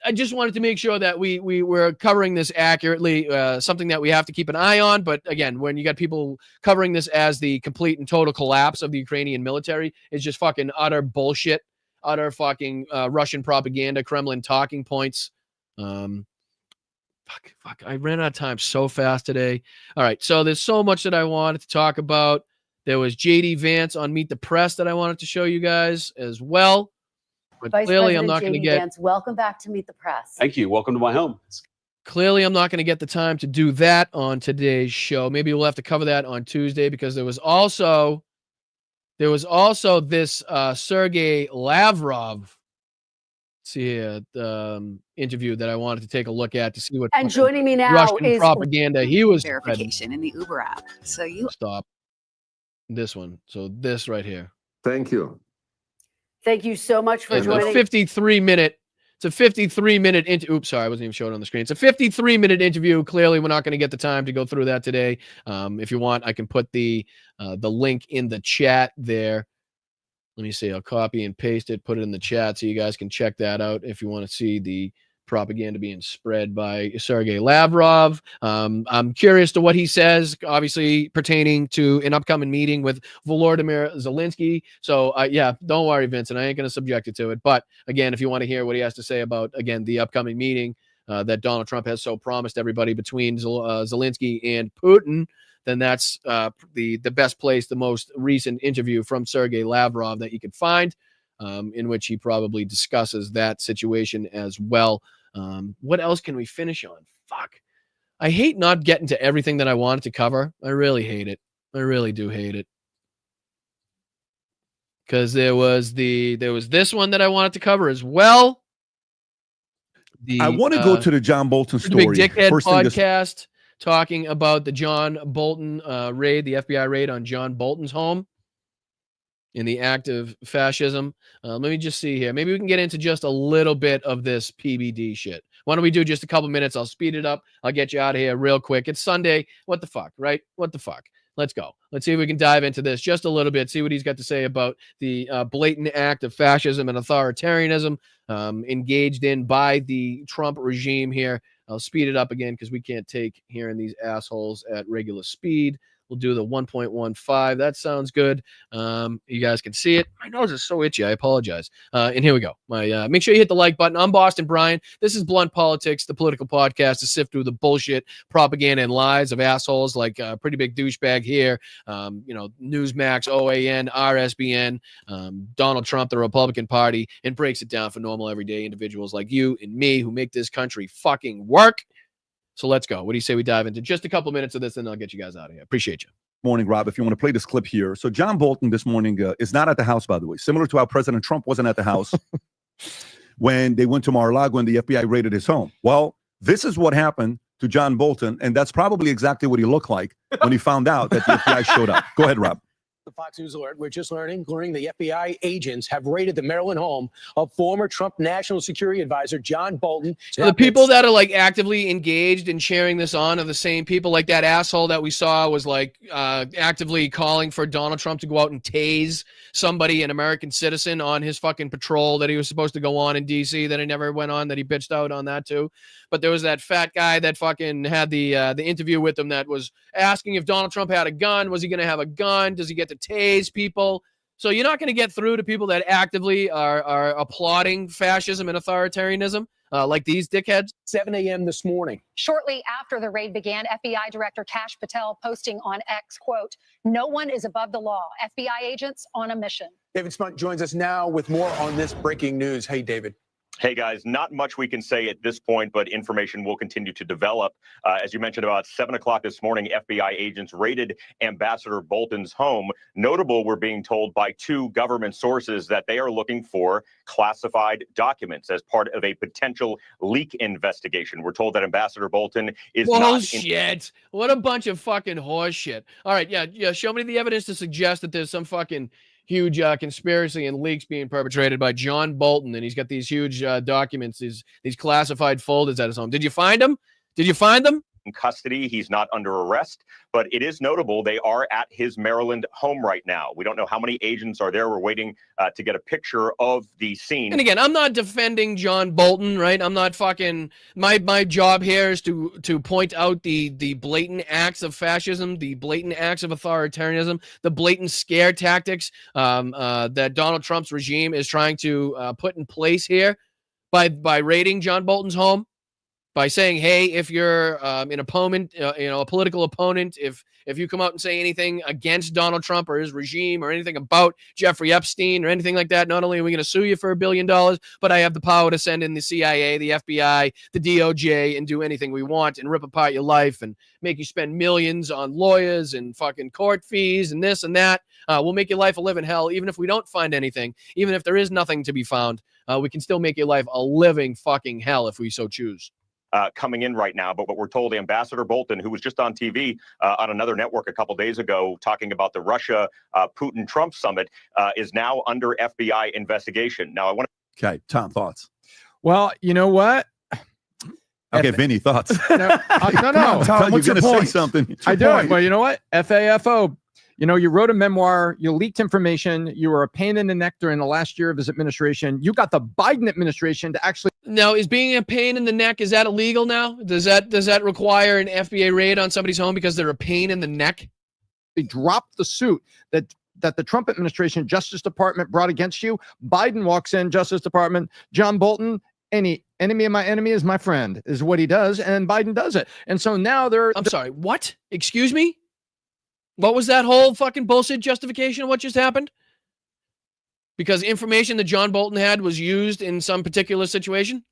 I just wanted to make sure that we were covering this accurately, something that we have to keep an eye on. But again, when you got people covering this as the complete and total collapse of the Ukrainian military, it's just fucking utter bullshit, utter fucking Russian propaganda, Kremlin talking points. Fuck, I ran out of time so fast today. All right, so there's so much that I wanted to talk about. There was JD Vance on Meet the Press that I wanted to show you guys as well. But Vice clearly, President I'm not going to JD get. Vance, welcome back to Meet the Press. Thank you. Welcome to my home. Clearly, I'm not going to get the time to do that on today's show. Maybe we'll have to cover that on Tuesday, because there was also this Sergei Lavrov. See here, interview that I wanted to take a look at to see what And joining me now Russian is propaganda he was verification in the Uber app. So you stop this one. So this right here. Thank you. Thank you so much for joining. It's a 53-minute oops, sorry, I wasn't even showing it on the screen. It's a 53-minute interview. Clearly, we're not going to get the time to go through that today. If you want, I can put the link in the chat there. Let me see. I'll copy and paste it, put it in the chat so you guys can check that out if you want to see the propaganda being spread by Sergei Lavrov. I'm curious to what he says, obviously pertaining to an upcoming meeting with Volodymyr Zelensky. So yeah, don't worry, Vincent, I ain't going to subject you to it. But again, if you want to hear what he has to say about, again, the upcoming meeting that Donald Trump has so promised everybody between Zelensky and Putin, then that's the best place, the most recent interview from Sergei Lavrov that you could find, in which he probably discusses that situation as well. What else can we finish on? Fuck. I hate not getting to everything that I wanted to cover. I really hate it. I really do hate it. Because there was this one that I wanted to cover as well. I want to go to the John Bolton story. Big Dickhead First podcast talking about the John Bolton raid, the FBI raid on John Bolton's home in the act of fascism. Let me just see here. Maybe we can get into just a little bit of this PBD shit. Why don't we do just a couple minutes? I'll speed it up. I'll get you out of here real quick. It's Sunday. What the fuck, right? What the fuck? Let's go. Let's see if we can dive into this just a little bit, see what he's got to say about the blatant act of fascism and authoritarianism engaged in by the Trump regime here. I'll speed it up again because we can't take hearing these assholes at regular speed. We'll do the 1.15. That sounds good. You guys can see it. My nose is so itchy. I apologize. And here we go. Make sure you hit the like button. I'm Boston Brian. This is Blunt Politics, the political podcast to sift through the bullshit, propaganda, and lies of assholes like Pretty Big Douchebag here, Newsmax, OAN, RSBN, Donald Trump, the Republican Party, and breaks it down for normal everyday individuals like you and me who make this country fucking work. So let's go. What do you say we dive into just a couple minutes of this, and I'll get you guys out of here. Appreciate you. Morning, Rob. If you want to play this clip here. So John Bolton this morning is not at the House, by the way, similar to how President Trump wasn't at the House when they went to Mar-a-Lago and the FBI raided his home. Well, this is what happened to John Bolton, and that's probably exactly what he looked like when he found out that the FBI showed up. Go ahead, Rob. The Fox News alert, we're just learning the FBI agents have raided the Maryland home of former Trump National Security Advisor John Bolton. So the people that are like actively engaged in sharing this on are the same people. Like that asshole that we saw was like actively calling for Donald Trump to go out and tase somebody, an American citizen, on his fucking patrol that he was supposed to go on in D.C. that he never went on, that he bitched out on that too. But there was that fat guy that fucking had the interview with him that was asking if Donald Trump had a gun. Was he going to have a gun? Does he get to tase people? So you're not going to get through to people that actively are applauding fascism and authoritarianism like these dickheads. 7 a.m. this morning. Shortly after the raid began, FBI Director Kash Patel posting on X, quote, "No one is above the law. FBI agents on a mission." David Spunt joins us now with more on this breaking news. Hey, David. Hey, guys, not much we can say at this point, but information will continue to develop. As you mentioned, about 7 o'clock this morning, FBI agents raided Ambassador Bolton's home. Notable, we're being told by 2 government sources that they are looking for classified documents as part of a potential leak investigation. We're told that Ambassador Bolton is bullshit. What a bunch of fucking horse shit. All right, yeah. Show me the evidence to suggest that there's some fucking huge conspiracy and leaks being perpetrated by John Bolton, and he's got these huge documents, these classified folders at his home. Did you find them? in custody. He's not under arrest, but it is notable they are at his Maryland home right now. We don't know how many agents are there. We're waiting to get a picture of the scene. And again, I'm not defending John Bolton, right? I'm not fucking, my job here is to point out the blatant acts of fascism, the blatant acts of authoritarianism, the blatant scare tactics that Donald Trump's regime is trying to put in place here by raiding John Bolton's home, by saying, hey, if you're an opponent, a political opponent, if you come out and say anything against Donald Trump or his regime or anything about Jeffrey Epstein or anything like that, not only are we going to sue you for $1 billion, but I have the power to send in the CIA, the FBI, the DOJ, and do anything we want and rip apart your life and make you spend millions on lawyers and fucking court fees and this and that. We'll make your life a living hell, even if we don't find anything, even if there is nothing to be found. We can still make your life a living fucking hell if we so choose. Coming in right now, but what we're told, Ambassador Bolton, who was just on TV on another network a couple days ago talking about the Russia Putin-Trump summit, is now under FBI investigation. Now, I want to... Okay, Tom, thoughts? Well, you know what? Okay, Vinny, thoughts? No. Tom, what's your point? Say something. I do. Well, you know what? FAFO. You know, you wrote a memoir, you leaked information, you were a pain in the neck during the last year of his administration. You got the Biden administration to actually... Now, is being a pain in the neck, is that illegal now? Does that require an FBI raid on somebody's home because they're a pain in the neck? They dropped the suit that the Trump administration Justice Department brought against you. Biden walks in, Justice Department, John Bolton, any enemy of my enemy is my friend, is what he does, and Biden does it. And so now I'm sorry, what? Excuse me? What was that whole fucking bullshit justification of what just happened? Because information that John Bolton had was used in some particular situation?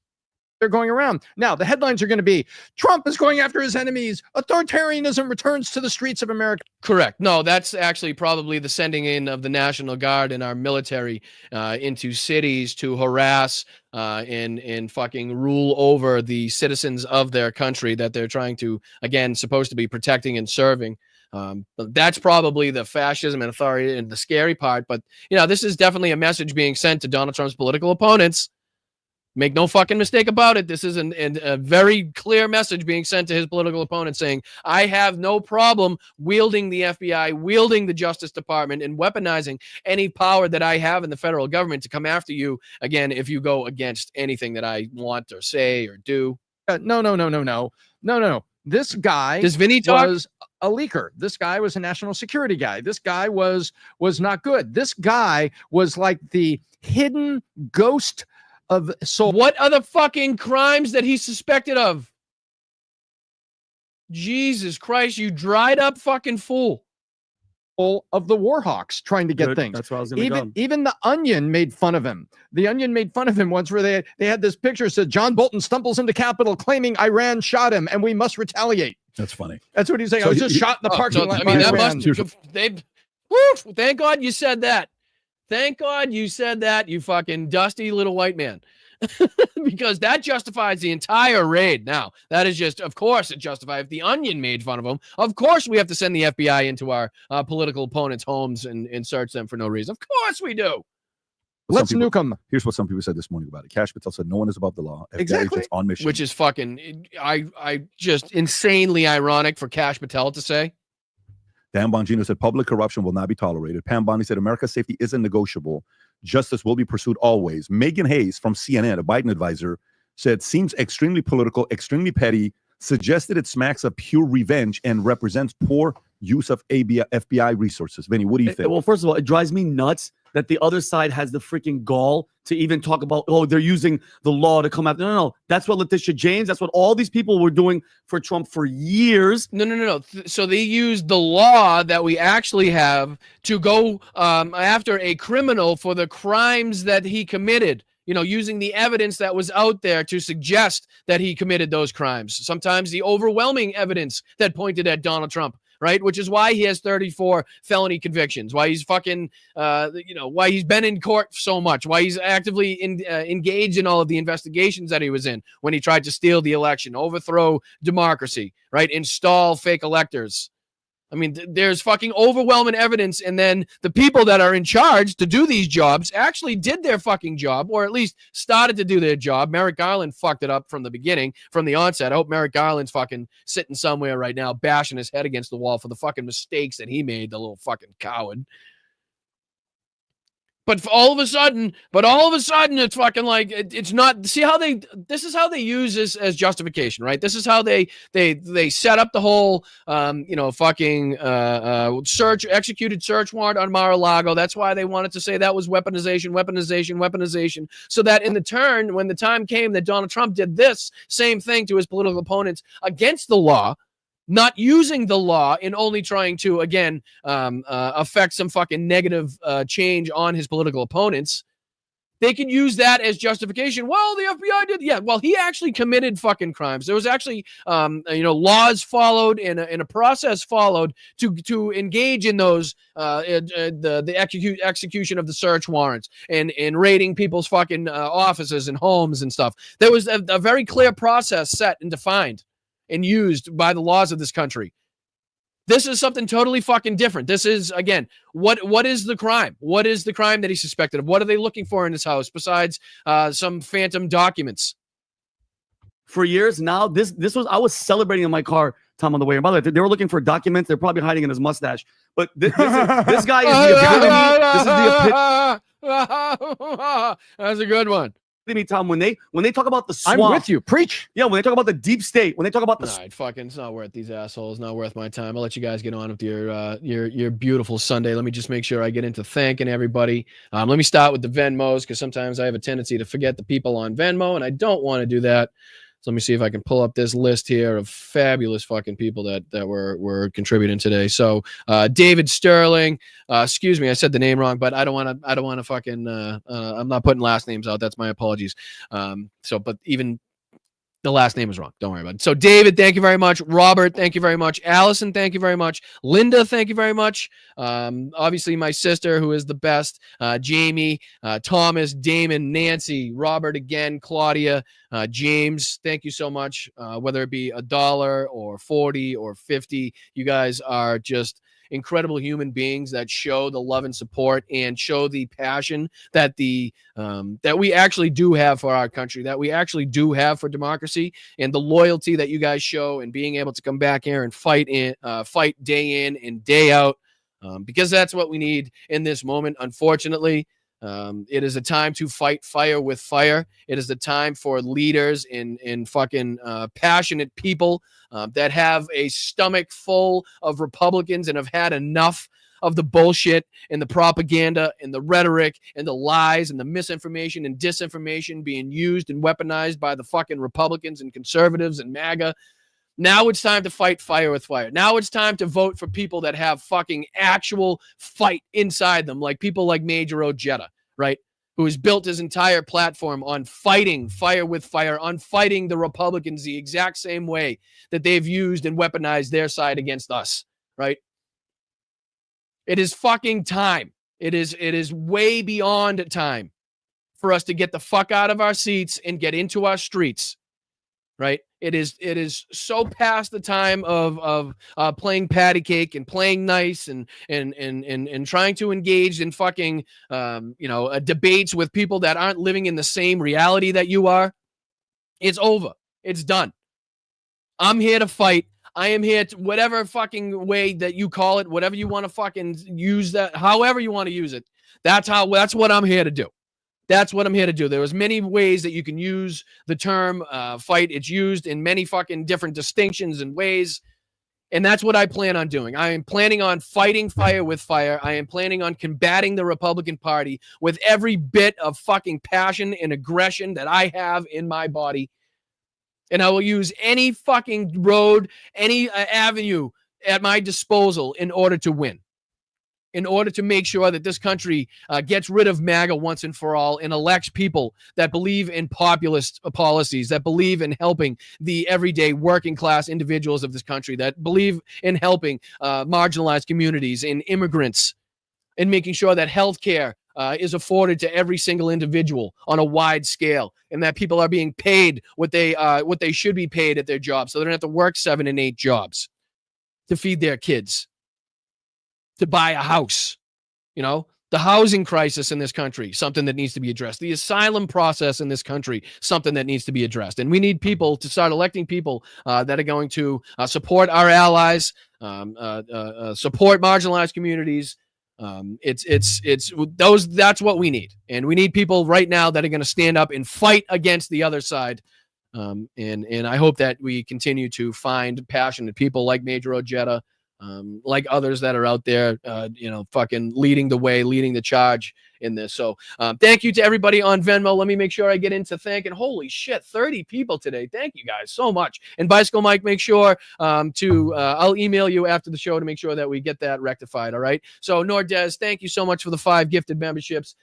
They're going around. Now, the headlines are going to be, Trump is going after his enemies. Authoritarianism returns to the streets of America. Correct. No, that's actually probably the sending in of the National Guard and our military into cities to harass and fucking rule over the citizens of their country that they're trying to, again, supposed to be protecting and serving. That's probably the fascism and authority and the scary part. But, this is definitely a message being sent to Donald Trump's political opponents. Make no fucking mistake about it. This is a very clear message being sent to his political opponents saying, I have no problem wielding the FBI, wielding the Justice Department, and weaponizing any power that I have in the federal government to come after you, again, if you go against anything that I want or say or do. No. This guy Does Vinny talk? was a leaker. This guy was a national security guy. This guy was not good. This guy was like the hidden ghost of. So what are the fucking crimes that he's suspected of? Jesus Christ, you dried up fucking fool. Of the Warhawks trying to get things. That's where I was going to go. Even the Onion made fun of him. The Onion made fun of him once where they had this picture that said John Bolton stumbles into Capitol claiming Iran shot him and we must retaliate. That's funny. That's what he's saying. So I was just shot in the parking lot. I mean, that Iran. thank God you said that. Thank God you said that, you fucking dusty little white man. Because that justifies the entire raid. Now, that is just, of course, it justifies. If the Onion made fun of him, of course we have to send the FBI into our political opponents' homes and search them for no reason. Of course we do. Let's nuke them. Here's what some people said this morning about it. Cash Patel said no one is above the law. FBI Exactly. agents on mission. Which is fucking, I just insanely ironic for Cash Patel to say. Dan Bongino said public corruption will not be tolerated. Pam Bondi said America's safety isn't negotiable. Justice will be pursued always. Megan Hayes from CNN, a Biden advisor, said seems extremely political, extremely petty, suggested it smacks of pure revenge and represents poor use of FBI resources. Vinny, what do you think? Well, first of all, it drives me nuts that the other side has the freaking gall to even talk about, oh, they're using the law to come out. No. That's what Letitia James, that's what all these people were doing for Trump for years. No. So they used the law that we actually have to go after a criminal for the crimes that he committed. You know, using the evidence that was out there to suggest that he committed those crimes. Sometimes the overwhelming evidence that pointed at Donald Trump. Right, which is why he has 34 felony convictions. Why he's fucking, why he's been in court so much. Why he's actively engaged in all of the investigations that he was in when he tried to steal the election, overthrow democracy, right, install fake electors. I mean, there's fucking overwhelming evidence, and then the people that are in charge to do these jobs actually did their fucking job, or at least started to do their job. Merrick Garland fucked it up from the beginning, from the onset. I hope Merrick Garland's fucking sitting somewhere right now, bashing his head against the wall for the fucking mistakes that he made, the little fucking coward. But all of a sudden, it's fucking like, it's not, see how this is how they use this as justification, right? This is how they set up the whole, executed search warrant on Mar-a-Lago. That's why they wanted to say that was weaponization. So that in the turn, when the time came that Donald Trump did this same thing to his political opponents against the law, not using the law and only trying to, again, affect some fucking negative change on his political opponents, they can use that as justification. Well, the FBI did. Yeah, well, he actually committed fucking crimes. There was actually, laws followed and a process followed to engage in those, the execution of the search warrants and raiding people's fucking offices and homes and stuff. There was a very clear process set and defined and used by the laws of this country. This is something totally fucking different. This is, again, what is the crime? What is the crime that he's suspected of? What are they looking for in his house besides some phantom documents? For years now, this was, I was celebrating in my car, Tom, on the way. And by the way, they were looking for documents. They're probably hiding in his mustache. But this guy is the epitome. That's a good one. Me, Tom, when they talk about the swamp, I'm with you. Preach. Yeah, when they talk about the deep state, when they talk about the it's not worth these assholes. Not worth my time. I'll let you guys get on with your beautiful Sunday. Let me just make sure I get into thanking everybody. Let me start with the Venmos, because sometimes I have a tendency to forget the people on Venmo, and I don't want to do that. So let me see if I can pull up this list here of fabulous fucking people that were contributing today. So David Sterling, excuse me, I said the name wrong, but I don't want to fucking I'm not putting last names out. That's my apologies. But even the last name is wrong. Don't worry about it. So David, thank you very much. Robert, thank you very much. Allison, thank you very much. Linda, thank you very much. Obviously my sister, who is the best. Jamie, Thomas, Damon, Nancy, Robert again, Claudia, James, thank you so much. Whether it be $1 or 40 or 50, you guys are just incredible human beings that show the love and support and show the passion that that we actually do have for our country, that we actually do have for democracy, and the loyalty that you guys show and being able to come back here and fight day in and day out, because that's what we need in this moment. Unfortunately, It is a time to fight fire with fire. It is the time for leaders in fucking passionate people that have a stomach full of Republicans and have had enough of the bullshit and the propaganda and the rhetoric and the lies and the misinformation and disinformation being used and weaponized by the fucking Republicans and conservatives and MAGA. Now it's time to fight fire with fire. Now it's time to vote for people that have fucking actual fight inside them, like people like Major Ojeda, right? Who has built his entire platform on fighting fire with fire, on fighting the Republicans the exact same way that they've used and weaponized their side against us, right? It is fucking time. It is way beyond time for us to get the fuck out of our seats and get into our streets, right? It is so past the time of playing patty cake and playing nice and trying to engage in fucking debates with people that aren't living in the same reality that you are. It's over. It's done. I'm here to fight. I am here to whatever fucking way that you call it, whatever you want to fucking use that, however you want to use it. That's what I'm here to do. That's what I'm here to do. There's many ways that you can use the term fight. It's used in many fucking different distinctions and ways. And that's what I plan on doing. I am planning on fighting fire with fire. I am planning on combating the Republican Party with every bit of fucking passion and aggression that I have in my body. And I will use any fucking road, any avenue at my disposal in order to win. In order to make sure that this country gets rid of MAGA once and for all and elects people that believe in populist policies, that believe in helping the everyday working class individuals of this country, that believe in helping marginalized communities and immigrants, and making sure that healthcare is afforded to every single individual on a wide scale, and that people are being paid what they should be paid at their jobs, so they don't have to work 7 and 8 jobs to feed their kids, to buy a house. The housing crisis in this country, something that needs to be addressed. The asylum process in this country, something that needs to be addressed. And we need people to start electing people that are going to support our allies, support marginalized communities. That's what we need. And we need people right now that are going to stand up and fight against the other side. And I hope that we continue to find passionate people like Major Ojeda, like others that are out there, fucking leading the way, leading the charge in this. So thank you to everybody on Venmo. Let me make sure I get into thanking. Holy shit, 30 people today. Thank you guys so much. And Bicycle Mike, make sure I'll email you after the show to make sure that we get that rectified. All right. So Nordez, thank you so much for the 5 gifted memberships.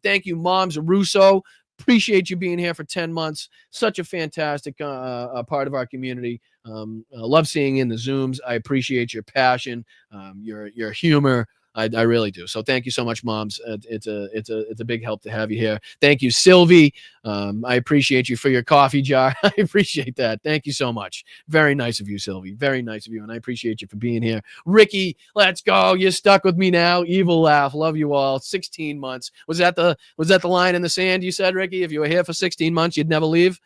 Thank you, Moms Russo. Appreciate you being here for 10 months. Such a fantastic part of our community. Love seeing in the Zooms. I appreciate your passion, your humor. I really do. So thank you so much, Moms. It's a big help to have you here. Thank you, Sylvie. I appreciate you for your coffee jar. I appreciate that. Thank you so much. Very nice of you, Sylvie. Very nice of you. And I appreciate you for being here. Ricky, let's go. You're stuck with me now. Evil laugh. Love you all. 16 months. Was that the line in the sand you said, Ricky? If you were here for 16 months, you'd never leave?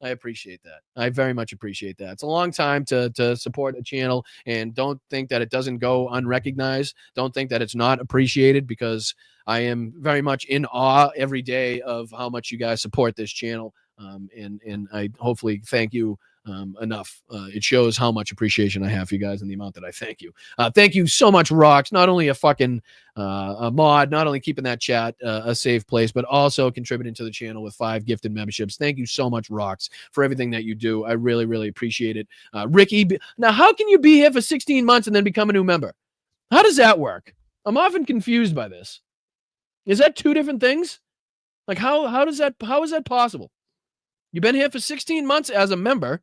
I appreciate that. I very much appreciate that. It's a long time to support a channel, and don't think that it doesn't go unrecognized. Don't think that it's not appreciated, because I am very much in awe every day of how much you guys support this channel. And I hopefully thank you enough. It shows how much appreciation I have for you guys and the amount that I thank you. Thank you so much, Rocks. Not only a fucking a mod, not only keeping that chat a safe place, but also contributing to the channel with 5 gifted memberships. Thank you so much, Rocks, for everything that you do. I really, really appreciate it. Ricky, now how can you be here for 16 months and then become a new member? How does that work? I'm often confused by this. Is that 2 different things? Like how is that possible? You've been here for 16 months as a member,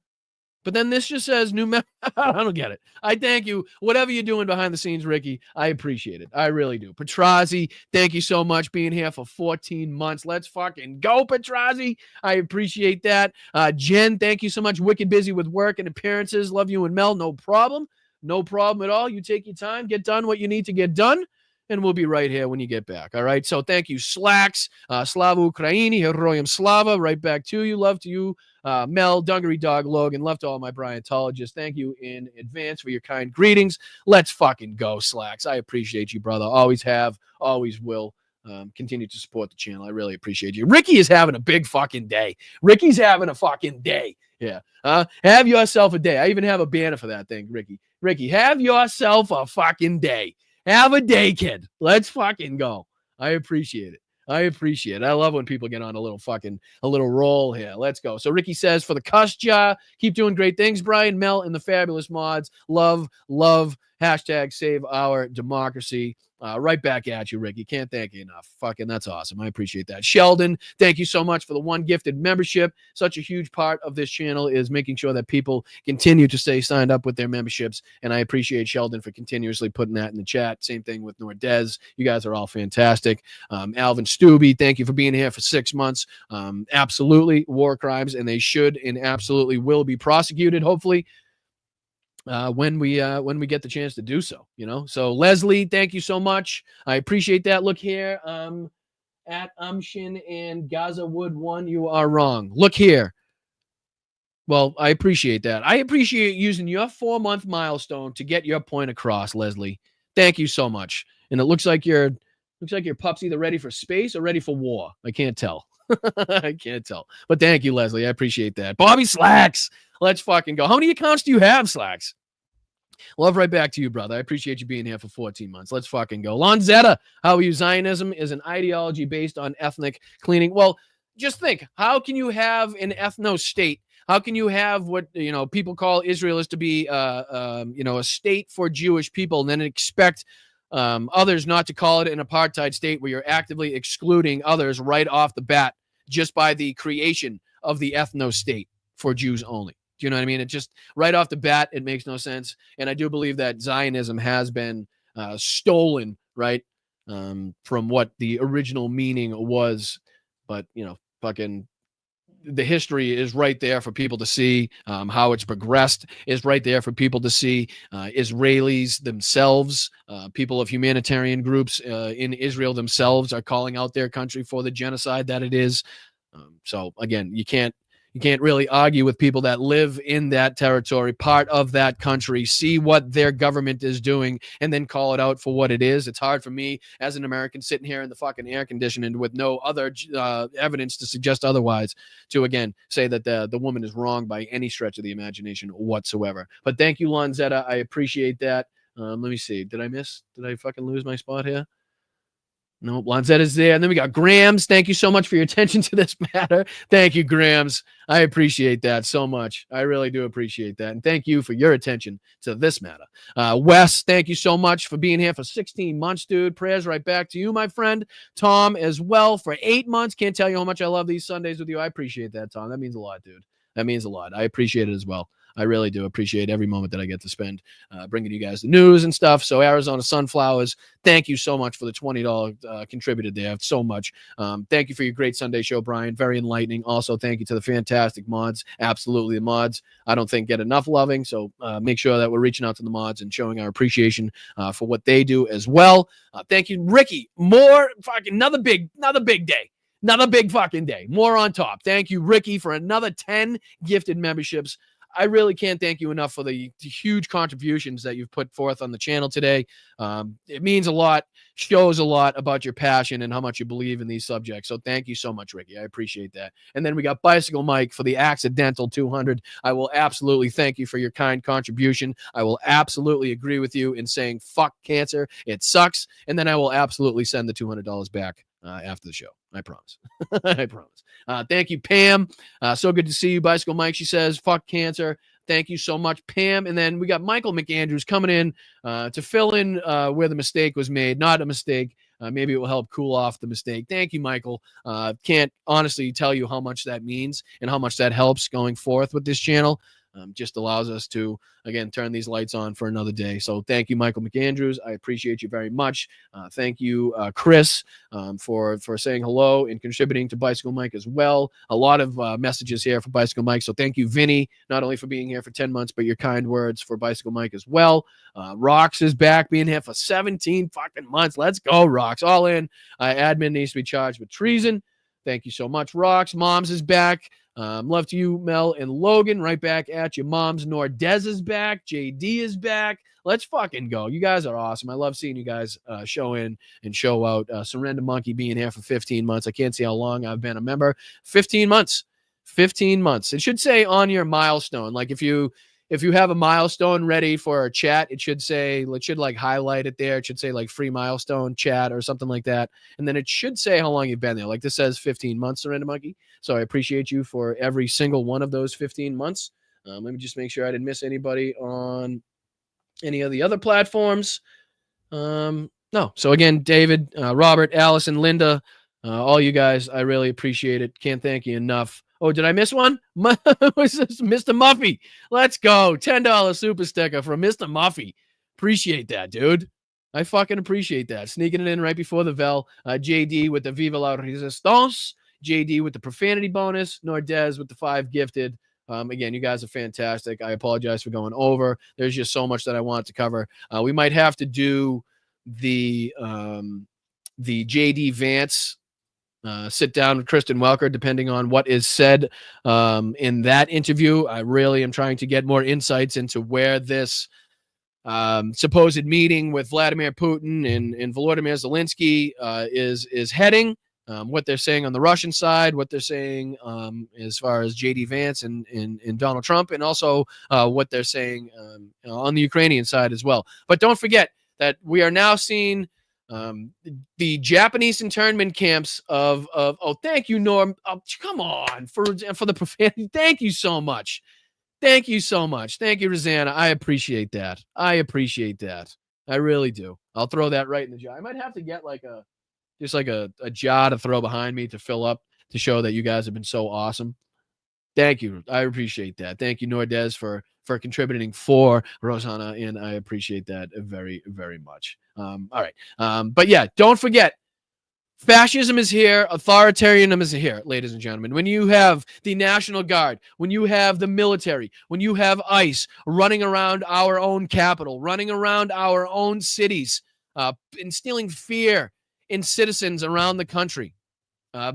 but then this just says new member. I don't get it. I thank you. Whatever you're doing behind the scenes, Ricky, I appreciate it. I really do. Petrazi, thank you so much being here for 14 months. Let's fucking go, Petrazi. I appreciate that. Jen, thank you so much. Wicked busy with work and appearances. Love you and Mel. No problem. No problem at all. You take your time. Get done what you need to get done. And we'll be right here when you get back. All right. So thank you, Slacks, Slava Ukraini, Heroyam Slava. Right back to you. Love to you, Mel, Dungaree Dog, Logan. Love to all my Bryantologists. Thank you in advance for your kind greetings. Let's fucking go, Slacks. I appreciate you, brother. Always have, always will. continue to support the channel. I really appreciate you. Ricky is having a big fucking day. Ricky's having a fucking day. Yeah. Have yourself a day. I even have a banner for that thing, Ricky. Ricky, have yourself a fucking day. Have a day, kid. Let's fucking go. I appreciate it. I appreciate it. I love when people get on a little roll here. Let's go. So Ricky says, for the cuss jar, keep doing great things, Brian, Mel, and the fabulous mods. Love. Hashtag save our democracy. Right back at you, Ricky. Can't thank you enough. Fucking, that's awesome. I appreciate that. Sheldon, thank you so much for the one gifted membership. Such a huge part of this channel is making sure that people continue to stay signed up with their memberships. And I appreciate Sheldon for continuously putting that in the chat. Same thing with Nordez. You guys are all fantastic. Alvin Stubbe, thank you for being here for 6 months. Absolutely war crimes, and they should and absolutely will be prosecuted, hopefully. When we get the chance to do so, So Leslie, thank you so much. I appreciate that. Look here, at Umshin and Gaza Wood 1, you are wrong. Look here. Well, I appreciate that. I appreciate using your 4-month milestone to get your point across, Leslie. Thank you so much. And it looks like your pup's either ready for space or ready for war. I can't tell. I can't tell. But thank you, Leslie. I appreciate that. Bobby Slacks. Let's fucking go. How many accounts do you have, Slacks? Love right back to you, brother. I appreciate you being here for 14 months. Let's fucking go. Lonzetta, how are you? Zionism is an ideology based on ethnic cleaning. Well, just think, how can you have an ethno-state? How can you have what people call Israel is to be a state for Jewish people, and then expect others not to call it an apartheid state where you're actively excluding others right off the bat just by the creation of the ethno-state for Jews only? Do you know what I mean? It just right off the bat, it makes no sense. And I do believe that Zionism has been stolen, right, from what the original meaning was. But, fucking the history is right there for people to see. How it's progressed is right there for people to see. Israelis themselves, people of humanitarian groups in Israel themselves are calling out their country for the genocide that it is. So, again, you can't really argue with people that live in that territory, part of that country, see what their government is doing, and then call it out for what it is. It's hard for me as an American sitting here in the fucking air conditioning with no other evidence to suggest otherwise to, again, say that the woman is wrong by any stretch of the imagination whatsoever. But thank you, Lonzetta. I appreciate that. Let me see. Did I fucking lose my spot here? No, Lonzetta is there. And then we got Grams. Thank you so much for your attention to this matter. Thank you, Grams. I appreciate that so much. I really do appreciate that. And thank you for your attention to this matter. Wes, thank you so much for being here for 16 months, dude. Prayers right back to you, my friend. Tom as well for 8 months. Can't tell you how much I love these Sundays with you. I appreciate that, Tom. That means a lot, dude. That means a lot. I appreciate it as well. I really do appreciate every moment that I get to spend bringing you guys the news and stuff. So Arizona Sunflowers, thank you so much for the $20 contributed there. So much. Thank you for your great Sunday show, Brian. Very enlightening. Also, thank you to the fantastic mods. Absolutely, the mods, I don't think, get enough loving. So make sure that we're reaching out to the mods and showing our appreciation for what they do as well. Thank you, Ricky. More fucking another big day. Another big fucking day. More on top. Thank you, Ricky, for another 10 gifted memberships. I really can't thank you enough for the huge contributions that you've put forth on the channel today. It means a lot, shows a lot about your passion and how much you believe in these subjects. So thank you so much, Ricky. I appreciate that. And then we got Bicycle Mike for the accidental 200. I will absolutely thank you for your kind contribution. I will absolutely agree with you in saying fuck cancer. It sucks. And then I will absolutely send the $200 back after the show. I promise. I promise. Thank you, Pam. So good to see you, Bicycle Mike. She says, fuck cancer. Thank you so much, Pam. And then we got Michael McAndrews coming in to fill in where the mistake was made. Not a mistake. Maybe it will help cool off the mistake. Thank you, Michael. Can't honestly tell you how much that means and how much that helps going forth with this channel. Just allows us to, again, turn these lights on for another day. So thank you, Michael McAndrews. I appreciate you very much. Thank you, Chris, for saying hello and contributing to Bicycle Mike as well. A lot of messages here for Bicycle Mike. So thank you, Vinny, not only for being here for 10 months, but your kind words for Bicycle Mike as well. Rox is back, being here for 17 fucking months. Let's go, Rox. All in. Admin needs to be charged with treason. Thank you so much. Rocks, Moms is back. Love to you, Mel and Logan. Right back at you. Moms, Nordez is back. JD is back. Let's fucking go. You guys are awesome. I love seeing you guys show in and show out. Surrender Monkey being here for 15 months. I can't see how long I've been a member. 15 months. 15 months. It should say on your milestone. Like if you have a milestone ready for a chat, it should like highlight it there. It should say like free milestone chat or something like that. And then it should say how long you've been there. Like this says 15 months, Surrender Monkey. So I appreciate you for every single one of those 15 months. Let me just make sure I didn't miss anybody on any of the other platforms. No. So again, David, Robert, Allison, Linda, all you guys, I really appreciate it. Can't thank you enough. Oh, did I miss one? Was this Mr. Muffy? Let's go. $10 super sticker from Mr. Muffy. Appreciate that, dude. I fucking appreciate that. Sneaking it in right before the bell. JD with the Viva la Resistance. JD with the profanity bonus. Nordez with the 5 gifted. Again, you guys are fantastic. I apologize for going over. There's just so much that I wanted to cover. We might have to do the JD Vance sit down with Kristen Welker, depending on what is said in that interview. I really am trying to get more insights into where this supposed meeting with Vladimir Putin and Volodymyr Zelensky is heading. What they're saying on the Russian side, what they're saying as far as JD Vance and Donald Trump, and also what they're saying on the Ukrainian side as well. But don't forget that we are now seeing the Japanese internment camps of thank you, Norm. Oh, come on for the profanity. Thank you so much. Thank you so much. Thank you, Rosanna. I appreciate that. I really do. I'll throw that right in the jar. I might have to get like a jar to throw behind me to fill up to show that you guys have been so awesome. Thank you. I appreciate that. Thank you, Nordez, for contributing for Rosanna, and I appreciate that very, very much. All right. But yeah, don't forget, fascism is here. Authoritarianism is here, ladies and gentlemen. When you have the National Guard, when you have the military, when you have ICE running around our own capital, running around our own cities, instilling fear in citizens around the country,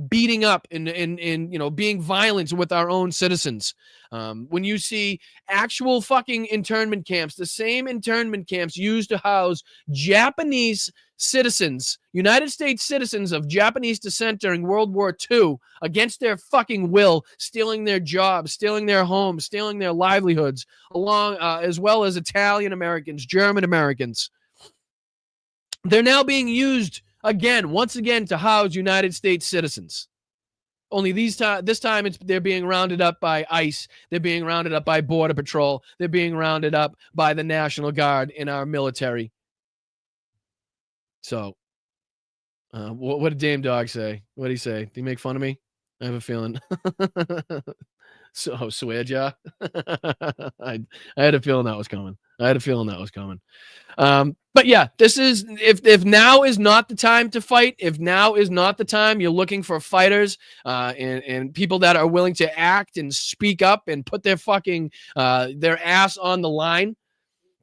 beating up and being violent with our own citizens. When you see actual fucking internment camps, the same internment camps used to house Japanese citizens, United States citizens of Japanese descent during World War II, against their fucking will, stealing their jobs, stealing their homes, stealing their livelihoods, along as well as Italian Americans, German Americans. They're now being used once again to house United States citizens. Only this time they're being rounded up by ICE. They're being rounded up by Border Patrol. They're being rounded up by the National Guard in our military. So, what did Dame Dog say? What did he say? Did he make fun of me? I have a feeling. So, swear ja. I had a feeling that was coming. But yeah, this is if now is not the time to fight, if now is not the time you're looking for fighters and people that are willing to act and speak up and put their fucking their ass on the line,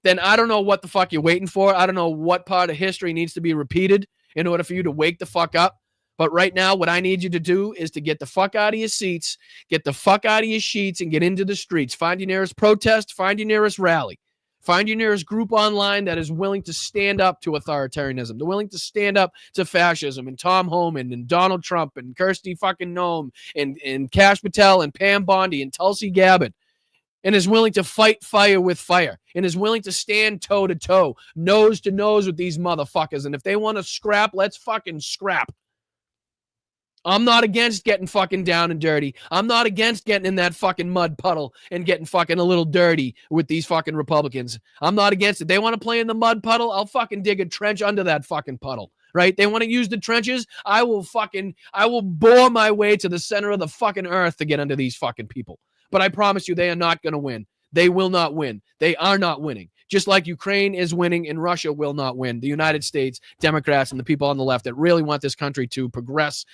then I don't know what the fuck you're waiting for. I don't know what part of history needs to be repeated in order for you to wake the fuck up. But right now, what I need you to do is to get the fuck out of your seats, get the fuck out of your sheets, and get into the streets. Find your nearest protest, find your nearest rally. Find your nearest group online that is willing to stand up to authoritarianism. They're willing to stand up to fascism and Tom Homan and Donald Trump and Kirsty fucking Noem and Kash Patel and Pam Bondi and Tulsi Gabbard, and is willing to fight fire with fire and is willing to stand toe to toe, nose to nose with these motherfuckers. And if they want to scrap, let's fucking scrap. I'm not against getting fucking down and dirty. I'm not against getting in that fucking mud puddle and getting fucking a little dirty with these fucking Republicans. I'm not against it. They want to play in the mud puddle, I'll fucking dig a trench under that fucking puddle, right? They want to use the trenches, I will bore my way to the center of the fucking earth to get under these fucking people. But I promise you, they are not going to win. They will not win. They are not winning. Just like Ukraine is winning and Russia will not win. The United States, Democrats, and the people on the left that really want this country to progress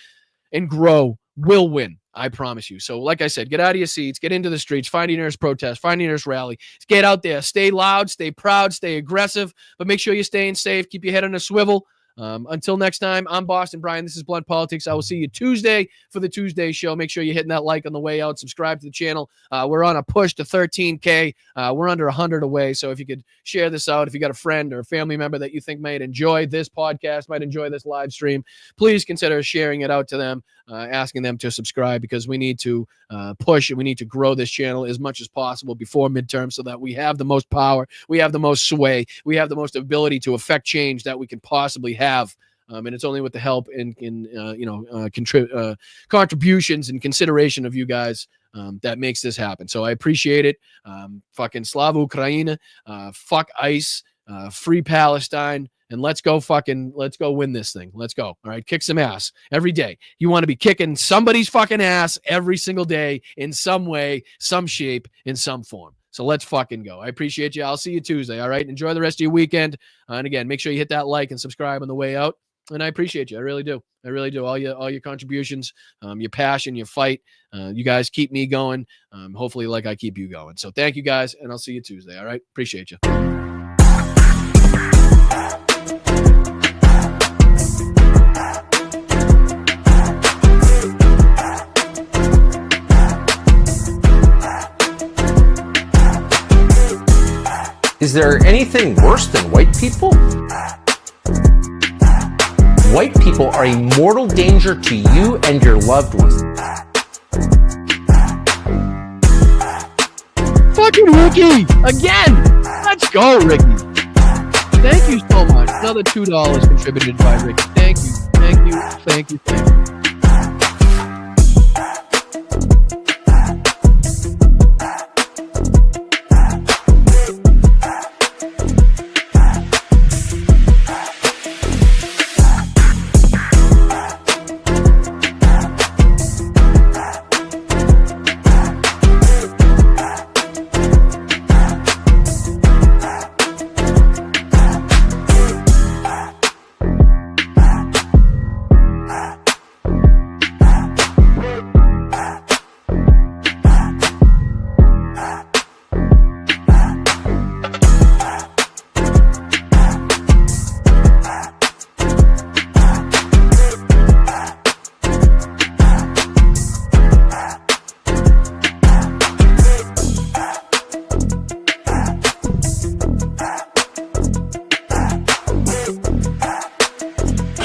and grow will win. I promise you. So like I said, get out of your seats, get into the streets, find your nearest protest, find your nearest rally, get out there, stay loud, stay proud, stay aggressive, but make sure you're staying safe, keep your head on a swivel. Until next time, I'm Boston Brian. This is Blunt Politics. I will see you Tuesday for the Tuesday show. Make sure you're hitting that like on the way out. Subscribe to the channel. We're on a push to 13K. We're under 100 away. So if you could share this out, if you got a friend or a family member that you think might enjoy this podcast, might enjoy this live stream, please consider sharing it out to them, asking them to subscribe, because we need to push and we need to grow this channel as much as possible before midterm so that we have the most power, we have the most sway, we have the most ability to affect change that we can possibly have. And it's only with the help and contributions and consideration of you guys that makes this happen. So I appreciate it. Fucking Slava Ukraina, fuck ICE, free Palestine, and let's go win this thing. Let's go. All right. Kick some ass every day. You want to be kicking somebody's fucking ass every single day in some way, some shape, in some form. So let's fucking go. I appreciate you. I'll see you Tuesday. All right. Enjoy the rest of your weekend. And again, make sure you hit that like and subscribe on the way out. And I appreciate you. I really do. I really do. All your contributions, your passion, your fight. You guys keep me going. Hopefully like I keep you going. So thank you guys. And I'll see you Tuesday. All right. Appreciate you. Is there anything worse than white people? White people are a mortal danger to you and your loved ones. Fucking Ricky! Again! Let's go, Ricky! Thank you so much. Another $2 contributed by Ricky. Thank you. Thank you. Thank you. Thank you.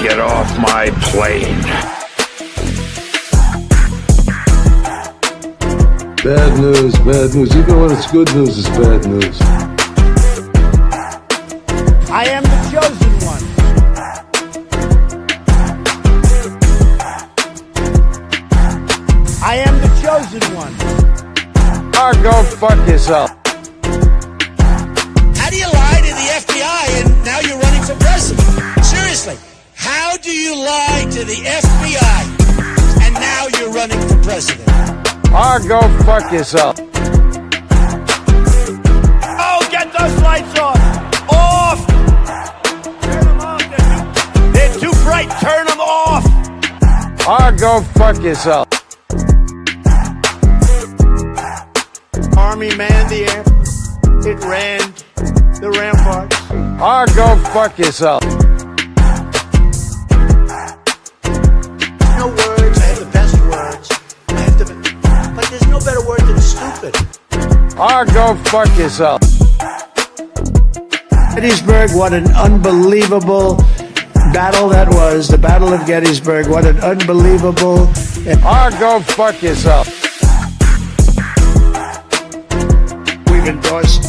Get off my plane. Bad news, bad news. Even when it's good news, it's bad news. I am the chosen one. I am the chosen one. Oh, go fuck yourself. How do you lie to the FBI and now you're running for president? Seriously, how do you lie to the FBI and now you're running for president? Oh, go fuck yourself. Oh, get those lights off! Off! Turn them off. They're too bright. Turn them off. Oh, go fuck yourself. Army manned the air. It ran the ramparts. Oh, go fuck yourself. No words. I have the best words. But there's no better word than stupid. Oh, go fuck yourself. Gettysburg, what an unbelievable battle that was. The Battle of Gettysburg, what an unbelievable... Oh, go fuck yourself. We've endorsed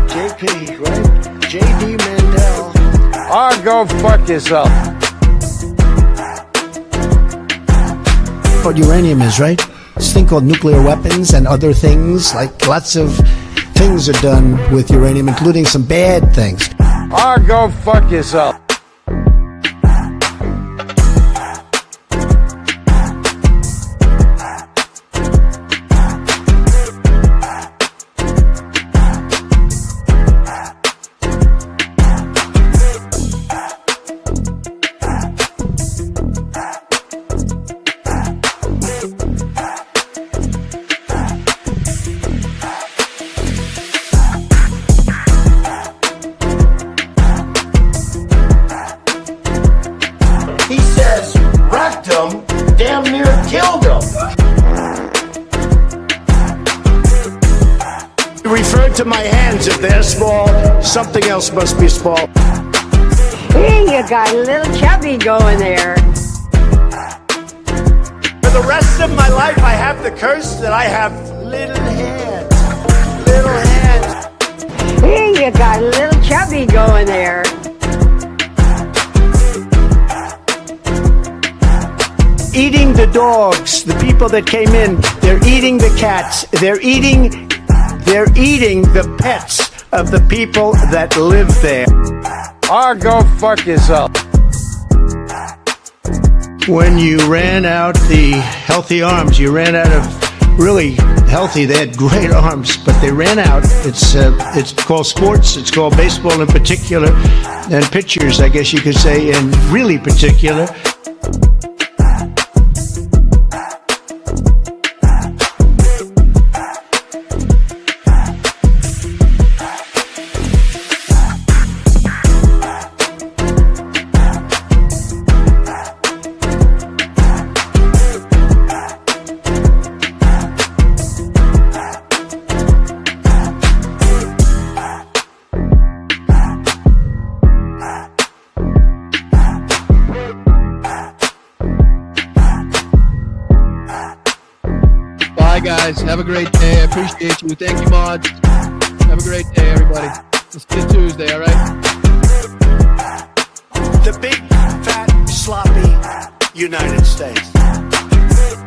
JP, right? J.D. Mandel. Oh, go fuck yourself. What uranium is, right? This thing called nuclear weapons and other things, like lots of things are done with uranium, including some bad things. Oh, go fuck yourself. into my hands. If they're small, something else must be small. Hey, you got a little chubby going there. For the rest of my life, I have the curse that I have little hands. Little hands. Hey, you got a little chubby going there. Eating the dogs, the people that came in, they're eating the cats, they're eating the pets of the people that live there. Or go fuck yourself. When you ran out the healthy arms, you ran out of really healthy, they had great arms, but they ran out. It's called sports, it's called baseball in particular, and pitchers, I guess you could say, in really particular. Bye, guys. Have a great day. I appreciate you. Thank you, mods. Have a great day, everybody. Let's get Tuesday, all right? The big, fat, sloppy United States.